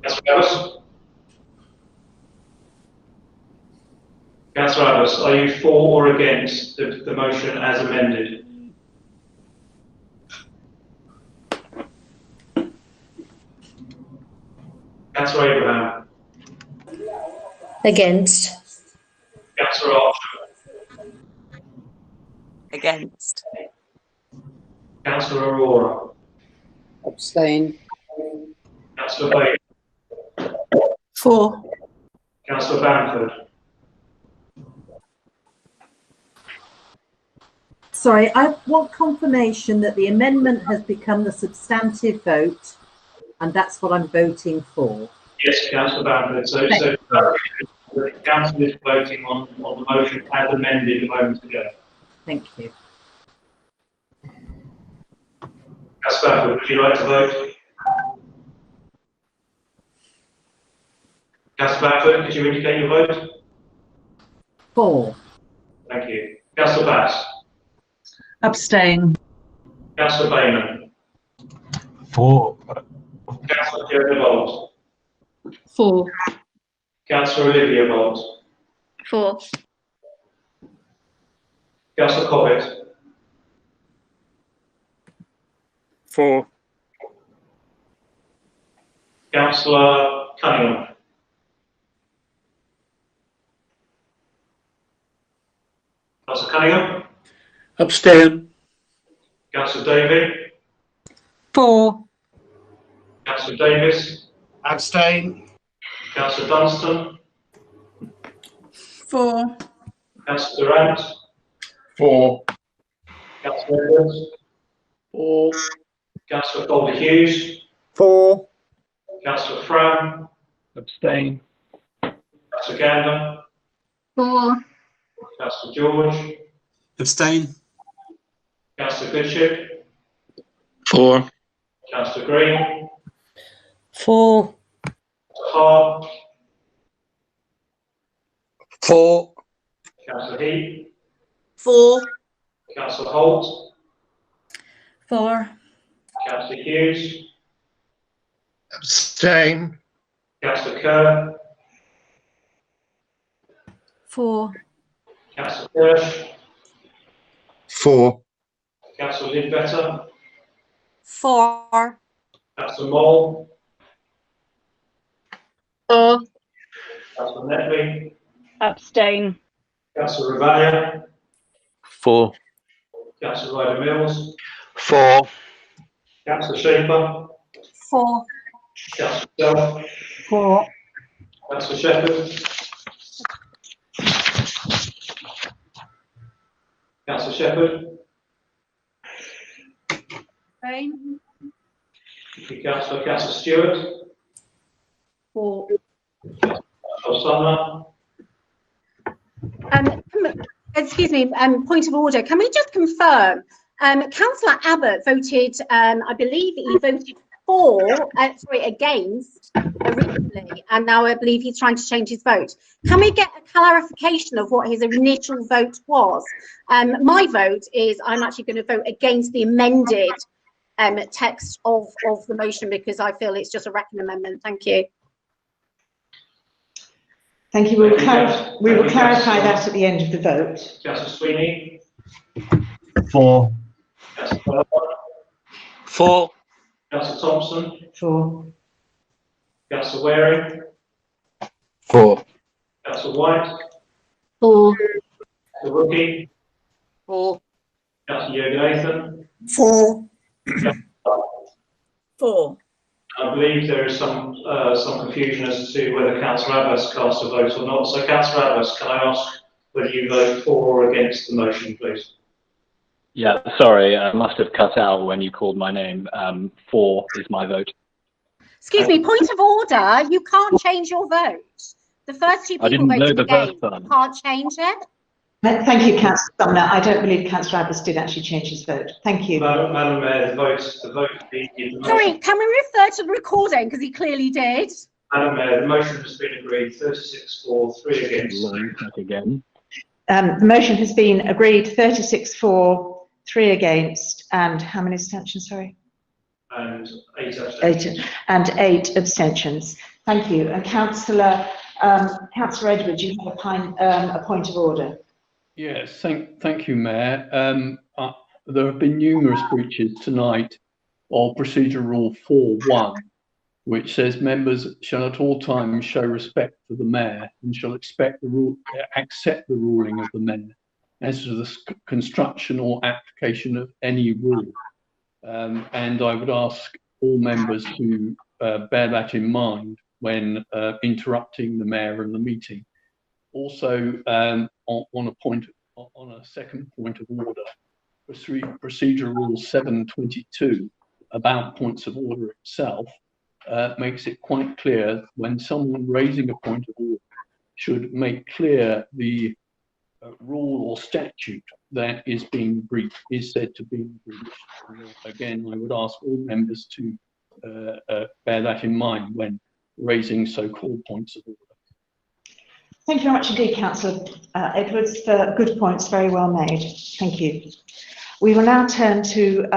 A: Councillor Abbas? Councillor Abbas, are you for or against the motion as amended? Councillor Abraham.
N: Against.
A: Councillor Archer.
P: Against.
A: Councillor Aurora.
Q: Abstain.
A: Councillor Bailey.
P: For.
A: Councillor Bamford.
T: Sorry, I want confirmation that the amendment has become the substantive vote, and that's what I'm voting for.
A: Yes, Councillor Bamford. So the council is voting on the motion as amended a moment ago.
T: Thank you.
A: Councillor Bamford, would you like to vote? Councillor Bamford, could you indicate your vote?
T: For.
A: Thank you. Councillor Bass.
P: Abstain.
A: Councillor Bayman.
W: For.
A: Councillor Fiona Bolt.
P: For.
A: Councillor Olivia Bolt.
P: For.
A: Councillor Cobbett.
G: For.
A: Councillor Cunningham. Councillor Cunningham.
W: Abstain.
A: Councillor Davey.
P: For.
A: Councillor Davis.
H: Abstain.
A: Councillor Dunstan.
P: For.
A: Councillor Durant.
W: For.
A: Councillor Edwards.
W: For.
A: Councillor Calder Hughes.
W: For.
A: Councillor Fram.
W: Abstain.
A: Councillor Gander.
M: For.
A: Councillor George.
D: Abstain.
A: Councillor Goodship.
W: For.
A: Councillor Green.
P: For.
A: Hart.
W: For.
A: Councillor Heath.
P: For.
A: Councillor Holt.
P: For.
A: Councillor Hughes.
I: Abstain.
A: Councillor Kerr.
R: For.
A: Councillor Kirsch.
W: For.
A: Councillor Lidbetter.
P: For.
A: Councillor Mole.
P: For.
A: Councillor Netley.
P: Abstain.
A: Councillor Ravalia.
W: For.
A: Councillor Ryder Mills.
B: For.
A: Councillor Schaefer.
R: For.
A: Councillor Self.
R: For.
A: Councillor Shepherd. Councillor Shepherd.
R: Abstain.
A: Councillor Stewart.
R: For.
A: Councillor Sumner.
C: Excuse me, point of order. Can we just confirm? Councillor Abbott voted, I believe he voted against originally, and now I believe he's trying to change his vote. Can we get a clarification of what his initial vote was? My vote is I'm actually going to vote against the amended text of the motion because I feel it's just a wrecking amendment. Thank you.
K: Thank you. We will clarify that at the end of the vote.
A: Councillor Sweeney.
W: For.
A: Councillor
W: For.
A: Councillor Thompson.
K: For.
A: Councillor Waring.
W: For.
A: Councillor White.
M: For.
A: Councillor Rookie.
P: For.
A: Councillor Yoganathan.
P: For. For.
A: I believe there is some confusion as to whether Councillor Abbas cast a vote or not. So, Councillor Abbas, can I ask whether you vote for or against the motion, please?
U: Yeah, sorry, I must have cut out when you called my name. For is my vote.
C: Excuse me, point of order. You can't change your vote. The first two
U: I
C: people
U: didn't know
C: voted
U: the
C: against.
U: first time.
C: You can't change it.
K: Thank you, Councillor Sumner. I don't believe Councillor Abbas did actually change his vote. Thank you.
A: Madam Mayor, the vote.
C: Sorry, can we refer to the recording because he clearly did?
A: Madam Mayor, the motion has been agreed. 36 for, 3 against.
U: Again.
K: The motion has been agreed. 36 for, 3 against, and how many abstentions? Sorry.
A: And 8 abstentions.
K: 8 abstentions. Thank you. And Councillor Edwards, you have a point of order.
X: Yes, thank you, Mayor. There have been numerous breaches tonight of Procedure Rule 4.1, which says members shall at all times show respect for the Mayor and shall accept the ruling of the Mayor as to the construction or application of any rule. and I would ask all members to bear that in mind when interrupting the mayor and the meeting. Also, on a second point of order, Procedure Rule 722 about points of order itself makes it quite clear when someone raising a point of order should make clear the rule or statute that is being breached, is said to be breached. Again, I would ask all members to bear that in mind when raising so-called points of order.
K: Thank you very much indeed, Councillor Edwards, for good points, very well made. Thank you. We will now turn to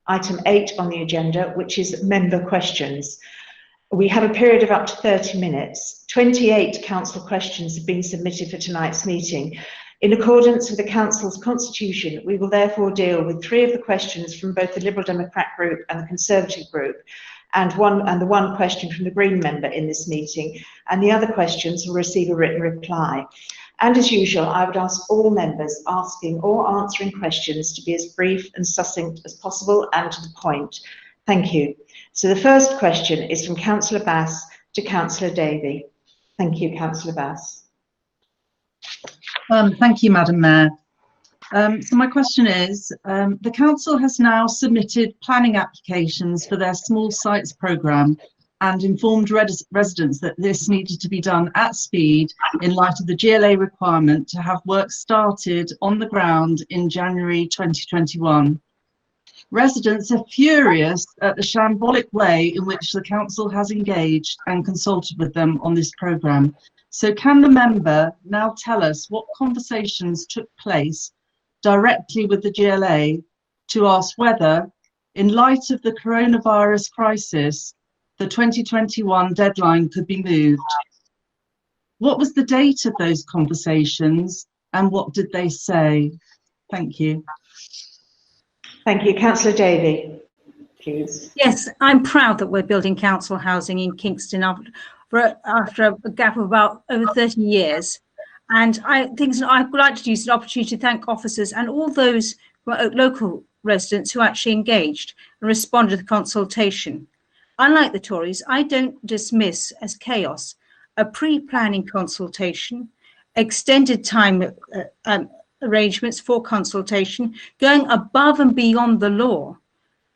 K: item 8 on the agenda, which is member questions. We have a period of up to 30 minutes. 28 council questions have been submitted for tonight's meeting. In accordance with the council's constitution, we will therefore deal with 3 of the questions from both the Liberal Democrat group and the Conservative group, and the one question from the Green member in this meeting, and the other questions will receive a written reply. And as usual, I would ask all members asking or answering questions to be as brief and succinct as possible and to the point. Thank you. So the first question is from Councillor Bass to Councillor Davey. Thank you, Councillor Bass.
E: Thank you, Madam Mayor. So my question is, the council has now submitted planning applications for their small sites programme and informed residents that this needed to be done at speed in light of the GLA requirement to have work started on the ground in January 2021. Residents are furious at the shambolic way in which the council has engaged and consulted with them on this programme. So can the member now tell us what conversations took place directly with the GLA to ask whether, in light of the coronavirus crisis, the 2021 deadline could be moved? What was the date of those conversations and what did they say? Thank you.
K: Thank you. Councillor Davey, please.
F: Yes, I'm proud that we're building council housing in Kingston after a gap of about over 30 years. And I would like to use the opportunity to thank officers and all those local residents who actually engaged and responded to the consultation. Unlike the Tories, I don't dismiss as chaos a pre-planning consultation, extended time arrangements for consultation, going above and beyond the law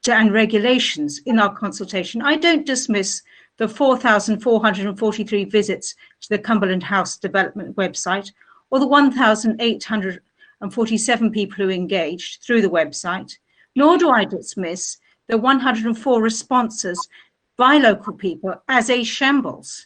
F: and regulations in our consultation. I don't dismiss the 4,443 visits to the Cumberland House Development website or the 1,847 people who engaged through the website, nor do I dismiss the 104 responses by local people as a shambles.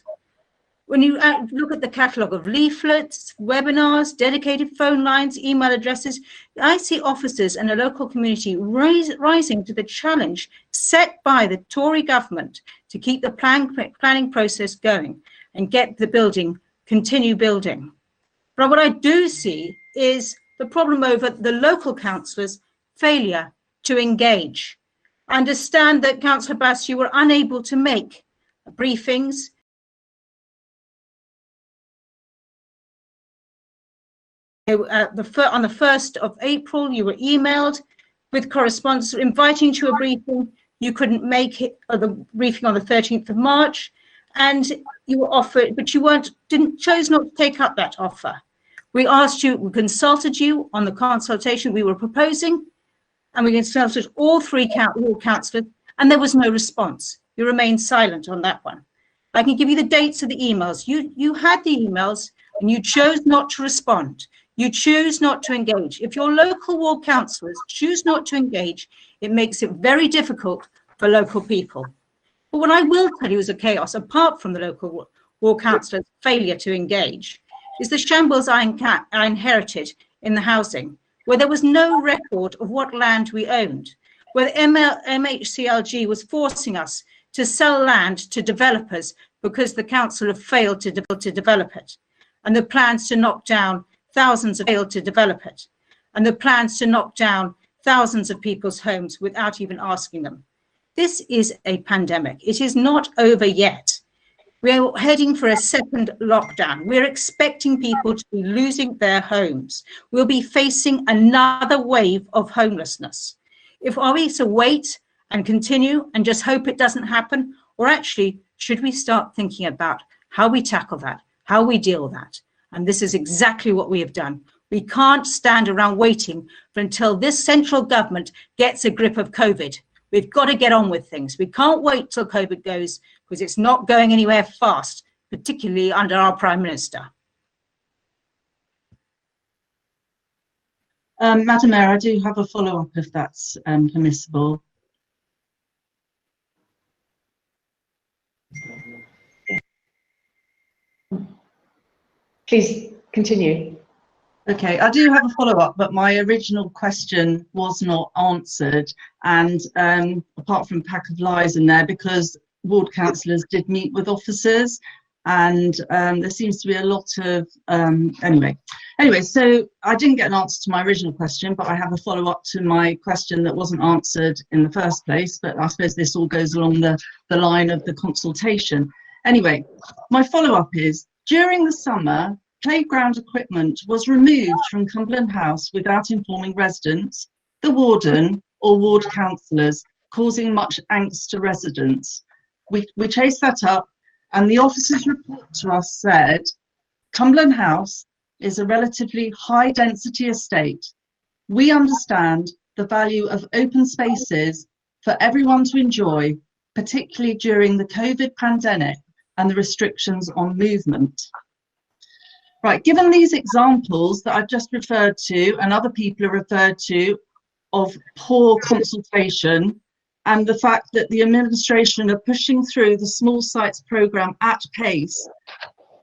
F: When you look at the catalogue of leaflets, webinars, dedicated phone lines, email addresses, I see officers and a local community rising to the challenge set by the Tory government to keep the planning process going and get the building, continue building. But what I do see is the problem over the local councillors' failure to engage. I understand that, Councillor Bass, you were unable to make briefings. On the 1st of April, you were emailed with correspondence inviting to a briefing. You couldn't make it, the briefing on the 13th of March, and you were offered, but you chose not to take up that offer. We asked you, we consulted you on the consultation we were proposing, and we consulted all councillors, and there was no response. You remained silent on that one. I can give you the dates of the emails. You had the emails, and you chose not to respond. You choose not to engage. If your local ward councillors choose not to engage, it makes it very difficult for local people. But what I will tell you is a chaos, apart from the local ward councillors' failure to engage, is the shambles I inherited in the housing, where there was no record of what land we owned, where the MHCLG was forcing us to sell land to developers because the council had failed to develop it, and the plans to knock down thousands have failed to develop it, and the plans to knock down thousands of people's homes without even asking them. This is a pandemic. It is not over yet. We are heading for a second lockdown. We're expecting people to be losing their homes. We'll be facing another wave of homelessness. Are we to wait and continue and just hope it doesn't happen? Or actually, should we start thinking about how we tackle that, how we deal with that? And this is exactly what we have done. We can't stand around waiting until this central government gets a grip of COVID. We've got to get on with things. We can't wait till COVID goes, because it's not going anywhere fast, particularly under our Prime Minister.
E: Madam Mayor, I do have a follow-up if that's permissible.
K: Please continue.
E: Okay, I do have a follow-up, but my original question was not answered. And apart from a pack of lies in there, because ward councillors did meet with officers, and there seems to be a lot of anyway, so I didn't get an answer to my original question, but I have a follow-up to my question that wasn't answered in the first place. But I suppose this all goes along the line of the consultation. Anyway, my follow-up is, during the summer, playground equipment was removed from Cumberland House without informing residents, the warden or ward councillors, causing much angst to residents. We chased that up, and the officer's report to us said Cumberland House is a relatively high density estate. We understand the value of open spaces for everyone to enjoy, particularly during the COVID pandemic and the restrictions on movement. Right, given these examples that I've just referred to and other people have referred to of poor consultation, and the fact that the administration are pushing through the small sites programme at pace,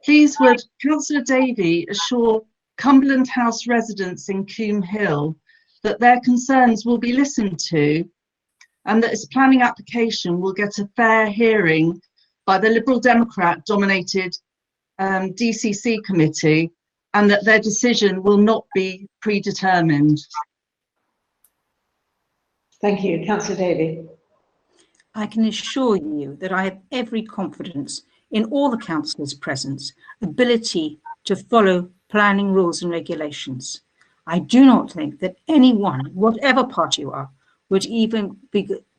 E: please would Councillor Davey assure Cumberland House residents in Coombe Hill that their concerns will be listened to, and that its planning application will get a fair hearing by the Liberal Democrat dominated DCC committee, and that their decision will not be predetermined.
K: Thank you. Councillor Davey.
F: I can assure you that I have every confidence in all the councillors' present ability to follow planning rules and regulations. I do not think that anyone, whatever party you are, would even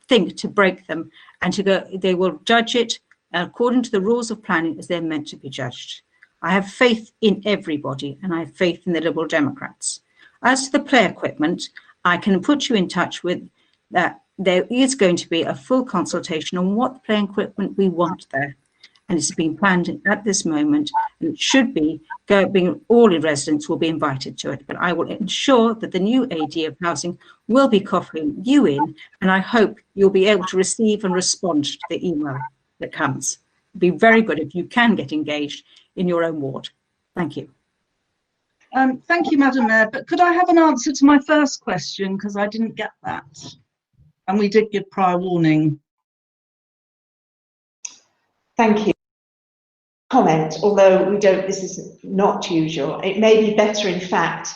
F: think to break them and to go. They will judge it according to the rules of planning as they're meant to be judged. I have faith in everybody, and I have faith in the Liberal Democrats. As to the play equipment, I can put you in touch with that. There is going to be a full consultation on what play equipment we want there, and it's being planned at this moment, and it should be all the residents will be invited to it. But I will ensure that the new AD of housing will be copying you in, and I hope you'll be able to receive and respond to the email that comes. It'd be very good if you can get engaged in your own ward. Thank you.
E: Thank you, Madam Mayor, but could I have an answer to my first question, because I didn't get that, and we did give prior warning.
K: Thank you. Comment, although we don't, this is not usual. It may be better, in fact,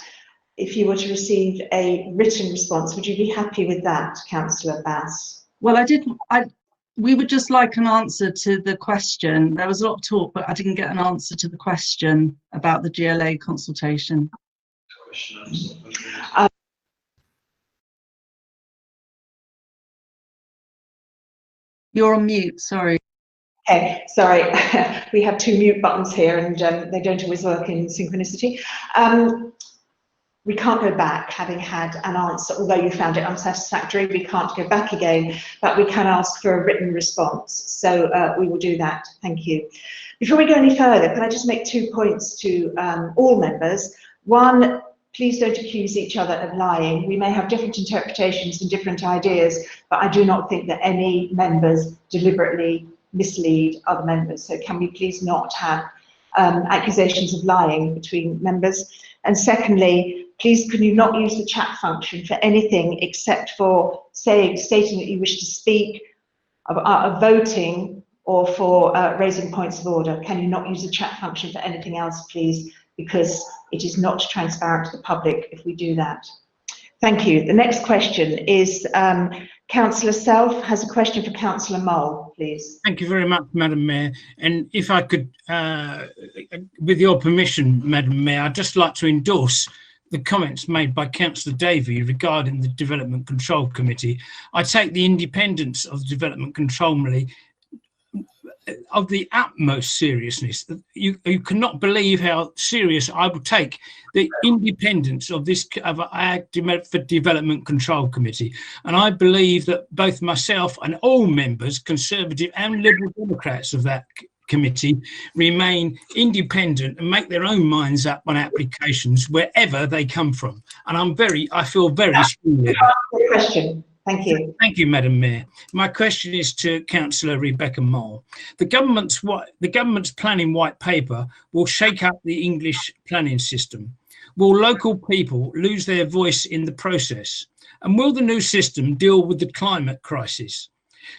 K: if you were to receive a written response. Would you be happy with that, Councillor Bass?
E: Well, we would just like an answer to the question. There was a lot of talk, but I didn't get an answer to the question about the GLA consultation. You're on mute, sorry.
K: Okay, sorry. We have two mute buttons here, and they don't always work in synchronicity. We can't go back having had an answer, although you found it unsatisfactory. We can't go back again, but we can ask for a written response. So we will do that. Thank you. Before we go any further, can I just make 2 points to all members? One, please don't accuse each other of lying. We may have different interpretations and different ideas, but I do not think that any members deliberately mislead other members. So can we please not have accusations of lying between members? And secondly, please can you not use the chat function for anything except for stating that you wish to speak, of voting, or for raising points of order. Can you not use the chat function for anything else, please? Because it is not transparent to the public if we do that. Thank you. The next question is Councillor Self has a question for Councillor Mole, please.
L: Thank you very much, Madam Mayor. And if I could, with your permission, Madam Mayor, I'd just like to endorse the comments made by Councillor Davey regarding the Development Control Committee. I take the independence of the Development Control Committee of the utmost seriousness. You cannot believe how serious I would take the independence of this of our Development Control Committee, and I believe that both myself and all members, Conservative and Liberal Democrats of that committee, remain independent and make their own minds up on applications wherever they come from. And I feel very strongly about
K: it. Question. Thank you.
L: Thank you, Madam Mayor. My question is to Councillor Rebecca Mole. The government's planning white paper will shake up the English planning system. Will local people lose their voice in the process? And will the new system deal with the climate crisis,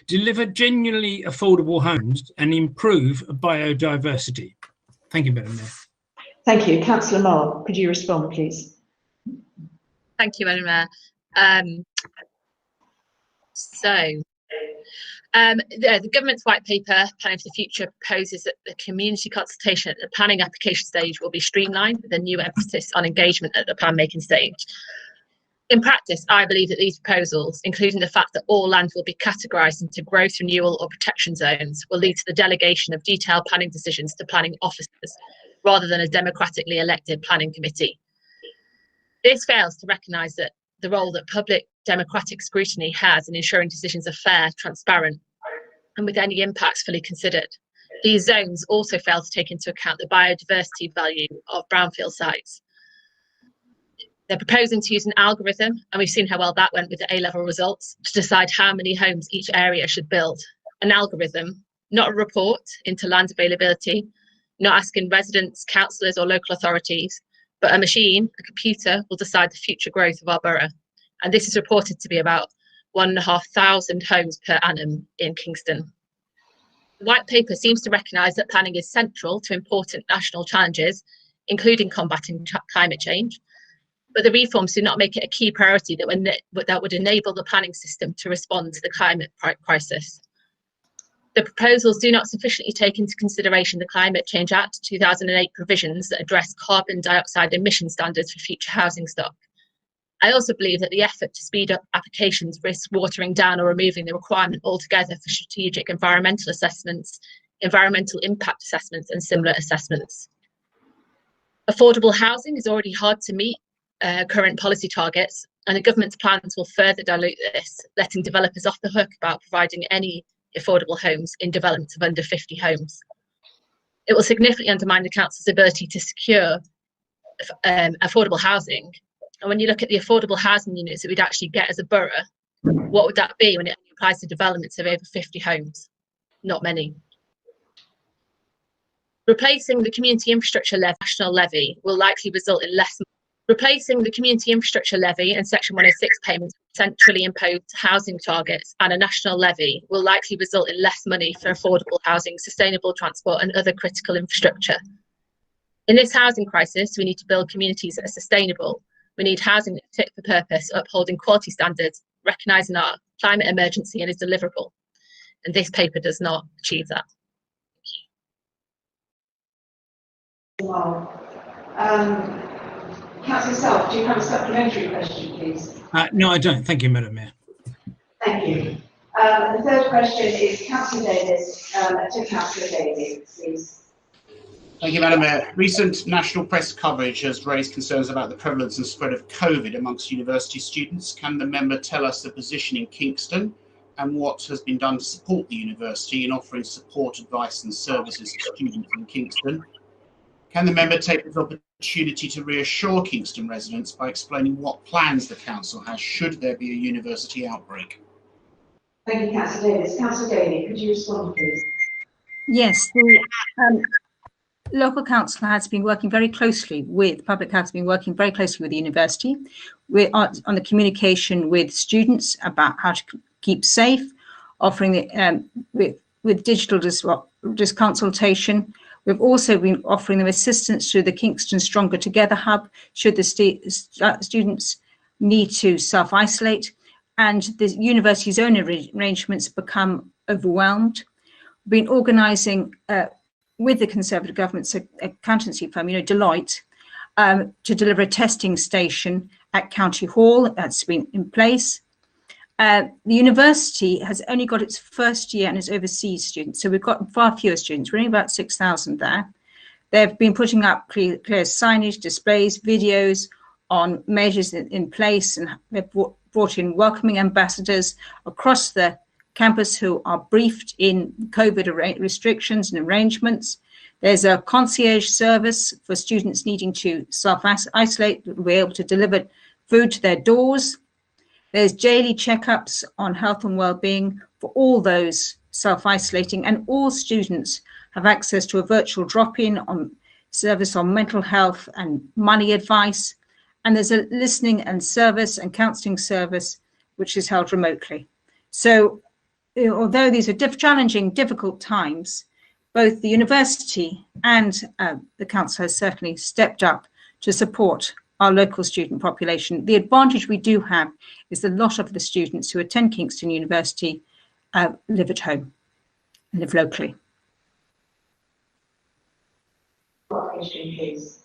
L: deliver genuinely affordable homes and improve biodiversity? Thank you, Madam Mayor.
K: Thank you. Councillor Mole, could you respond, please?
J: Thank you, Madam Mayor. The government's white paper, Planning for the Future, proposes that the community consultation at the planning application stage will be streamlined with a new emphasis on engagement at the plan making stage. In practice, I believe that these proposals, including the fact that all land will be categorised into growth, renewal or protection zones, will lead to the delegation of detailed planning decisions to planning officers rather than a democratically elected planning committee. This fails to recognise that the role that public democratic scrutiny has in ensuring decisions are fair, transparent, and with any impacts fully considered. These zones also fail to take into account the biodiversity value of brownfield sites. They're proposing to use an algorithm, and we've seen how well that went with the A-level results, to decide how many homes each area should build. An algorithm, not a report into land availability, not asking residents, councillors or local authorities, but a machine, a computer, will decide the future growth of our borough. And this is reported to be about 1,500 homes per annum in Kingston. The white paper seems to recognise that planning is central to important national challenges, including combating climate change, but the reforms do not make it a key priority that would enable the planning system to respond to the climate crisis. The proposals do not sufficiently take into consideration the Climate Change Act 2008 provisions that address carbon dioxide emission standards for future housing stock. I also believe that the effort to speed up applications risks watering down or removing the requirement altogether for strategic environmental assessments, environmental impact assessments and similar assessments. Affordable housing is already hard to meet current policy targets, and the government's plans will further dilute this, letting developers off the hook about providing any affordable homes in developments of under 50 homes. It will significantly undermine the council's ability to secure affordable housing. And when you look at the affordable housing units that we'd actually get as a borough, what would that be when it applies to developments of over 50 homes? Not many. Replacing the community infrastructure national levy will likely result in less. Replacing the community infrastructure levy and Section 106 payments with centrally imposed housing targets and a national levy will likely result in less money for affordable housing, sustainable transport and other critical infrastructure. In this housing crisis, we need to build communities that are sustainable. We need housing that's fit for purpose, upholding quality standards, recognising our climate emergency and is deliverable. And this paper does not achieve that.
K: Councillor Self, do you have a supplementary question, please?
L: No, I don't. Thank you, Madam Mayor.
K: Thank you. The third question is Councillor Davis to Councillor Davies, please.
H: Thank you, Madam Mayor. Recent national press coverage has raised concerns about the prevalence and spread of COVID amongst university students. Can the member tell us the position in Kingston and what has been done to support the university in offering support, advice and services to students in Kingston? Can the member take this opportunity to reassure Kingston residents by explaining what plans the council has should there be a university outbreak?
K: Thank you, Councillor Davis. Councillor Daly, could you respond, please?
F: Yes, the local council has been working very closely with, public health has been working very closely with the university. We're on the communication with students about how to keep safe, offering the, with digital consultation. We've also been offering them assistance through the Kingston Stronger Together Hub, should the students need to self-isolate and the university's own arrangements become overwhelmed. We've been organising with the Conservative government's accountancy firm, Deloitte, to deliver a testing station at County Hall. That's been in place. The university has only got its first year and its overseas students, so we've got far fewer students. We're only about 6,000 there. They've been putting up clear signage, displays, videos on measures in place, and they've brought in welcoming ambassadors across the campus who are briefed in COVID restrictions and arrangements. There's a concierge service for students needing to self-isolate, that will be able to deliver food to their doors. There's daily checkups on health and well-being for all those self-isolating, and all students have access to a virtual drop-in on service on mental health and money advice. And there's a listening and service and counselling service, which is held remotely. So although these are challenging, difficult times, both the university and the council has certainly stepped up to support our local student population. The advantage we do have is that a lot of the students who attend Kingston University live at home, live locally.
K: Councillor Davis.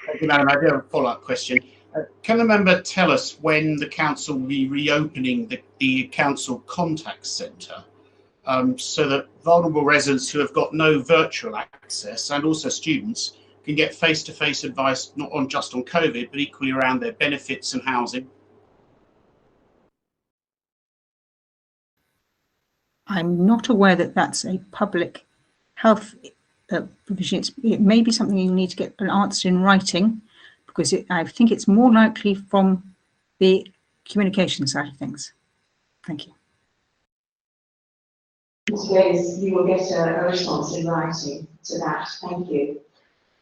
H: Thank you, Madam. I do have a follow-up question. Can the member tell us when the council will be reopening the council contact centre so that vulnerable residents who have got no virtual access, and also students, can get face-to-face advice not just on COVID, but equally around their benefits and housing?
F: I'm not aware that that's a public health provision. It may be something you need to get an answer in writing, because I think it's more likely from the communication side of things. Thank you.
K: Ms. Grace, you will get a response in writing to that. Thank you.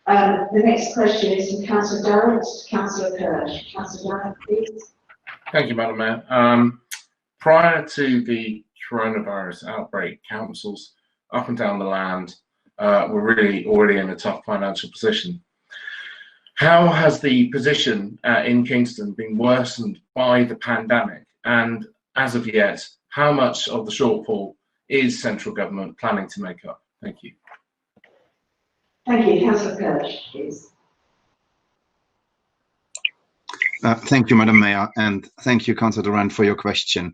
K: The next question is from Councillor Durrant to Councillor Kirsch. Councillor Durrant, please.
N: Thank you, Madam Mayor. Prior to the coronavirus outbreak, councils up and down the land were really already in a tough financial position. How has the position in Kingston been worsened by the pandemic? And as of yet, how much of the shortfall is central government planning to make up? Thank you.
K: Thank you. Councillor Kirsch, please.
O: Thank you, Madam Mayor, and thank you, Councillor Durrant, for your question.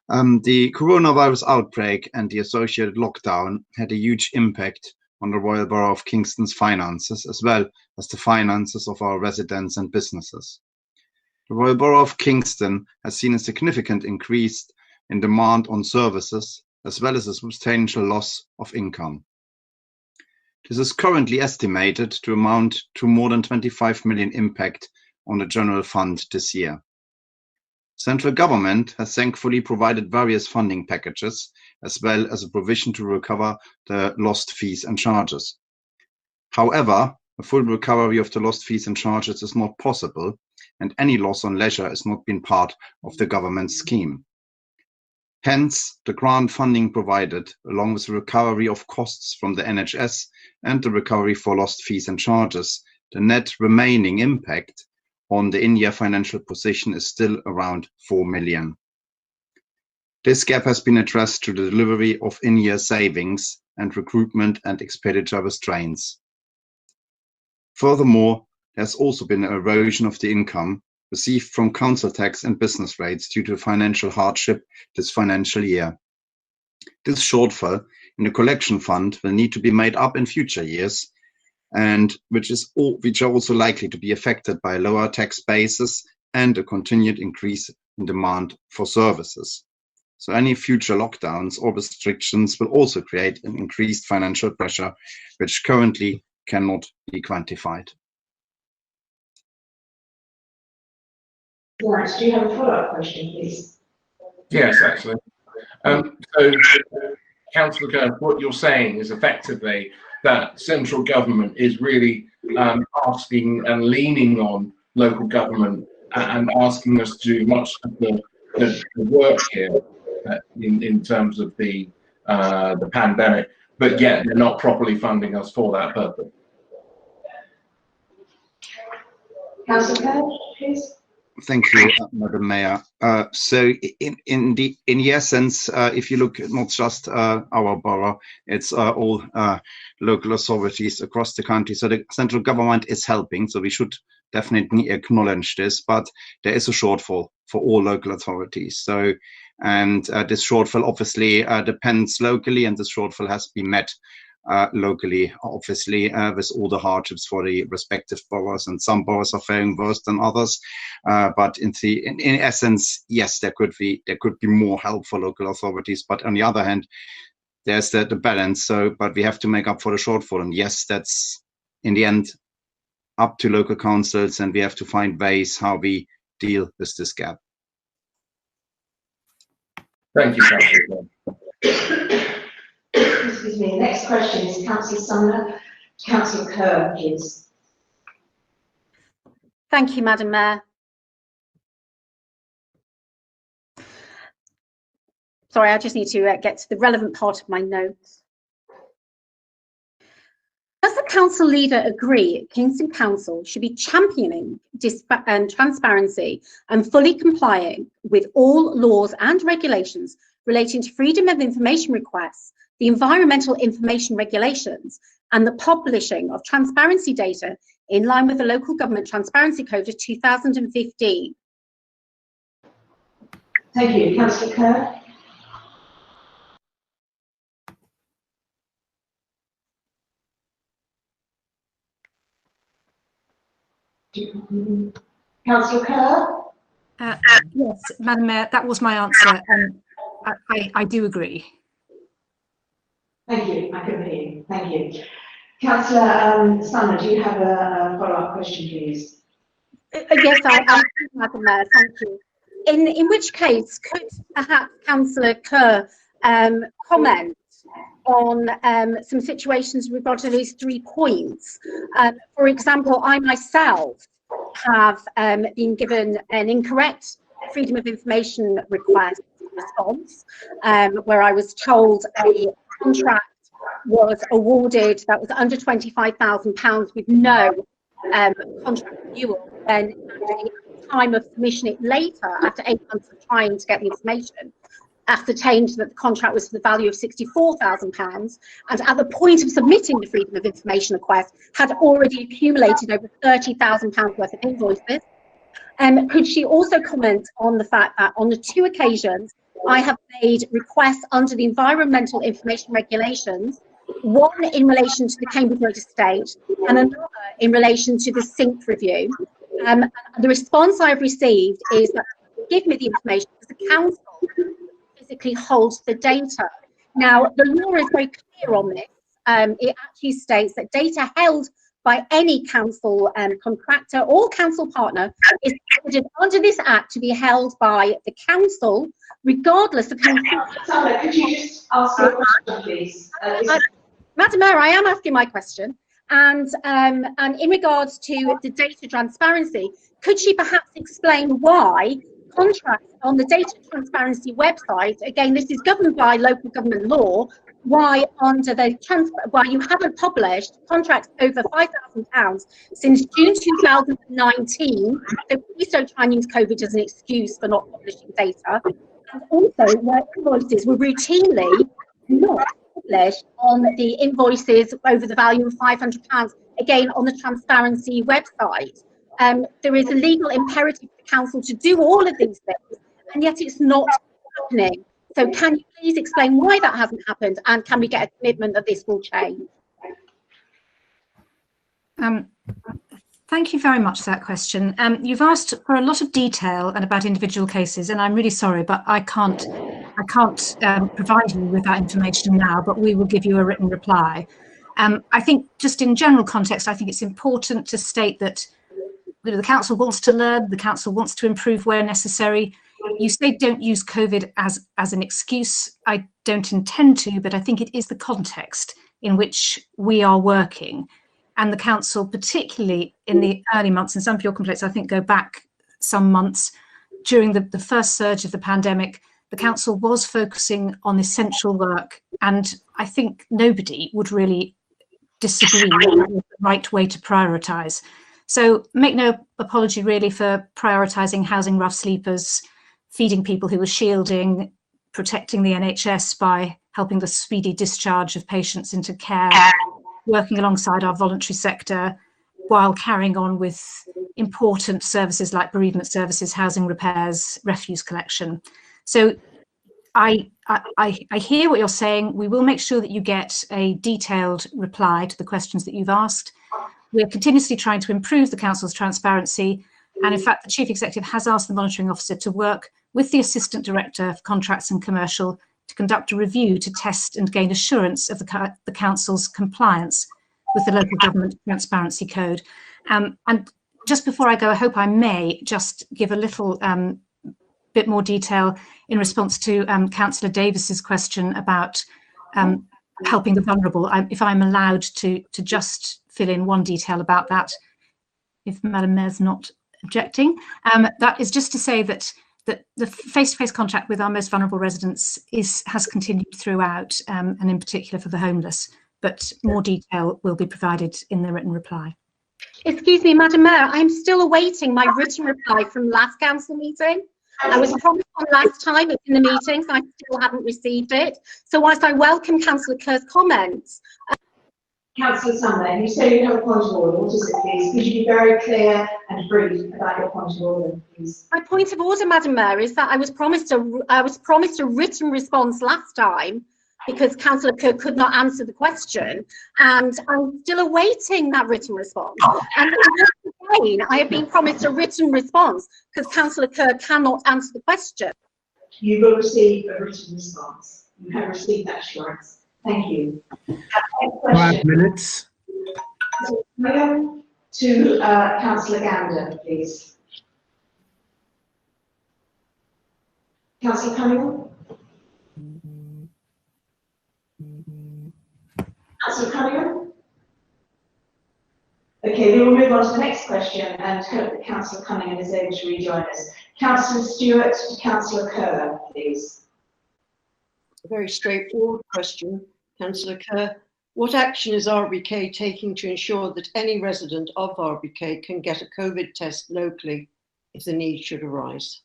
O: The coronavirus outbreak and the associated lockdown had a huge impact on the Royal Borough of Kingston's finances, as well as the finances of our residents and businesses. The Royal Borough of Kingston has seen a significant increase in demand on services, as well as a substantial loss of income. This is currently estimated to amount to more than 25 million impact on the general fund this year. Central government has thankfully provided various funding packages, as well as a provision to recover the lost fees and charges. However, a full recovery of the lost fees and charges is not possible, and any loss on leisure has not been part of the government scheme. Hence, the grant funding provided, along with the recovery of costs from the NHS and the recovery for lost fees and charges, the net remaining impact on the in-year financial position is still around 4 million. This gap has been addressed through the delivery of in-year savings and recruitment and expenditure restraints. Furthermore, there's also been an erosion of the income received from council tax and business rates due to financial hardship this financial year. This shortfall in the collection fund will need to be made up in future years, and which are also likely to be affected by a lower tax basis and a continued increase in demand for services. So any future lockdowns or restrictions will also create an increased financial pressure, which currently cannot be quantified.
K: Right, do you have a follow-up question, please?
N: Yes, actually. So, Councillor Kerr, what you're saying is effectively that central government is really asking and leaning on local government and asking us to do much of the work here in terms of the pandemic, but yet they're not properly funding us for that purpose.
K: Councillor Kerr, please.
O: Thank you, Madam Mayor. So in the essence, if you look at not just our borough, it's all local authorities across the country. So the central government is helping. So we should definitely acknowledge this, but there is a shortfall for all local authorities. So, and this shortfall obviously depends locally, and this shortfall has to be met locally, obviously, with all the hardships for the respective boroughs, and some boroughs are faring worse than others. But in essence, yes, there could be more help for local authorities. But on the other hand, there's the balance. So, but we have to make up for the shortfall, and yes, that's in the end up to local councils, and we have to find ways how we deal with this gap.
N: Thank you, Councillor.
K: Excuse me. Next question is Councillor Sumner. Councillor Kerr, please.
C: Thank you, Madam Mayor. Sorry, I just need to get to the relevant part of my notes. Does the council leader agree Kingston Council should be championing transparency and fully complying with all laws and regulations relating to freedom of information requests, the environmental information regulations, and the publishing of transparency data in line with the Local Government Transparency Code of 2015?
K: Thank you. Councillor Kerr. Councillor Kerr?
F: Yes, Madam Mayor, that was my answer. I do agree.
K: Thank you. I can hear you. Thank you. Councillor Sumner, do you have a follow-up question, please?
C: Yes, I do, Madam Mayor. Thank you. In which case, could perhaps Councillor Kerr comment on some situations with regard to these 3 points? For example, I myself have been given an incorrect freedom of information request response, where I was told a contract was awarded that was under £25,000 with no contract renewal. Then at the time of submission it later, after 8 months of trying to get the information, ascertained that the contract was for the value of £64,000, and at the point of submitting the freedom of information request had already accumulated over £30,000 worth of invoices. Could she also comment on the fact that on the 2 occasions I have made requests under the environmental information regulations, one in relation to the Cambridge Road estate and another in relation to the SYNC review. The response I've received is that give me the information because the council physically holds the data. Now, the law is very clear on this. It actually states that data held by any council contractor or council partner is considered under this Act to be held by the council, regardless of who.
K: Sumner, could you just ask your question, please?
C: Madam Mayor, I am asking my question, and in regards to the data transparency, could she perhaps explain why contracts on the data transparency website, again, this is governed by local government law, why you haven't published contracts over £5,000 since June 2019, so please don't try and use COVID as an excuse for not publishing data, and also where invoices were routinely not published on the invoices over the value of £500, again on the transparency website. There is a legal imperative for the council to do all of these things, and yet it's not happening. So can you please explain why that hasn't happened, and can we get a commitment that this will change?
F: Thank you very much for that question. You've asked for a lot of detail and about individual cases, and I'm really sorry, but I can't provide you with that information now, but we will give you a written reply. I think just in general context, I think it's important to state that the council wants to learn, the council wants to improve where necessary. You say don't use COVID as an excuse. I don't intend to, but I think it is the context in which we are working. And the council, particularly in the early months, and some of your complaints, I think, go back some months, during the first surge of the pandemic, the council was focusing on essential work. And I think nobody would really disagree that was the right way to prioritise.
R: So make no apology really for prioritising housing rough sleepers, feeding people who were shielding, protecting the NHS by helping the speedy discharge of patients into care, working alongside our voluntary sector while carrying on with important services like bereavement services, housing repairs, refuse collection. So I hear what you're saying. We will make sure that you get a detailed reply to the questions that you've asked. We're continuously trying to improve the Council's transparency. And in fact, the Chief Executive has asked the Monitoring Officer to work with the Assistant Director of Contracts and Commercial to conduct a review to test and gain assurance of the Council's compliance with the Local Government Transparency Code. And just before I go, I hope I may just give a little bit more detail in response to Councillor Davis's question about helping the vulnerable. If I'm allowed to just fill in one detail about that, if Madam Mayor's not objecting. That is just to say that the face-to-face contact with our most vulnerable residents has continued throughout, and in particular for the homeless, but more detail will be provided in the written reply.
C: Excuse me, Madam Mayor, I'm still awaiting my written reply from last council meeting. I was promised one last time in the meetings, I still haven't received it. So whilst I welcome Councillor Kerr's comments.
K: Councillor Sumner, you say you have a point of order. What is it, please? Could you be very clear and brief about your point of order, please?
C: My point of order, Madam Mayor, is that I was promised a written response last time because Councillor Kerr could not answer the question, and I'm still awaiting that written response. And again, I have been promised a written response because Councillor Kerr cannot answer the question.
K: You will receive a written response. You have received that assurance. Thank you. Next question.
Q: 5 minutes.
K: To Councillor Gander, please. Councillor Cunningham? Councillor Cunningham? Okay, we will move on to the next question and hope that Councillor Cunningham is able to rejoin us. Councillor Stewart to Councillor Kerr, please.
S: A very straightforward question. Councillor Kerr, what action is RBK taking to ensure that any resident of RBK can get a COVID test locally if the need should arise?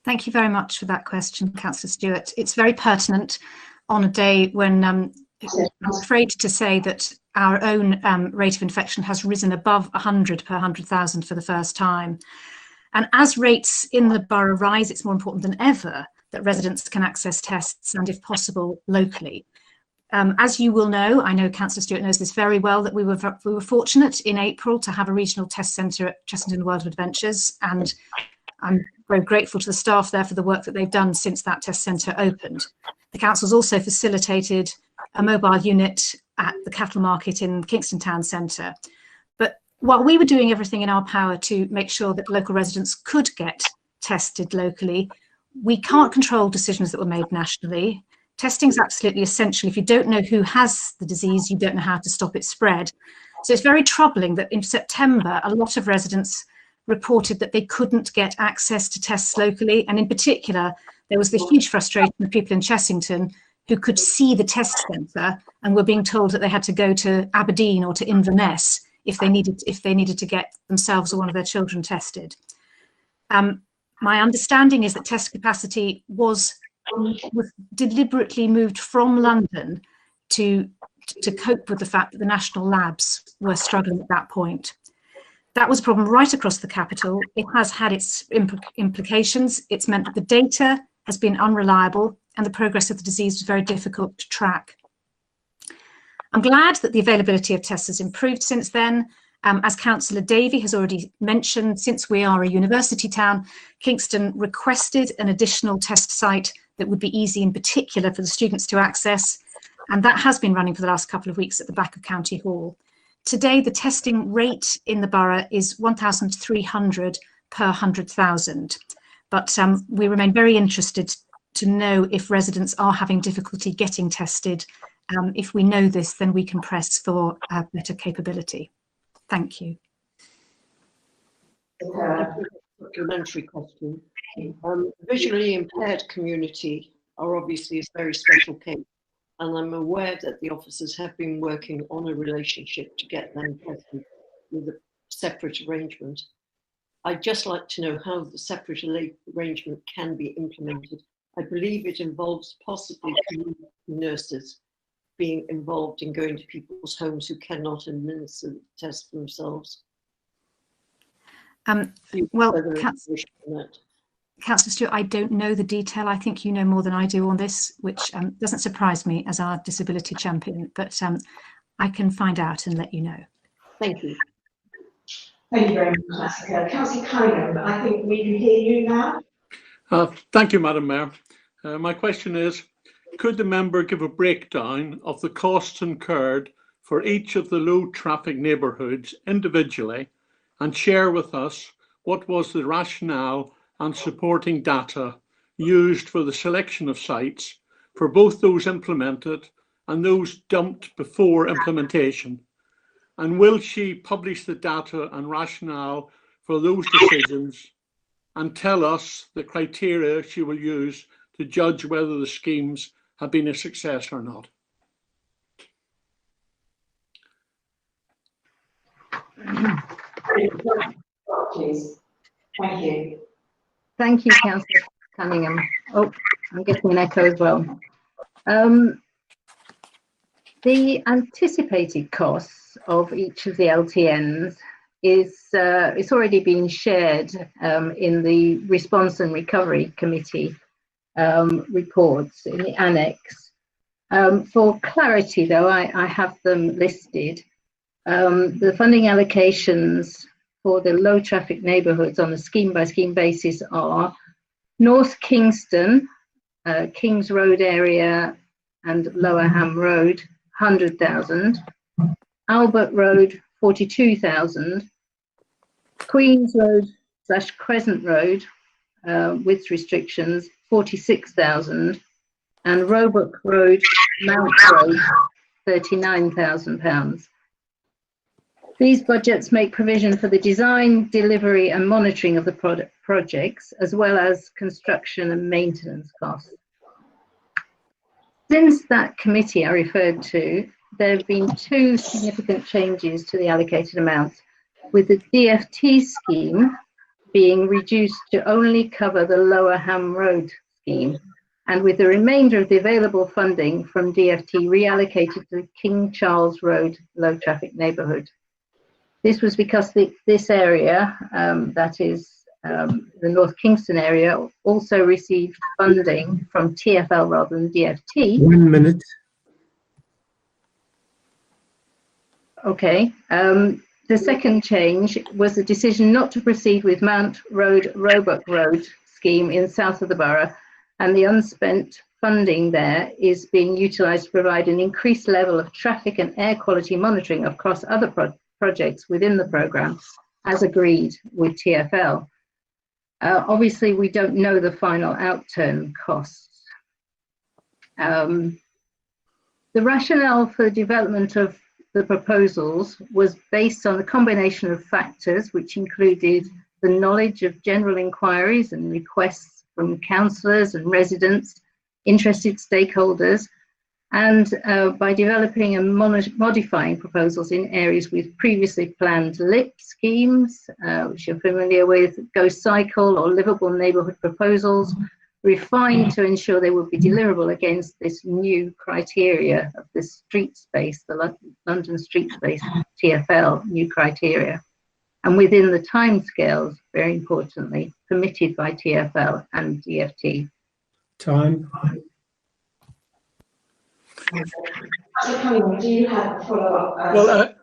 R: Thank you very much for that question, Councillor Stewart. It's very pertinent on a day when I'm afraid to say that our own rate of infection has risen above 100 per 100,000 for the first time. And as rates in the borough rise, it's more important than ever that residents can access tests and, if possible, locally. As you will know, I know Councillor Stewart knows this very well, that we were fortunate in April to have a regional test centre at Chessington World of Adventures, and I'm very grateful to the staff there for the work that they've done since that test centre opened. The council's also facilitated a mobile unit at the cattle market in Kingston Town Centre. But while we were doing everything in our power to make sure that local residents could get tested locally, we can't control decisions that were made nationally. Testing is absolutely essential. If you don't know who has the disease, you don't know how to stop it spread. So it's very troubling that in September, a lot of residents reported that they couldn't get access to tests locally. And in particular, there was the huge frustration of people in Chessington who could see the test centre and were being told that they had to go to Aberdeen or to Inverness if they needed to get themselves or one of their children tested. My understanding is that test capacity was deliberately moved from London to cope with the fact that the national labs were struggling at that point. That was a problem right across the capital. It has had its implications. It's meant that the data has been unreliable and the progress of the disease was very difficult to track. I'm glad that the availability of tests has improved since then. As Councillor Davey has already mentioned, since we are a university town, Kingston requested an additional test site that would be easy in particular for the students to access, and that has been running for the last couple of weeks at the back of County Hall. Today, the testing rate in the borough is 1,300 per 100,000, but we remain very interested to know if residents are having difficulty getting tested. If we know this, then we can press for better capability. Thank you.
S: Supplementary question. Visually impaired community are obviously a very special case, and I'm aware that the officers have been working on a relationship to get them tested with a separate arrangement. I'd just like to know how the separate arrangement can be implemented. I believe it involves possibly community nurses being involved in going to people's homes who cannot administer the test themselves.
R: Well, Councillor Stewart, I don't know the detail. I think you know more than I do on this, which doesn't surprise me as our disability champion, but I can find out and let you know.
S: Thank you.
K: Thank you very much, Councillor Cunningham, I think we can hear you now.
X: Thank you, Madam Mayor. My question is, could the member give a breakdown of the costs incurred for each of the low traffic neighbourhoods individually and share with us what was the rationale and supporting data used for the selection of sites for both those implemented and those dumped before implementation? And will she publish the data and rationale for those decisions and tell us the criteria she will use to judge whether the schemes have been a success or not?
K: Please. Thank you.
M: Thank you, Councillor Cunningham. Oh, I'm getting an echo as well. The anticipated costs of each of the LTNs is it's already been shared in the Response and Recovery Committee reports in the annex. For clarity, though, I have them listed. The funding allocations for the low traffic neighbourhoods on a scheme by scheme basis are North Kingston, Kings Road area and Lower Ham Road, 100,000, Albert Road, 42,000, Queens Road / Crescent Road, with restrictions, 46,000, and Roebuck Road, Mount Road, £39,000. These budgets make provision for the design, delivery and monitoring of the projects, as well as construction and maintenance costs. Since that committee I referred to, there have been two significant changes to the allocated amounts, with the DFT scheme being reduced to only cover the Lower Ham Road scheme, and with the remainder of the available funding from DFT reallocated to the King Charles Road low traffic neighbourhood. This was because this area, that is the North Kingston area, also received funding from TfL rather than DFT.
W: 1 minute.
M: Okay. The second change was the decision not to proceed with Mount Road, Roebuck Road scheme in south of the borough, and the unspent funding there is being utilised to provide an increased level of traffic and air quality monitoring across other projects within the programme, as agreed with TfL. Obviously, we don't know the final outturn costs. The rationale for the development of the proposals was based on a combination of factors, which included the knowledge of general inquiries and requests from councillors and residents, interested stakeholders, and by developing and modifying proposals in areas with previously planned LIP schemes, which you're familiar with, Go Cycle or livable neighbourhood proposals, refined to ensure they would be deliverable against this new criteria of the street space, the London street space, TfL, new criteria, and within the timescales, very importantly, permitted by TfL and DFT.
W: Time.
K: Do you have a follow-up?
X: Well,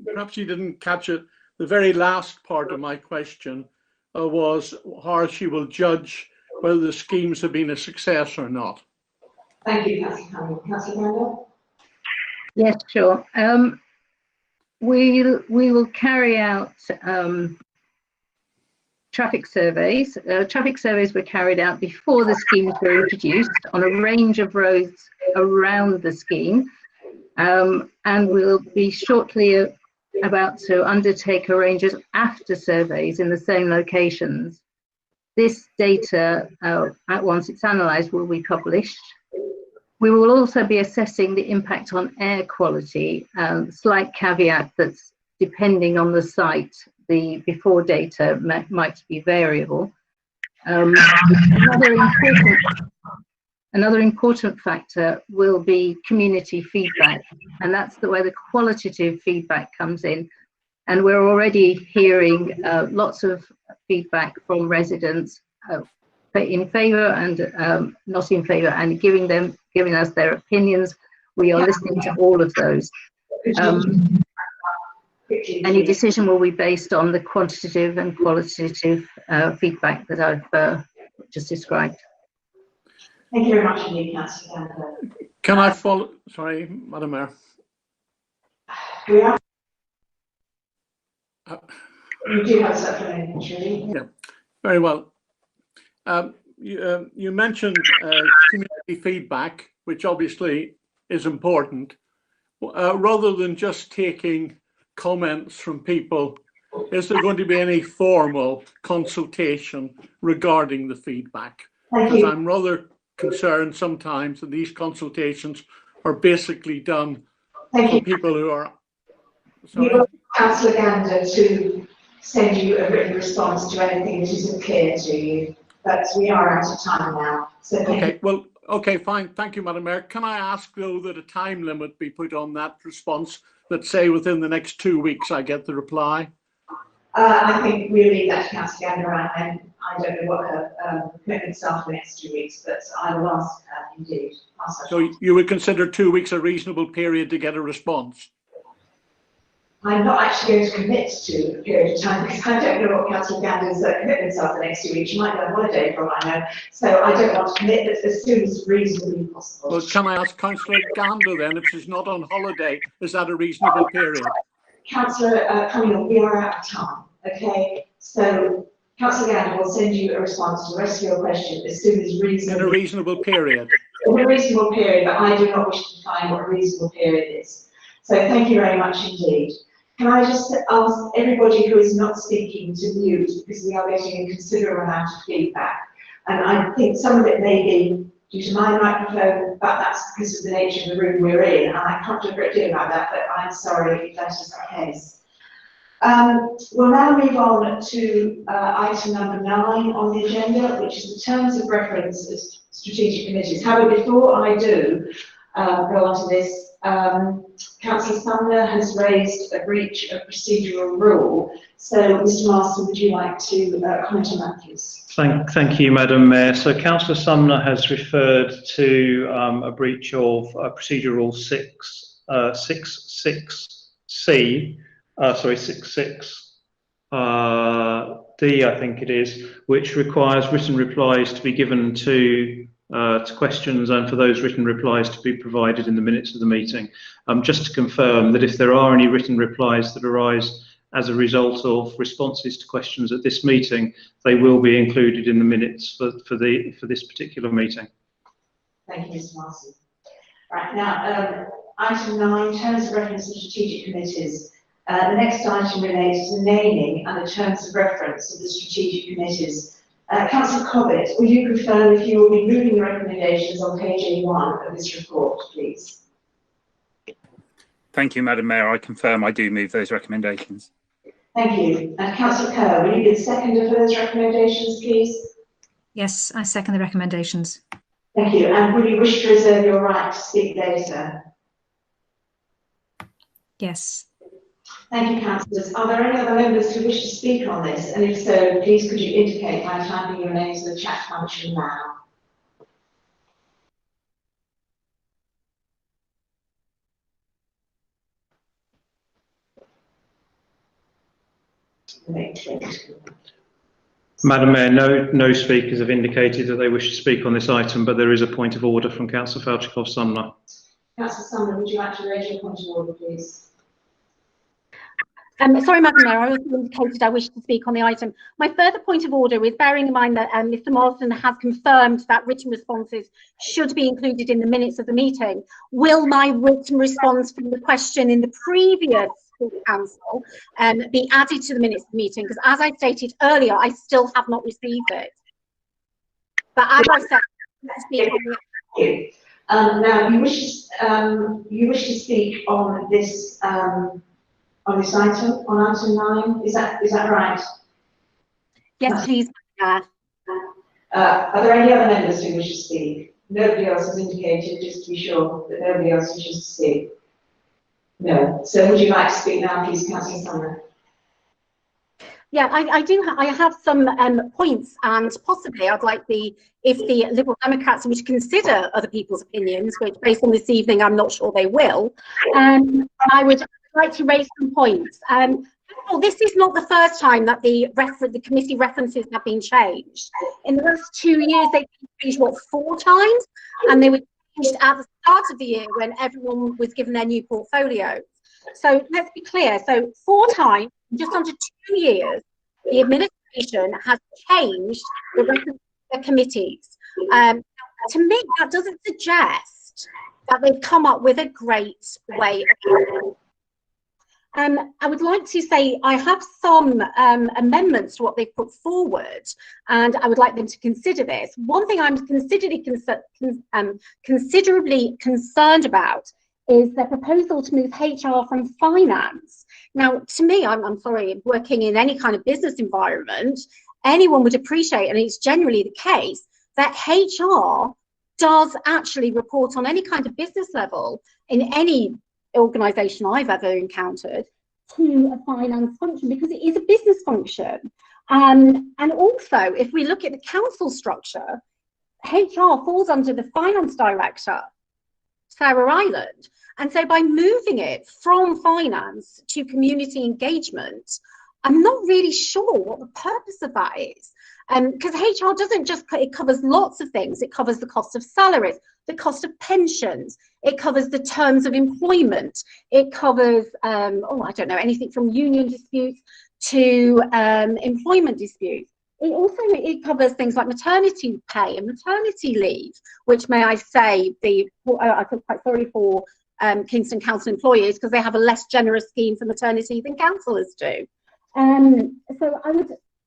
X: perhaps you didn't catch it. The very last part of my question was how she will judge whether the schemes have been a success or not.
K: Thank you, Councillor Cunningham. Councillor Randall?
M: Yes, sure. We will carry out traffic surveys. Traffic surveys were carried out before the schemes were introduced on a range of roads around the scheme, and we'll be shortly about to undertake a range of after surveys in the same locations. This data, once it's analysed, will be published. We will also be assessing the impact on air quality, slight caveat that's depending on the site, the before data might be variable. Another important factor will be community feedback, and that's where the qualitative feedback comes in. And we're already hearing lots of feedback from residents in favour and not in favour, and giving us their opinions. We are listening to all of those. Any decision will be based on the quantitative and qualitative feedback that I've just described.
K: Thank you very much indeed, Councillor Gander.
L: Can I follow? Sorry, Madam Mayor.
K: You do have supplementary.
L: Yeah, very well. You mentioned community feedback, which obviously is important. Rather than just taking comments from people, is there going to be any formal consultation regarding the feedback? Because I'm rather concerned sometimes that these consultations are basically done for people who are. Sorry?
K: You want Councillor Gander to send you a written response to anything that isn't clear to you, but we are out of time now. So
L: okay, well, okay, fine. Thank you, Madam Mayor. Can I ask, though, that a time limit be put on that response, that say within the next 2 weeks I get the reply?
K: I think we'll leave that to Councillor Gander, and I don't know what her commitments are for the next 2 weeks, but I will ask her indeed.
L: So you would consider 2 weeks a reasonable period to get a response?
K: I'm not actually going to commit to a period of time because I don't know what Councillor Gander's commitments are for the next 2 weeks. She might go on holiday for all I know. So I don't want to commit, but as soon as reasonably possible.
L: Well, can I ask Councillor Gander then, if she's not on holiday, is that a reasonable period?
K: Councillor Cunningham, we are out of time, okay? So Councillor Gander will send you a response to the rest of your question as soon as reasonable.
L: In a reasonable period?
K: In a reasonable period, but I do not wish to define what a reasonable period is. So thank you very much indeed. Can I just ask everybody who is not speaking to mute, because we are getting a considerable amount of feedback. And I think some of it may be due to my microphone, but that's because of the nature of the room we're in. And I can't do a great deal about that, but I'm sorry if that is the case. We'll now move on to item number 9 on the agenda, which is the terms of reference of strategic committees. However, before I do go on to this, Councillor Sumner has raised a breach of procedural rule. So, Mr. Marston, would you like to comment on that, please?
A: Thank you, Madam Mayor. So, Councillor Sumner has referred to a breach of Procedure Rule 66D, I think it is, which requires written replies to be given to questions and for those written replies to be provided in the minutes of the meeting. Just to confirm that if there are any written replies that arise as a result of responses to questions at this meeting, they will be included in the minutes for this particular meeting.
K: Thank you, Mr. Marston. Right, now, item 9, terms of reference to strategic committees. The next item relates to the naming and the terms of reference of the strategic committees. Councillor Cobbett, will you confirm if you will be moving the recommendations on page A1 of this report, please?
G: Thank you, Madam Mayor. I confirm I do move those recommendations.
K: Thank you. And Councillor Kerr, will you be the seconder for those recommendations, please?
F: Yes, I second the recommendations.
K: Thank you. And will you wish to reserve your right to speak later?
F: Yes.
K: Thank you, councillors. Are there any other members who wish to speak on this? And if so, please could you indicate by typing your names in the chat function now?
A: Madam Mayor, no speakers have indicated that they wish to speak on this item, but there is a point of order from Councillor Falchikov-Sumner.
K: Councillor Sumner, would you like to raise your point of order, please?
C: Sorry, Madam Mayor, I also indicated I wish to speak on the item. My further point of order is bearing in mind that Mr. Marsden has confirmed that written responses should be included in the minutes of the meeting. Will my written response from the question in the previous council be added to the minutes of the meeting? Because as I stated earlier, I still have not received it. But as I said,
K: Now, you wish to speak on this item, on item 9. Is that right?
C: Yes, please.
K: Are there any other members who wish to speak? Nobody else has indicated, just to be sure that nobody else wishes to speak. No. So would you like to speak now, please, Councillor Sumner?
C: Yeah, I have some points, and possibly I'd like if the Liberal Democrats were to consider other people's opinions, which based on this evening, I'm not sure they will, I would like to raise some points. Well, this is not the first time that the committee references have been changed. In the last 2 years, they've been changed, what, 4 times? And they were changed at the start of the year when everyone was given their new portfolios. So let's be clear. So 4 times, just under 2 years, the administration has changed the reference to committees. To me, that doesn't suggest that they've come up with a great way of doing it. I would like to say I have some amendments to what they've put forward, and I would like them to consider this. One thing I'm considerably concerned about is their proposal to move HR from finance. Now, to me, I'm sorry, working in any kind of business environment, anyone would appreciate, and it's generally the case, that HR does actually report on any kind of business level in any organisation I've ever encountered to a finance function, because it is a business function. And also, if we look at the council structure, HR falls under the finance director, Sarah Island. And so by moving it from finance to community engagement, I'm not really sure what the purpose of that is. Because HR doesn't just, it covers lots of things. It covers the cost of salaries, the cost of pensions, it covers the terms of employment, it covers, I don't know, anything from union disputes to employment disputes. It covers things like maternity pay and maternity leave, which, may I say, I feel quite sorry for Kingston Council employees, because they have a less generous scheme for maternity than councillors do. So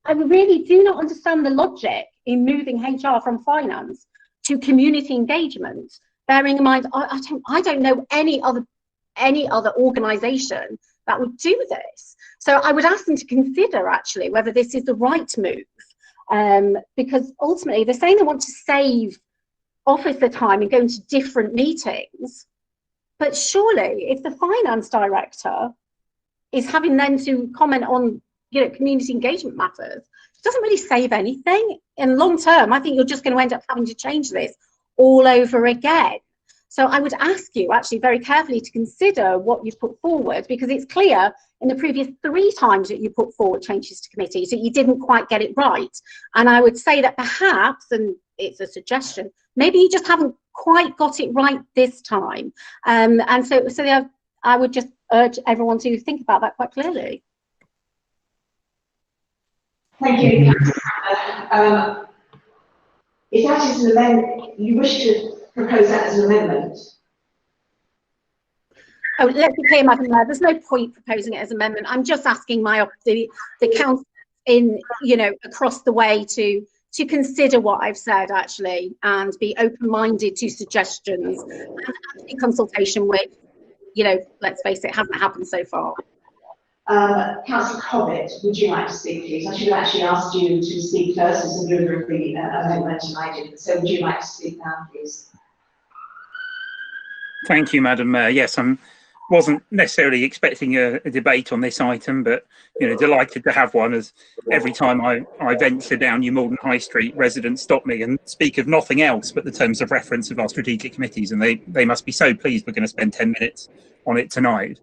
C: I really do not understand the logic in moving HR from finance to community engagement, bearing in mind I don't know any other organisation that would do this. So I would ask them to consider actually whether this is the right move, because ultimately they're saying they want to save officer time and go into different meetings, but surely if the finance director is having then to comment on community engagement matters, it doesn't really save anything. In long term, I think you're just going to end up having to change this all over again. So I would ask you actually very carefully to consider what you've put forward, because it's clear in the previous 3 times that you put forward changes to committees that you didn't quite get it right. And I would say that perhaps, and it's a suggestion, maybe you just haven't quite got it right this time. And so I would just urge everyone to think about that quite clearly.
K: Thank you. If that is an amendment, you wish to propose that as an amendment?
C: Oh, let's be clear, Madam Mayor, there's no point proposing it as an amendment. I'm just asking the council across the way to consider what I've said actually, and be open-minded to suggestions and in consultation with, let's face it, hasn't happened so far.
K: Councillor Cobbett, would you like to speak, please? I should have actually asked you to speak first as a mover of the amendment, and I didn't. So would you like to speak now, please?
G: Thank you, Madam Mayor. Yes, I wasn't necessarily expecting a debate on this item, but delighted to have one, as every time I venture down New Malden High Street, residents stop me and speak of nothing else but the terms of reference of our strategic committees, and they must be so pleased we're going to spend 10 minutes on it tonight.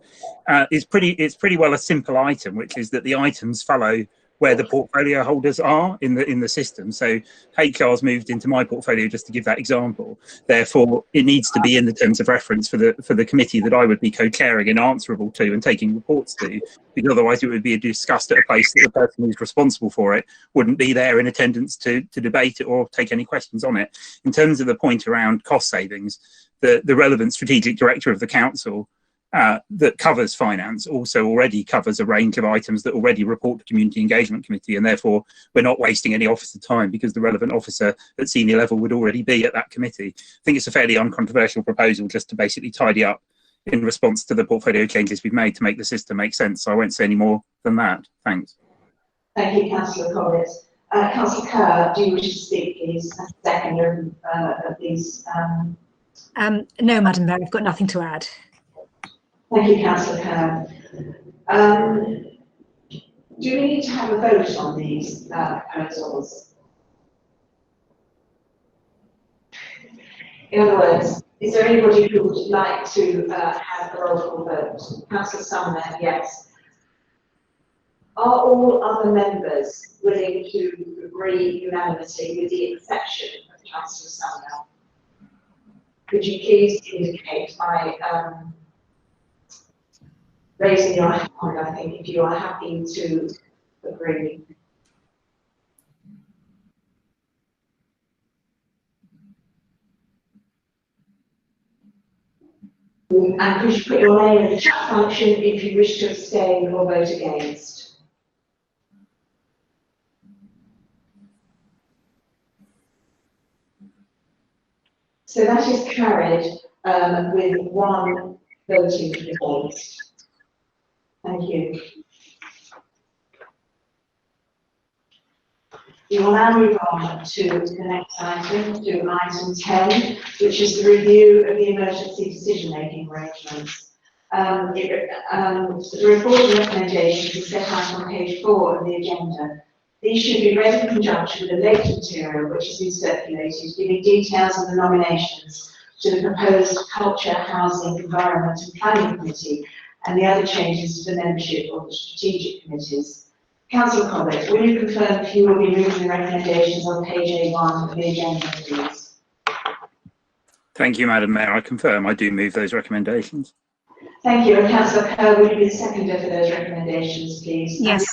G: It's pretty well a simple item, which is that the items follow where the portfolio holders are in the system. So HR's moved into my portfolio, just to give that example. Therefore, it needs to be in the terms of reference for the committee that I would be co-chairing and answerable to and taking reports to, because otherwise it would be discussed at a place that the person who's responsible for it wouldn't be there in attendance to debate it or take any questions on it. In terms of the point around cost savings, the relevant strategic director of the council that covers finance also already covers a range of items that already report to Community Engagement Committee, and therefore we're not wasting any officer time because the relevant officer at senior level would already be at that committee. I think it's a fairly uncontroversial proposal just to basically tidy up in response to the portfolio changes we've made to make the system make sense. So I won't say any more than that. Thanks.
K: Thank you, Councillor Collins. Councillor Kerr, do you wish to speak, please? A second of these.
R: No, Madam Mayor, I've got nothing to add.
K: Thank you, Councillor Kerr. Do we need to have a vote on these proposals? In other words, is there anybody who would like to have a roll call vote? Councillor Sumner, yes. Are all other members willing to agree unanimously with the exception of Councillor Sumner? Could you please indicate by raising your hand, I think, if you are happy to agree. And could you put your name in the chat function if you wish to abstain or vote against? So that is carried with one voting against. Thank you. We will now move on to the next item, to item 10, which is the review of the emergency decision-making arrangements. The report and recommendations is set out on page 4 of the agenda. These should be read in conjunction with the later material which has been circulated, giving details on the nominations to the proposed Culture, Housing, Environment and Planning Committee and the other changes to the membership of the strategic committees. Councillor Cobbett, will you confirm if you will be moving the recommendations on page A1 of the agenda, please?
G: Thank you, Madam Mayor. I confirm I do move those recommendations.
K: Thank you. And Councillor Kerr, will you be the seconder for those recommendations, please?
R: Yes,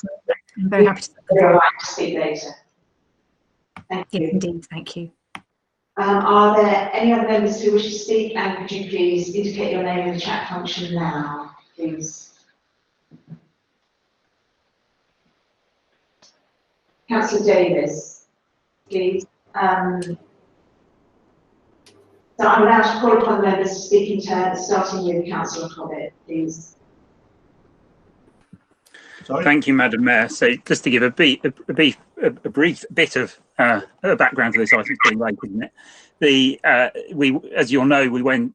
R: I'm very happy to.
K: You're right to speak later. Thank you.
R: Yes, indeed, thank you.
K: Are there any other members who wish to speak? And could you please indicate your name in the chat function now, please? Councillor Davis, please. So I'm now to call upon the members to speak in turn, starting with Councillor Cobbett, please.
G: Sorry. Thank you, Madam Mayor. So just to give a brief bit of background to this item, being late, isn't it? We, as you'll know,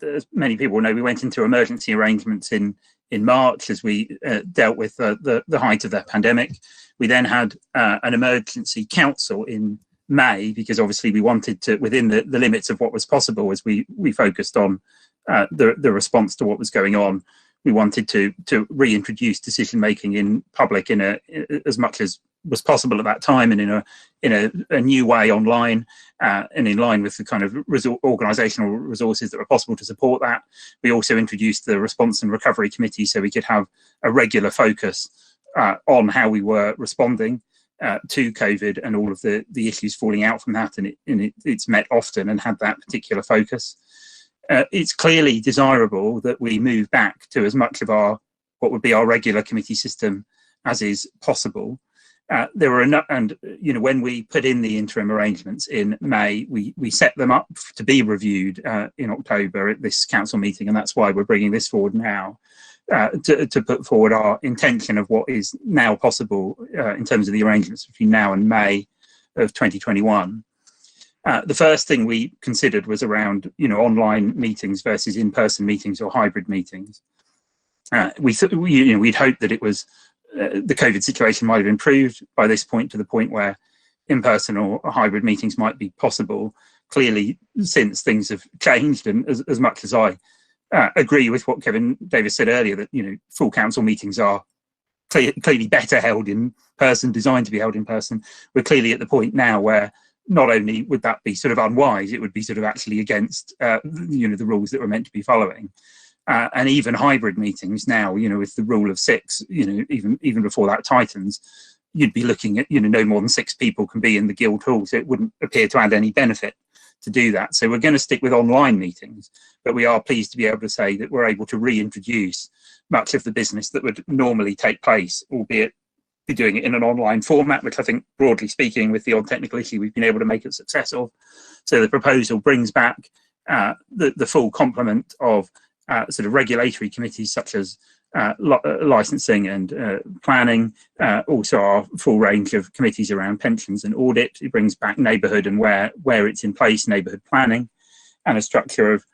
G: as many people know, we went into emergency arrangements in March as we dealt with the height of the pandemic. We then had an emergency council in May because obviously we wanted to, within the limits of what was possible, as we focused on the response to what was going on, we wanted to reintroduce decision making in public in as much as was possible at that time, and in a new way online, and in line with the kind of organisational resources that were possible to support that. We also introduced the Response and Recovery Committee so we could have a regular focus on how we were responding to COVID and all of the issues falling out from that, and it's met often and had that particular focus. It's clearly desirable that we move back to as much of what would be our regular committee system as is possible. There were enough, and when we put in the interim arrangements in May, we set them up to be reviewed in October at this council meeting, and that's why we're bringing this forward now to put forward our intention of what is now possible in terms of the arrangements between now and May of 2021. The first thing we considered was around online meetings versus in-person meetings or hybrid meetings. We'd hoped that it was the COVID situation might have improved by this point to the point where in-person or hybrid meetings might be possible. Clearly, since things have changed, and as much as I agree with what Kevin Davis said earlier, that full council meetings are clearly better held in person, designed to be held in person, we're clearly at the point now where not only would that be sort of unwise, it would be sort of actually against the rules that we're meant to be following. And even hybrid meetings now, with the rule of 6, even before that tightens, you'd be looking at no more than 6 people can be in the guild hall, so it wouldn't appear to add any benefit to do that. So we're going to stick with online meetings, but we are pleased to be able to say that we're able to reintroduce much of the business that would normally take place, albeit be doing it in an online format, which I think, broadly speaking, with the odd technical issue, we've been able to make a success of. So the proposal brings back the full complement of sort of regulatory committees such as licensing and planning, also our full range of committees around pensions and audit. It brings back neighbourhood and where it's in place, neighbourhood planning, and a structure of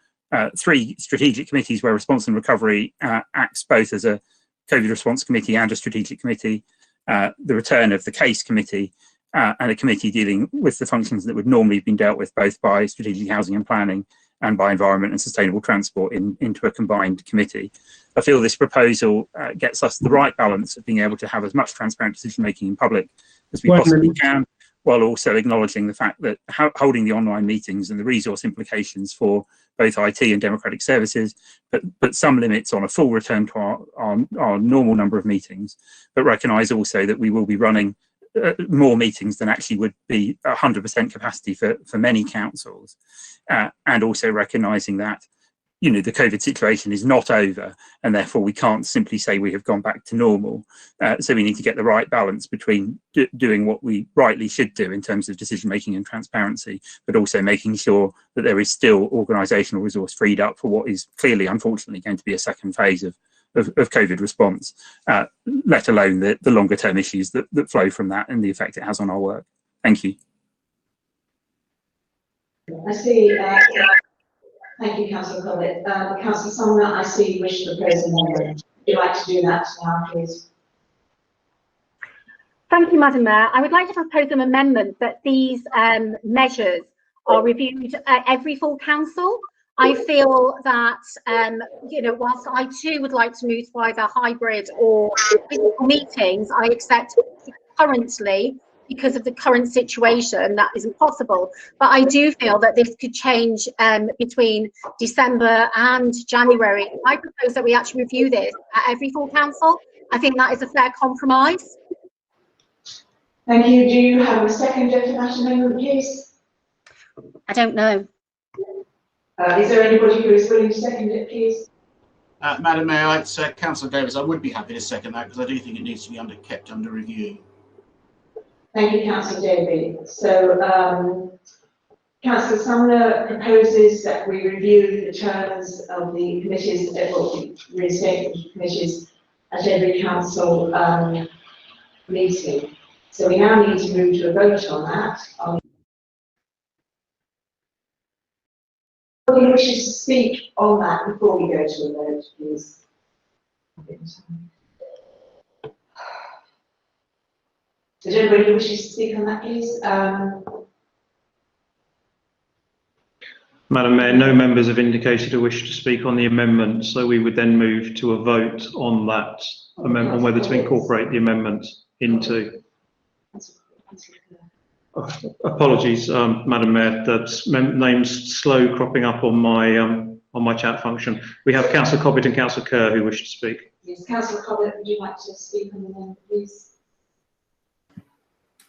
G: 3 strategic committees where response and recovery acts both as a COVID response committee and a strategic committee, the return of the case committee, and a committee dealing with the functions that would normally have been dealt with both by strategic housing and planning and by environment and sustainable transport into a combined committee. I feel this proposal gets us the right balance of being able to have as much transparent decision making in public as we possibly can, while also acknowledging the fact that holding the online meetings and the resource implications for both IT and democratic services, but some limits on a full return to our normal number of meetings, but recognise also that we will be running more meetings than actually would be 100% capacity for many councils, and also recognising that, you know, the COVID situation is not over, and therefore we can't simply say we have gone back to normal. So we need to get the right balance between doing what we rightly should do in terms of decision making and transparency, but also making sure that there is still organisational resource freed up for what is clearly, unfortunately, going to be a second phase of COVID response, let alone the longer term issues that flow from that and the effect it has on our work. Thank you.
K: I see. Thank you, Councillor Corbett. Councillor Sumner, I see you wish to propose an amendment. Would you like to do that now, please?
C: Thank you, Madam Mayor. I would like to propose an amendment that these measures are reviewed at every full council. I feel that, you know, whilst I too would like to move to either hybrid or physical meetings, I accept currently, because of the current situation, that isn't possible. But I do feel that this could change between December and January. I propose that we actually review this at every full council. I think that is a fair compromise.
K: Thank you. Do you have a seconder to that amendment, please?
C: I don't know.
K: Is there anybody who is willing to second it, please?
H: Madam Mayor, it's Councillor Davis. I would be happy to second that because I do think it needs to be kept under review.
K: Thank you, Councillor Davis. So, Councillor Sumner proposes that we review the terms of the committees, reinstatement committees at every council meeting. So we now need to move to a vote on that. Anybody wishes to speak on that before we go to a vote, please? Does anybody wishes to speak on that, please?
A: Madam Mayor, no members have indicated a wish to speak on the amendment, so we would then move to a vote on that amendment, on whether to incorporate the amendment into. Apologies, Madam Mayor, that name's slow cropping up on my chat function. We have Councillor Cobbett and Councillor Kerr who wish to speak.
K: Yes, Councillor Cobbett, would you like to speak on the amendment, please?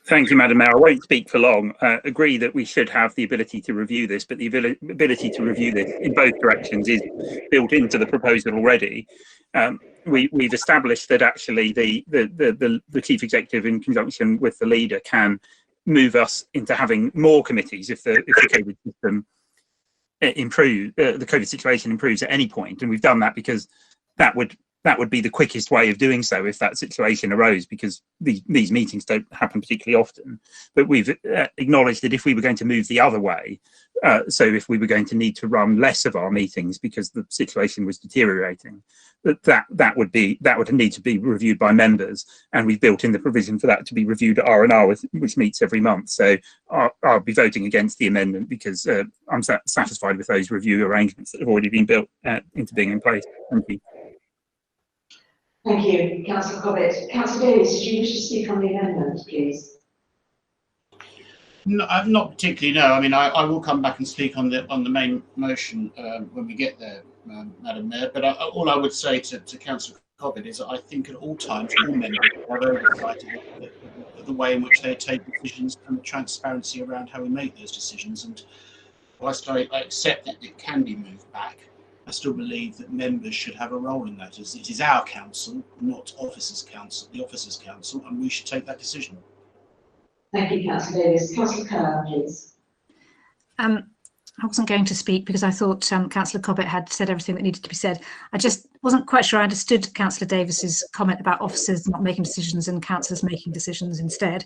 G: Thank you, Madam Mayor. I won't speak for long. Agree that we should have the ability to review this, but the ability to review this in both directions is built into the proposal already. We've established that actually the chief executive, in conjunction with the leader, can move us into having more committees if the COVID system improves, the COVID situation improves at any point, and we've done that because that would be the quickest way of doing so if that situation arose, because these meetings don't happen particularly often. But we've acknowledged that if we were going to move the other way, so if we were going to need to run less of our meetings because the situation was deteriorating, that would need to be reviewed by members, and we've built in the provision for that to be reviewed at R&R, which meets every month. So I'll be voting against the amendment because I'm satisfied with those review arrangements that have already been built into being in place. Thank you.
K: Thank you, Councillor Cobbett. Councillor Davis, did you wish to speak on the amendment, please?
H: No, not particularly, no. I mean, I will come back and speak on the main motion when we get there, Madam Mayor. But all I would say to Councillor Cobbett is that I think at all times all members have oversight of the way in which they take decisions and the transparency around how we make those decisions. And whilst I accept that it can be moved back, I still believe that members should have a role in that. As it is our council, not officers' council, the officers' council, and we should take that decision.
K: Thank you, Councillor Davis. Councillor Kerr, please.
R: I wasn't going to speak because I thought Councillor Cobbett had said everything that needed to be said. I just wasn't quite sure I understood Councillor Davis's comment about officers not making decisions and councillors making decisions instead.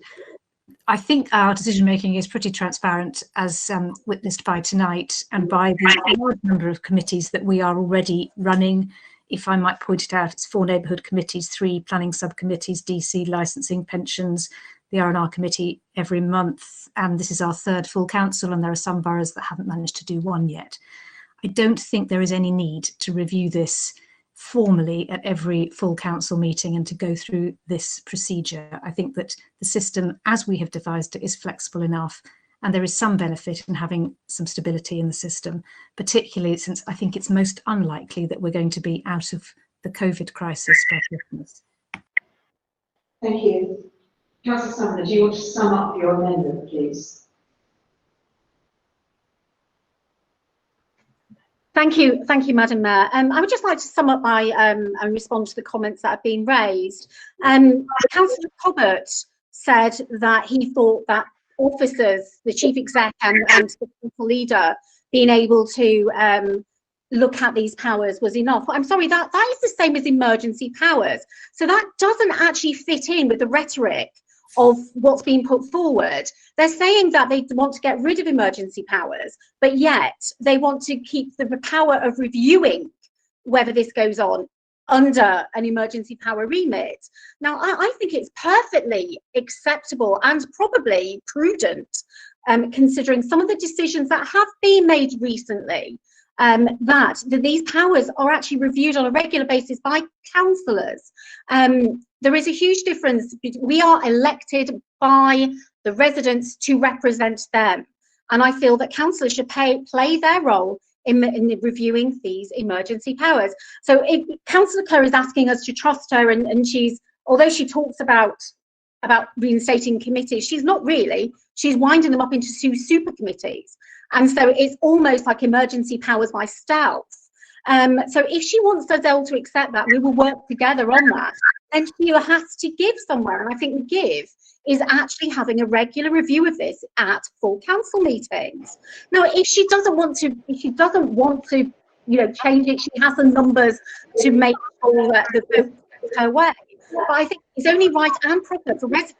R: I think our decision making is pretty transparent, as witnessed by tonight and by the large number of committees that we are already running. If I might point it out, it's 4 neighbourhood committees, 3 planning subcommittees, DC, licensing, pensions, the R&R committee every month, and this is our 3rd full council, and there are some boroughs that haven't managed to do 1 yet. I don't think there is any need to review this formally at every full council meeting and to go through this procedure. I think that the system as we have devised it is flexible enough, and there is some benefit in having some stability in the system, particularly since I think it's most unlikely that we're going to be out of the COVID crisis by Christmas.
K: Thank you. Councillor Sumner, do you want to sum up your amendment, please?
C: Thank you, Madam Mayor. I would just like to sum up my and respond to the comments that have been raised. Councillor Cobbett said that he thought that officers, the chief exec and the council leader, being able to look at these powers was enough. I'm sorry, that is the same as emergency powers. So that doesn't actually fit in with the rhetoric of what's being put forward. They're saying that they want to get rid of emergency powers, but yet they want to keep the power of reviewing whether this goes on under an emergency power remit. Now, I think it's perfectly acceptable and probably prudent, considering some of the decisions that have been made recently, that these powers are actually reviewed on a regular basis by councillors. There is a huge difference. We are elected by the residents to represent them, and I feel that councillors should play their role in reviewing these emergency powers. So if Councillor Kerr is asking us to trust her, and she's, although she talks about reinstating committees, she's not really. She's winding them up into super committees. And so it's almost like emergency powers by stealth. So if she wants us all to accept that, we will work together on that. And she has to give somewhere. And I think the give is actually having a regular review of this at full council meetings. Now, if she doesn't want to, change it, she has the numbers to make sure that the vote goes her way. But I think it's only right and proper for residents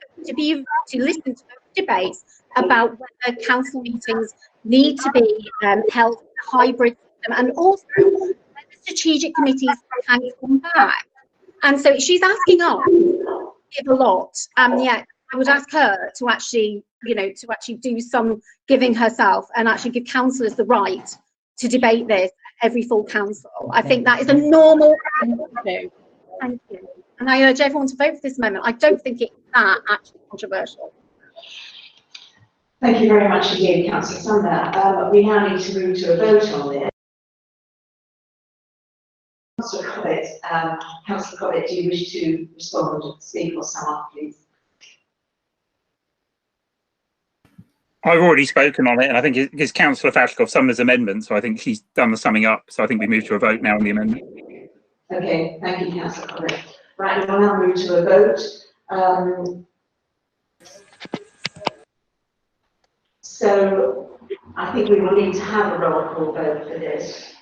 C: to listen to debates about whether council meetings need to be held in a hybrid system, and also whether strategic committees can come back. And so she's asking us to give a lot, and yet I would ask her to actually, do some giving herself and actually give councillors the right to debate this every full council. I think that is a normal thing to do. Thank you. And I urge everyone to vote for this amendment. I don't think it's that actually controversial.
K: Thank you very much indeed, Councillor Sumner. We now need to move to a vote on this. Councillor Cobbett, do you wish to respond, speak or sum up, please?
G: I've already spoken on it, and I think it's Councillor Fashkoff Sumner's amendment, so I think she's done the summing up. So I think we move to a vote now on the amendment.
K: Okay, thank you, Councillor Cobbett. Right, we'll now move to a vote. So I think we will need to have a roll call vote for this.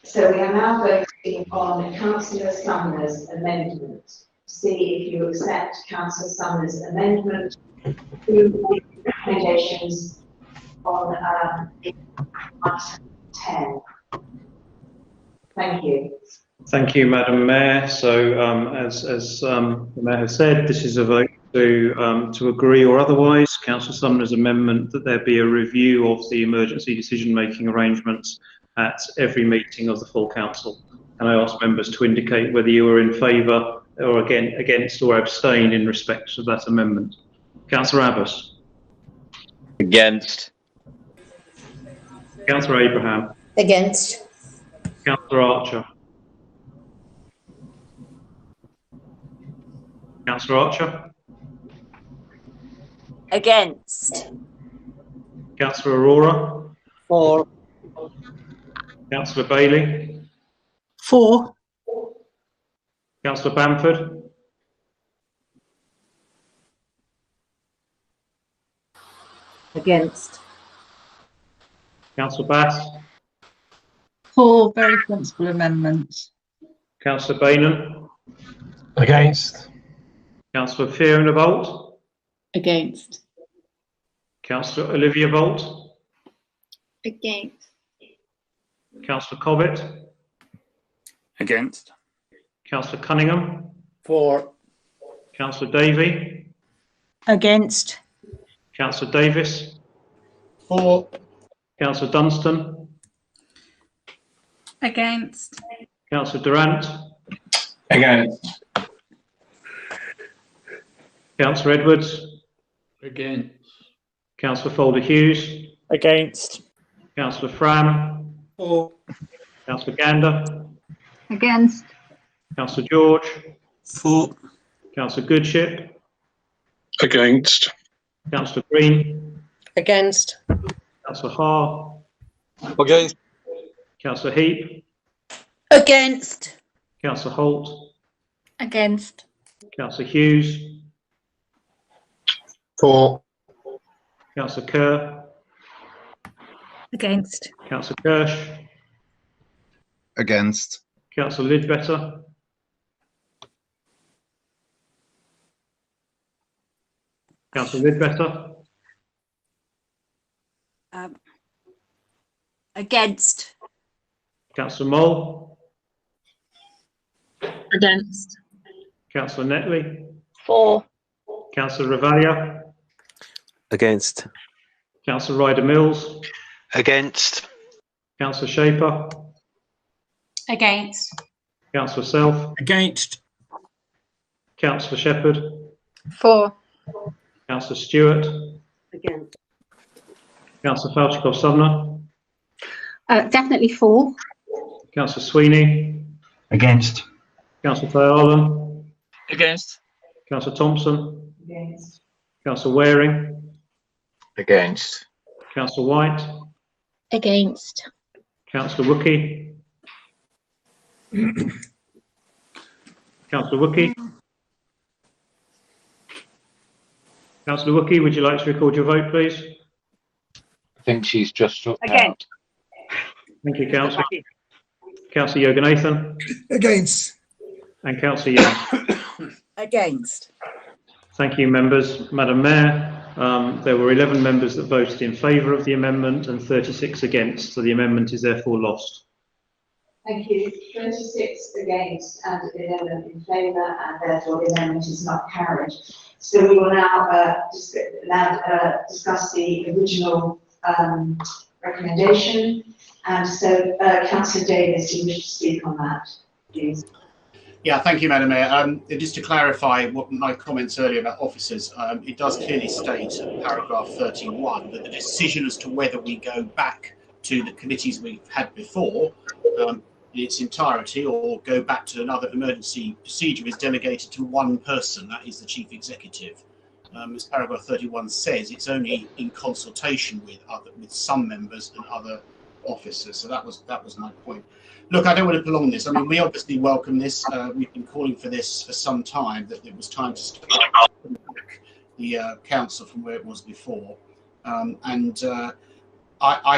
K: So we are now voting on Councillor Sumner's amendment. See if you accept Councillor Sumner's amendment to the recommendations on item 10. Thank you.
A: Thank you, Madam Mayor. So, as the Mayor has said, this is a vote to agree or otherwise Councillor Sumner's amendment that there be a review of the emergency decision-making arrangements at every meeting of the full council. And I ask members to indicate whether you are in favour or against or abstain in respect of that amendment. Councillor Abbas.
W: Against.
A: Councillor Abraham.
P: Against.
A: Councillor Archer. Councillor Archer.
P: Against.
A: Councillor Aurora.
P: 4.
A: Councillor Bailey.
P: 4.
A: Councillor Bamford.
D: Against.
A: Councillor Bass.
E: For very sensible amendments.
A: Councillor Bainham.
Q: Against.
A: Councillor Fearon-Volt.
D: Against.
A: Councillor Olivia Volt.
T: Against.
A: Councillor Cobbett.
G: Against.
A: Councillor Cunningham.
P: 4.
A: Councillor Davey.
F: Against.
A: Councillor Davis.
H: 4.
A: Councillor Dunstan.
F: Against.
A: Councillor Durant.
N: Against.
A: Councillor Edwards.
X: Against.
A: Councillor Folder-Hughes.
P: Against.
A: Councillor Fram.
P: 4.
A: Councillor Gander.
M: Against.
A: Councillor George.
P: 4.
A: Councillor Goodship.
Q: Against.
A: Councillor Green.
P: Against.
A: Councillor Haar.
Q: Against.
A: Councillor Heap.
P: Against.
A: Councillor Holt.
F: Against.
A: Councillor Hughes.
I: 4.
A: Councillor Kerr.
F: Against.
A: Councillor Kirsch.
O: Against.
A: Councillor Lidbetter. Councillor Lidbetter.
P: Against.
A: Councillor Moll.
J: Against.
A: Councillor Netley.
T: 4.
A: Councillor Ravalia.
U: Against.
A: Councillor Ryder Mills.
B: Against.
A: Councillor Shaper.
F: Against.
A: Councillor Self.
L: Against.
A: Councillor Shepherd.
T: 4.
A: Councillor Stewart.
S: Against.
A: Councillor Falchikov-Sumner.
C: Definitely 4.
A: Councillor Sweeney.
Q: Against.
A: Councillor Fayarlan.
P: Against.
A: Councillor Thompson.
K: Against.
A: Councillor Waring.
N: Against.
A: Councillor White.
T: Against.
A: Councillor Wookey. Councillor Wookey. Councillor Wookey, would you like to record your vote, please?
N: I think she's just dropped
P: Against.
N: out.
A: Thank you, Councillor. Councillor Yoganathan.
V: Against.
A: And Councillor Young.
P: Against.
A: Thank you, members. Madam Mayor, there were 11 members that voted in favour of the amendment and 36 against, so the amendment is therefore lost.
K: Thank you. 26 against and 11 in favour, and therefore the amendment is not carried. So we will now discuss the original recommendation. And so, Councillor Davis, you wish to speak on that, please.
H: Yeah, thank you, Madam Mayor. Just to clarify what my comments earlier about officers, it does clearly state in paragraph 31 that the decision as to whether we go back to the committees we've had before in its entirety or go back to another emergency procedure is delegated to one person, that is the Chief Executive. As paragraph 31 says, it's only in consultation with some members and other officers. So that was my point. Look, I don't want to prolong this. I mean, we obviously welcome this. We've been calling for this for some time, that it was time to start the council from where it was before. I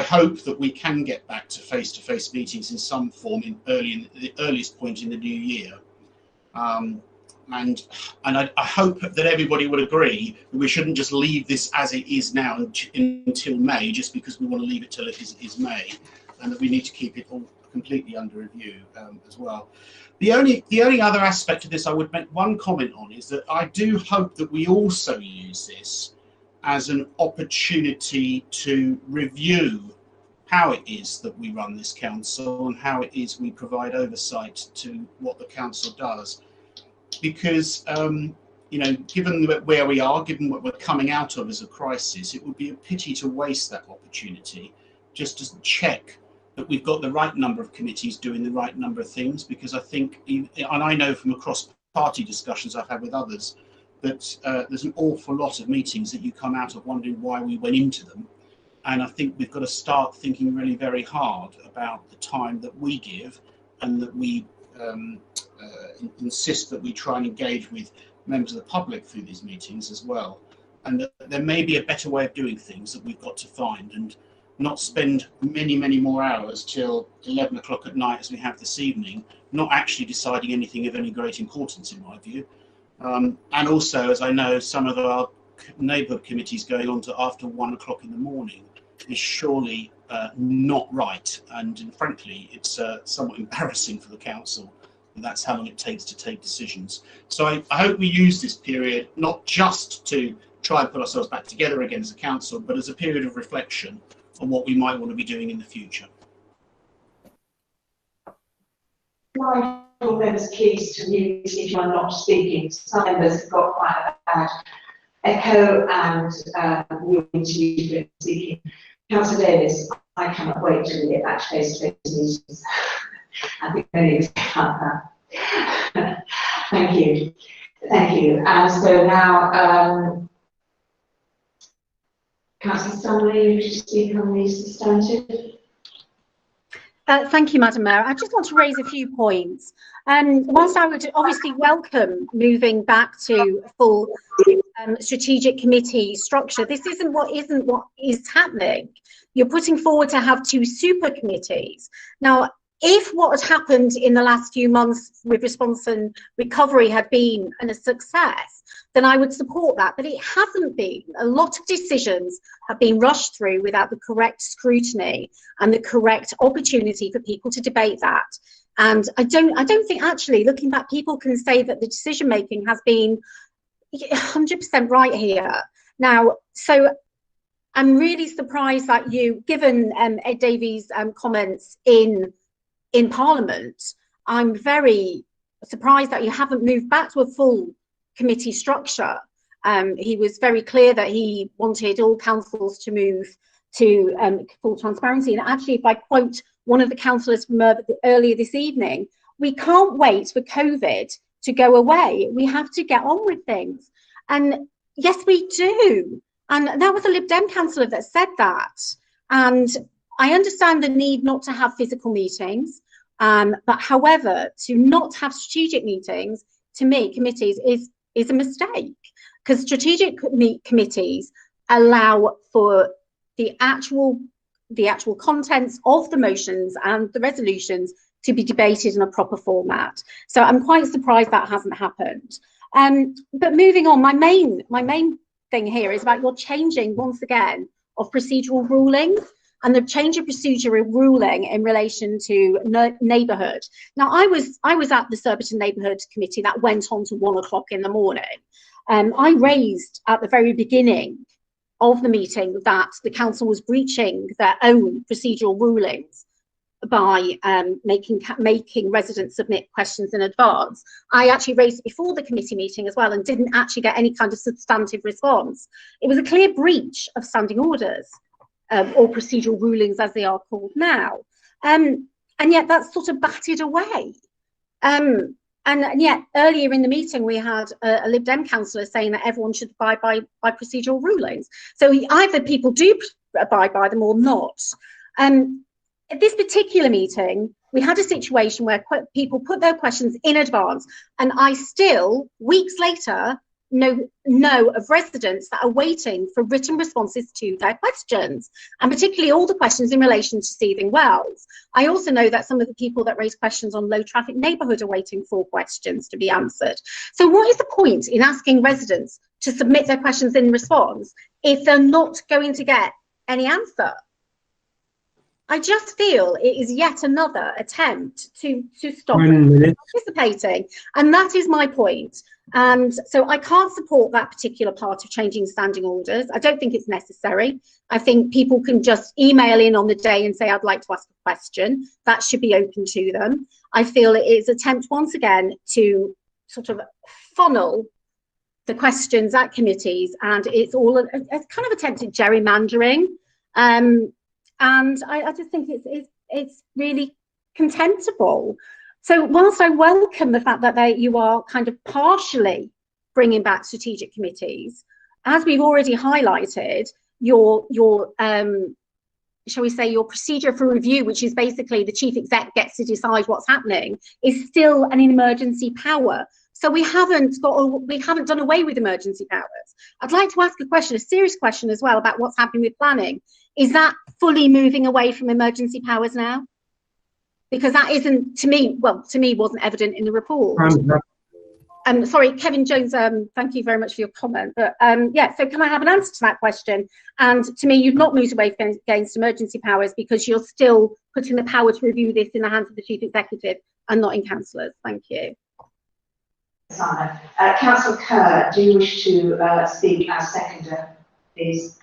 H: hope that we can get back to face-to-face meetings in some form in the earliest point in the new year. And I hope that everybody would agree that we shouldn't just leave this as it is now until May, just because we want to leave it till it is May, and that we need to keep it all completely under review as well. The only other aspect of this I would make one comment on is that I do hope that we also use this as an opportunity to review how it is that we run this council and how it is we provide oversight to what the council does. Because, you know, given where we are, given what we're coming out of as a crisis, it would be a pity to waste that opportunity just to check that we've got the right number of committees doing the right number of things. Because I think, and I know from across party discussions I've had with others, that there's an awful lot of meetings that you come out of wondering why we went into them. And I think we've got to start thinking really very hard about the time that we give, and that we insist that we try and engage with members of the public through these meetings as well. And that there may be a better way of doing things that we've got to find, and not spend many, many more hours till 11 o'clock at night as we have this evening, not actually deciding anything of any great importance, in my view. And also, as I know, some of our neighbourhood committees going on to after 1 o'clock in the morning is surely not right. And frankly, it's somewhat embarrassing for the council that that's how long it takes to take decisions. So I hope we use this period not just to try and put ourselves back together again as a council, but as a period of reflection on what we might want to be doing in the future.
K: Members, please to mute if you are not speaking. Some members have got quite a bad echo and will continue speaking. Councillor Davis, I cannot wait till we get back to face-to-face meetings. I think many of us can't. Thank you. Thank you. And so now, Councillor Stanley, you should speak on the substantive.
C: Thank you, Madam Mayor. I just want to raise a few points. Whilst I would obviously welcome moving back to full strategic committee structure, this isn't what is happening. You're putting forward to have 2 super committees. Now, if what had happened in the last few months with response and recovery had been a success, then I would support that, but it hasn't been. A lot of decisions have been rushed through without the correct scrutiny and the correct opportunity for people to debate that. And I don't think, actually, looking back, people can say that the decision making has been 100% right here. Now, so I'm really surprised that you, given Ed Davies' comments in Parliament, I'm very surprised that you haven't moved back to a full committee structure. He was very clear that he wanted all councils to move to full transparency. And actually, if I quote one of the councillors from earlier this evening, we can't wait for COVID to go away. We have to get on with things. And yes, we do. And that was a Lib Dem councillor that said that. And I understand the need not to have physical meetings, but however, to not have strategic meetings, to me, committees is a mistake, because strategic committees allow for the actual contents of the motions and the resolutions to be debated in a proper format. So I'm quite surprised that hasn't happened. But moving on, my main thing here is about your changing once again of procedural rulings and the change of procedural ruling in relation to neighbourhood. Now, I was at the Surbiton Neighbourhood Committee that went on to 1 o'clock in the morning. I raised at the very beginning of the meeting that the council was breaching their own procedural rulings by making residents submit questions in advance. I actually raised it before the committee meeting as well and didn't actually get any kind of substantive response. It was a clear breach of standing orders, or procedural rulings as they are called now. And yet that's sort of batted away. And yet earlier in the meeting, we had a Lib Dem councillor saying that everyone should abide by procedural rulings. So either people do abide by them or not. At this particular meeting, we had a situation where people put their questions in advance, and I still, weeks later, know of residents that are waiting for written responses to their questions, and particularly all the questions in relation to Seething Wells. I also know that some of the people that raise questions on low traffic neighbourhood are waiting for questions to be answered. So what is the point in asking residents to submit their questions in response if they're not going to get any answer? I just feel it is yet another attempt to stop participating, and that is my point. And so I can't support that particular part of changing standing orders. I don't think it's necessary. I think people can just email in on the day and say, I'd like to ask a question. That should be open to them. I feel it is an attempt once again to sort of funnel the questions at committees, and it's all a kind of attempted gerrymandering. And I just think it's really contemptible. So whilst I welcome the fact that you are kind of partially bringing back strategic committees, as we've already highlighted, shall we say, your procedure for review, which is basically the chief exec gets to decide what's happening, is still an emergency power. So we haven't done away with emergency powers. I'd like to ask a question, a serious question as well, about what's happening with planning. Is that fully moving away from emergency powers now? Because that isn't, to me, wasn't evident in the report. Sorry, Kevin Jones, thank you very much for your comment. But yeah, so can I have an answer to that question? And to me, you've not moved away against emergency powers because you're still putting the power to review this in the hands of the chief executive and not in councillors. Thank you.
K: Councillor Kerr, do you wish to speak as seconder, please?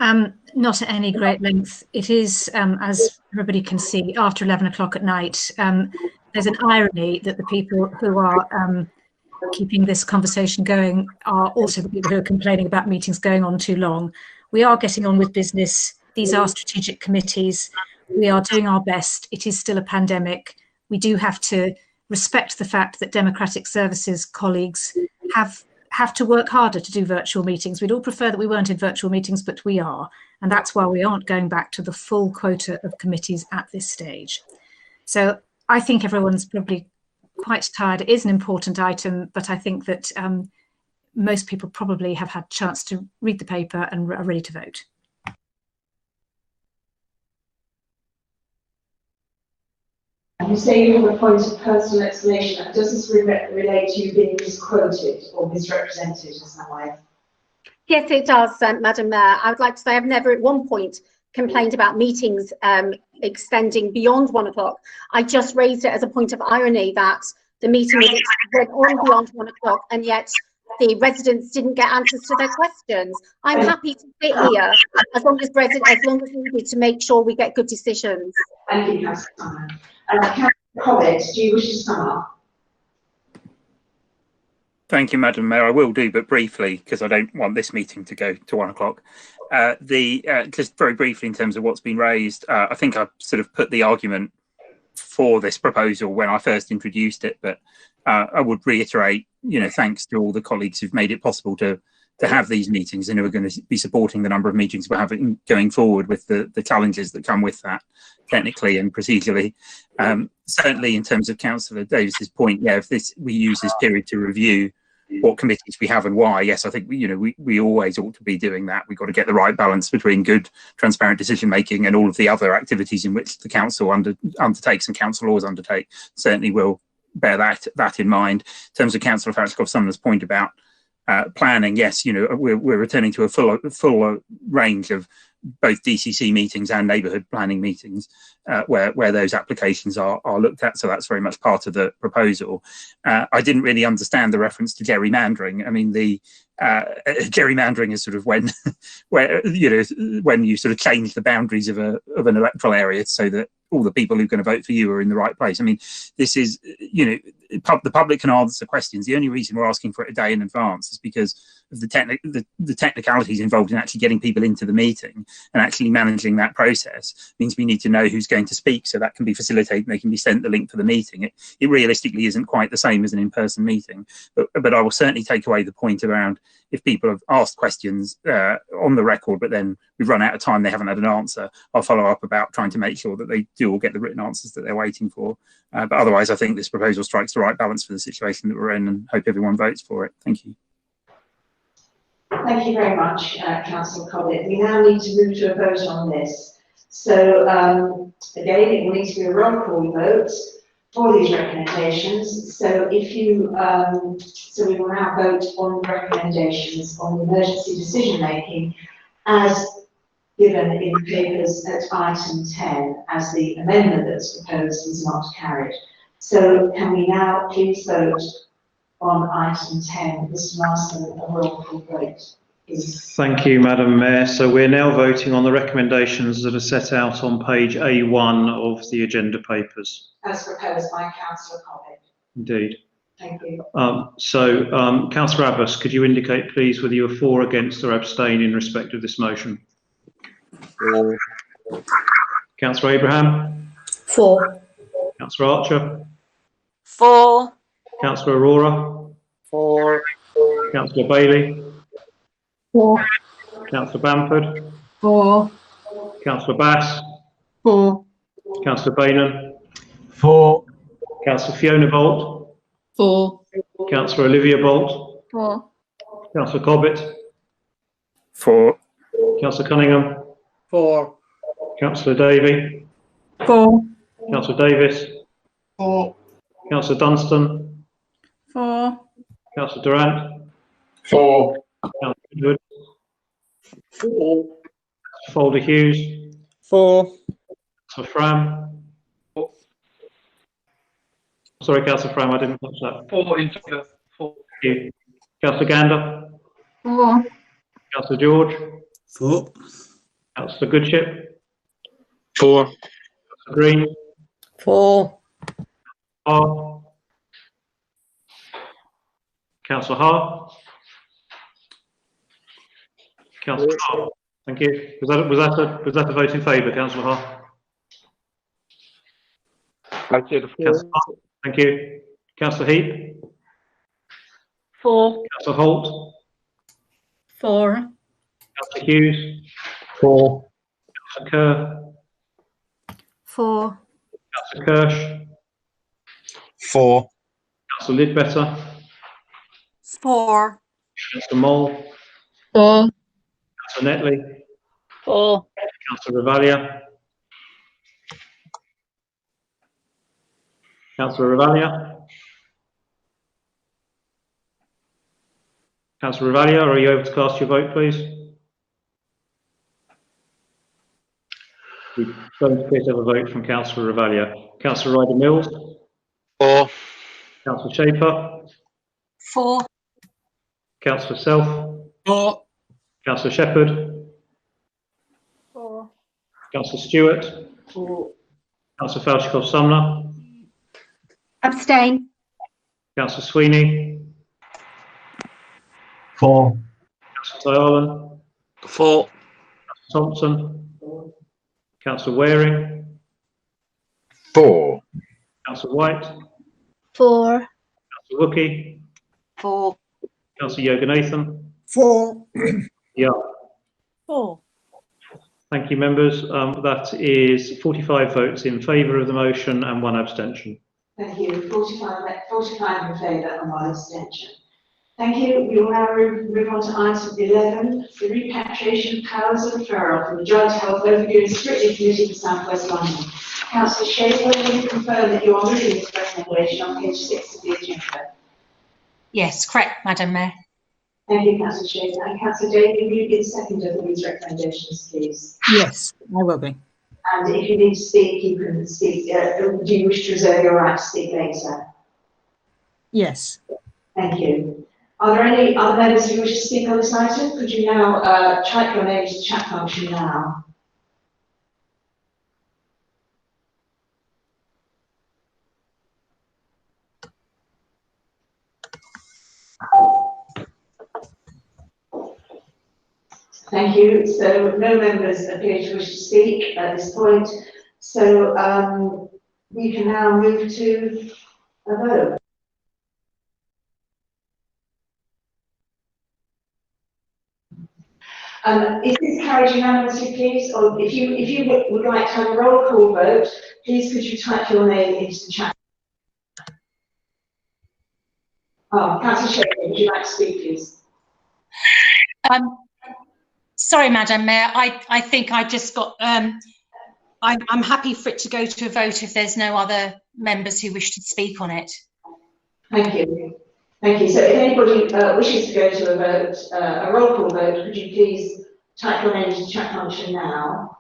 F: Not at any great length. It is, as everybody can see, after 11 o'clock at night. There's an irony that the people who are keeping this conversation going are also the people who are complaining about meetings going on too long. We are getting on with business. These are strategic committees. We are doing our best. It is still a pandemic. We do have to respect the fact that Democratic Services colleagues have to work harder to do virtual meetings. We'd all prefer that we weren't in virtual meetings, but we are. And that's why we aren't going back to the full quota of committees at this stage. So I think everyone's probably quite tired. It is an important item, but I think that most people probably have had a chance to read the paper and are ready to vote.
K: You say you have a point of personal explanation. Does this relate to you being misquoted or misrepresented in some way?
C: Yes, it does, Madam Mayor. I would like to say I've never at one point complained about meetings extending beyond 1 o'clock. I just raised it as a point of irony that the meeting went on beyond 1 o'clock and yet the residents didn't get answers to their questions. I'm happy to sit here as long as needed to make sure we get good decisions.
K: Thank you, Councillor Simon. Councillor Cobbett, do you wish to sum up?
G: Thank you, Madam Mayor. I will do, but briefly, because I don't want this meeting to go to 1 o'clock. Just very briefly in terms of what's been raised, I think I sort of put the argument for this proposal when I first introduced it, but I would reiterate, thanks to all the colleagues who've made it possible to have these meetings and who are going to be supporting the number of meetings we're having going forward with the challenges that come with that, technically and procedurally. Certainly in terms of Councillor Davis's point, yeah, if we use this period to review what committees we have and why, yes, I think we always ought to be doing that. We've got to get the right balance between good, transparent decision making and all of the other activities in which the council undertakes and council laws undertake. Certainly will bear that in mind. In terms of Councillor Farrell-Sumner's point about planning, yes, we're returning to a full range of both DCC meetings and neighbourhood planning meetings where those applications are looked at. So that's very much part of the proposal. I didn't really understand the reference to gerrymandering. I mean, the gerrymandering is sort of when you sort of change the boundaries of an electoral area so that all the people who are going to vote for you are in the right place. I mean, this is, the public can answer questions. The only reason we're asking for it a day in advance is because of the technicalities involved in actually getting people into the meeting and actually managing that process. Means we need to know who's going to speak so that can be facilitated and they can be sent the link for the meeting. It realistically isn't quite the same as an in-person meeting, but I will certainly take away the point around if people have asked questions on the record, but then we've run out of time, they haven't had an answer, I'll follow up about trying to make sure that they do all get the written answers that they're waiting for. But otherwise, I think this proposal strikes the right balance for the situation that we're in and hope everyone votes for it. Thank you.
K: Thank you very much, Councillor Cobbett. We now need to move to a vote on this. So again, it will need to be a roll call vote for these recommendations. So if you, so we will now vote on recommendations on emergency decision making as given in papers at item 10, as the amendment that's proposed is not carried. So can we now please vote on item 10? Mr. Marston, a roll call vote, please.
A: Thank you, Madam Mayor. So we're now voting on the recommendations that are set out on page A1 of the agenda papers.
K: As proposed by Councillor Cobbett.
A: Indeed.
K: Thank you.
A: Councillor Abbas, could you indicate, please, whether you are for, against, or abstain in respect of this motion? For. Councillor Abraham?
P: For.
A: Councillor Archer?
P: For.
A: Councillor Aurora?
P: For.
A: Councillor Bailey?
P: For.
A: Councillor Bamford,
F: 4.
A: Councillor Bass,
F: 4.
A: Councillor Bainan,
Q: 4.
A: Councillor Fiona Bolt,
T: 4.
A: Councillor Olivia Bolt,
T: 4.
A: Councillor Cobbett,
G: 4.
A: Councillor Cunningham,
D: 4.
A: Councillor Davey,
F: 4.
A: Councillor Davis,
H: 4.
A: Councillor Dunstan,
F: 4.
A: Councillor Durant,
N: 4.
A: Councillor Edward,
D: 4.
A: Folder Hughes,
D: 4.
A: Councillor Fram. Sorry, Councillor Fram, I didn't catch that.
X: 4 in favour. 4.
A: Thank you. Councillor Gander,
M: 4.
A: Councillor George,
D: 4.
A: Councillor Goodship,
Q: 4.
A: Councillor Green,
P: 4.
A: Har, Councillor Har, Councillor Har. Thank you. Was that a vote in favour, Councillor Har?
Q: I did 4.
A: Councillor Har. Thank you. Councillor Heap,
T: 4.
A: Councillor Holt,
T: 4.
A: Councillor Hughes,
Q: 4.
A: Councillor Kerr,
F: 4.
A: Councillor Kirsch,
Q: 4.
A: Councillor Lidbetter,
T: 4.
A: Councillor Mole,
T: 4.
A: Councillor Netley,
T: 4.
A: Councillor Ravalia, Councillor Ravalia, Councillor Ravalia, are you able to cast your vote, please? We don't appear to have a vote from Councillor Ravalia. Councillor Ryder Mills,
B: 4.
A: Councillor Shaper,
T: 4.
A: Councillor Self,
D: 4.
A: Councillor Shepherd,
T: 4.
A: Councillor Stewart,
S: 4.
A: Councillor Falchikoff-Sumner,
C: Abstain.
A: Councillor Sweeney,
Q: 4.
A: Councillor Tyerland,
Q: 4.
A: Thompson, Councillor Waring,
N: 4.
A: Councillor White,
T: 4.
A: Councillor Wookie,
T: 4.
A: Councillor Yoganathan.
S: 4.
A: Yeah.
T: 4.
A: Thank you, members. That is 45 votes in favour of the motion and 1 abstention.
K: Thank you. 45 in favour and 1 abstention. Thank you. We will now move on to item 11, the repatriation powers of referral from the Joint Health Overdue and Strictly Committee for South West London. Councillor Shaver, can you confirm that you are moving this recommendation on page 6 of the agenda?
T: Yes, correct, Madam Mayor.
K: Thank you, Councillor Shaver. And Councillor Davey, will you be the seconder for these recommendations, please?
F: Yes, I will be.
K: And if you need to speak, you can speak. Do you wish to reserve your right to speak later?
F: Yes.
K: Thank you. Are there any other members who wish to speak on this item? Could you now type your name to the chat function now? Thank you. So no members appear to wish to speak at this point. So we can now move to a vote. Is this carried unanimously, please? Or if you would like to have a roll call vote, please could you type your name into the chat? Councillor Shaker, would you like to speak, please?
T: Sorry, Madam Mayor. I think I just got. I'm happy for it to go to a vote if there's no other members who wish to speak on it.
K: Thank you. Thank you. So if anybody wishes to go to a vote, a roll call vote, could you please type your name into the chat function now?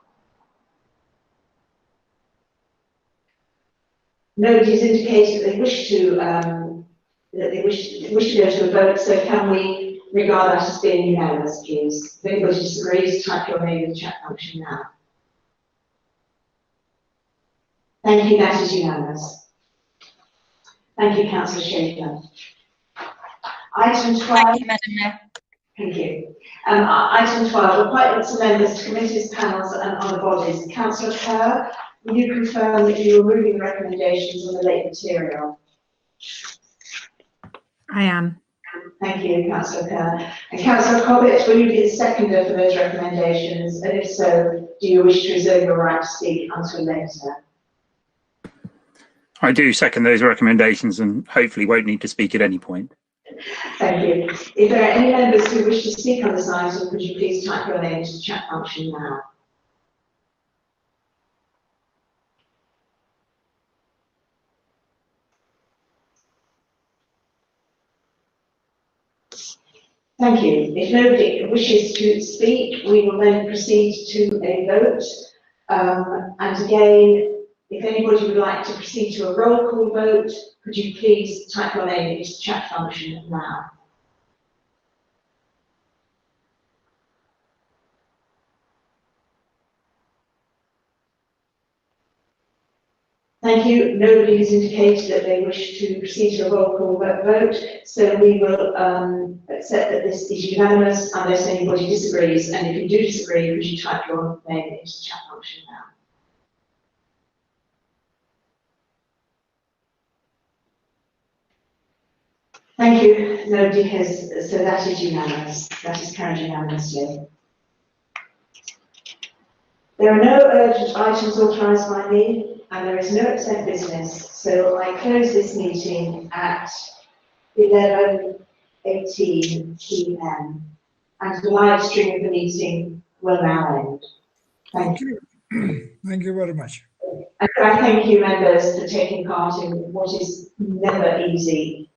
K: Nobody has indicated that they wish to go to a vote. So can we regard that as being unanimous, please? If anybody disagrees, type your name in the chat function now. Thank you. That is unanimous. Thank you, Councillor Shaker. Item 12.
T: Thank you, Madam Mayor.
K: Thank you. Item 12, appointments of members to committees, panels and other bodies. Councillor Kerr, will you confirm that you are moving the recommendations on the late material?
F: I am.
K: Thank you, Councillor Kerr. And Councillor Cobbett, will you be the seconder for those recommendations? And if so, do you wish to reserve your right to speak until later?
G: I do second those recommendations and hopefully won't need to speak at any point.
K: Thank you. If there are any members who wish to speak on this item, could you please type your name into the chat function now? Thank you. If nobody wishes to speak, we will then proceed to a vote. And again, if anybody would like to proceed to a roll call vote, could you please type your name into the chat function now? Thank you. Nobody has indicated that they wish to proceed to a roll call vote, so we will accept that this is unanimous unless anybody disagrees. And if you do disagree, could you type your name into the chat function now? Thank you. Nobody has, so that is unanimous. That is carried unanimously. There are no urgent items authorised by me, and there is no exempt business, so I close this meeting at 11:18 p.m. and the live stream of the meeting will now end. Thank you.
E: Thank you very much.
K: And I thank you members for taking part in what is never easy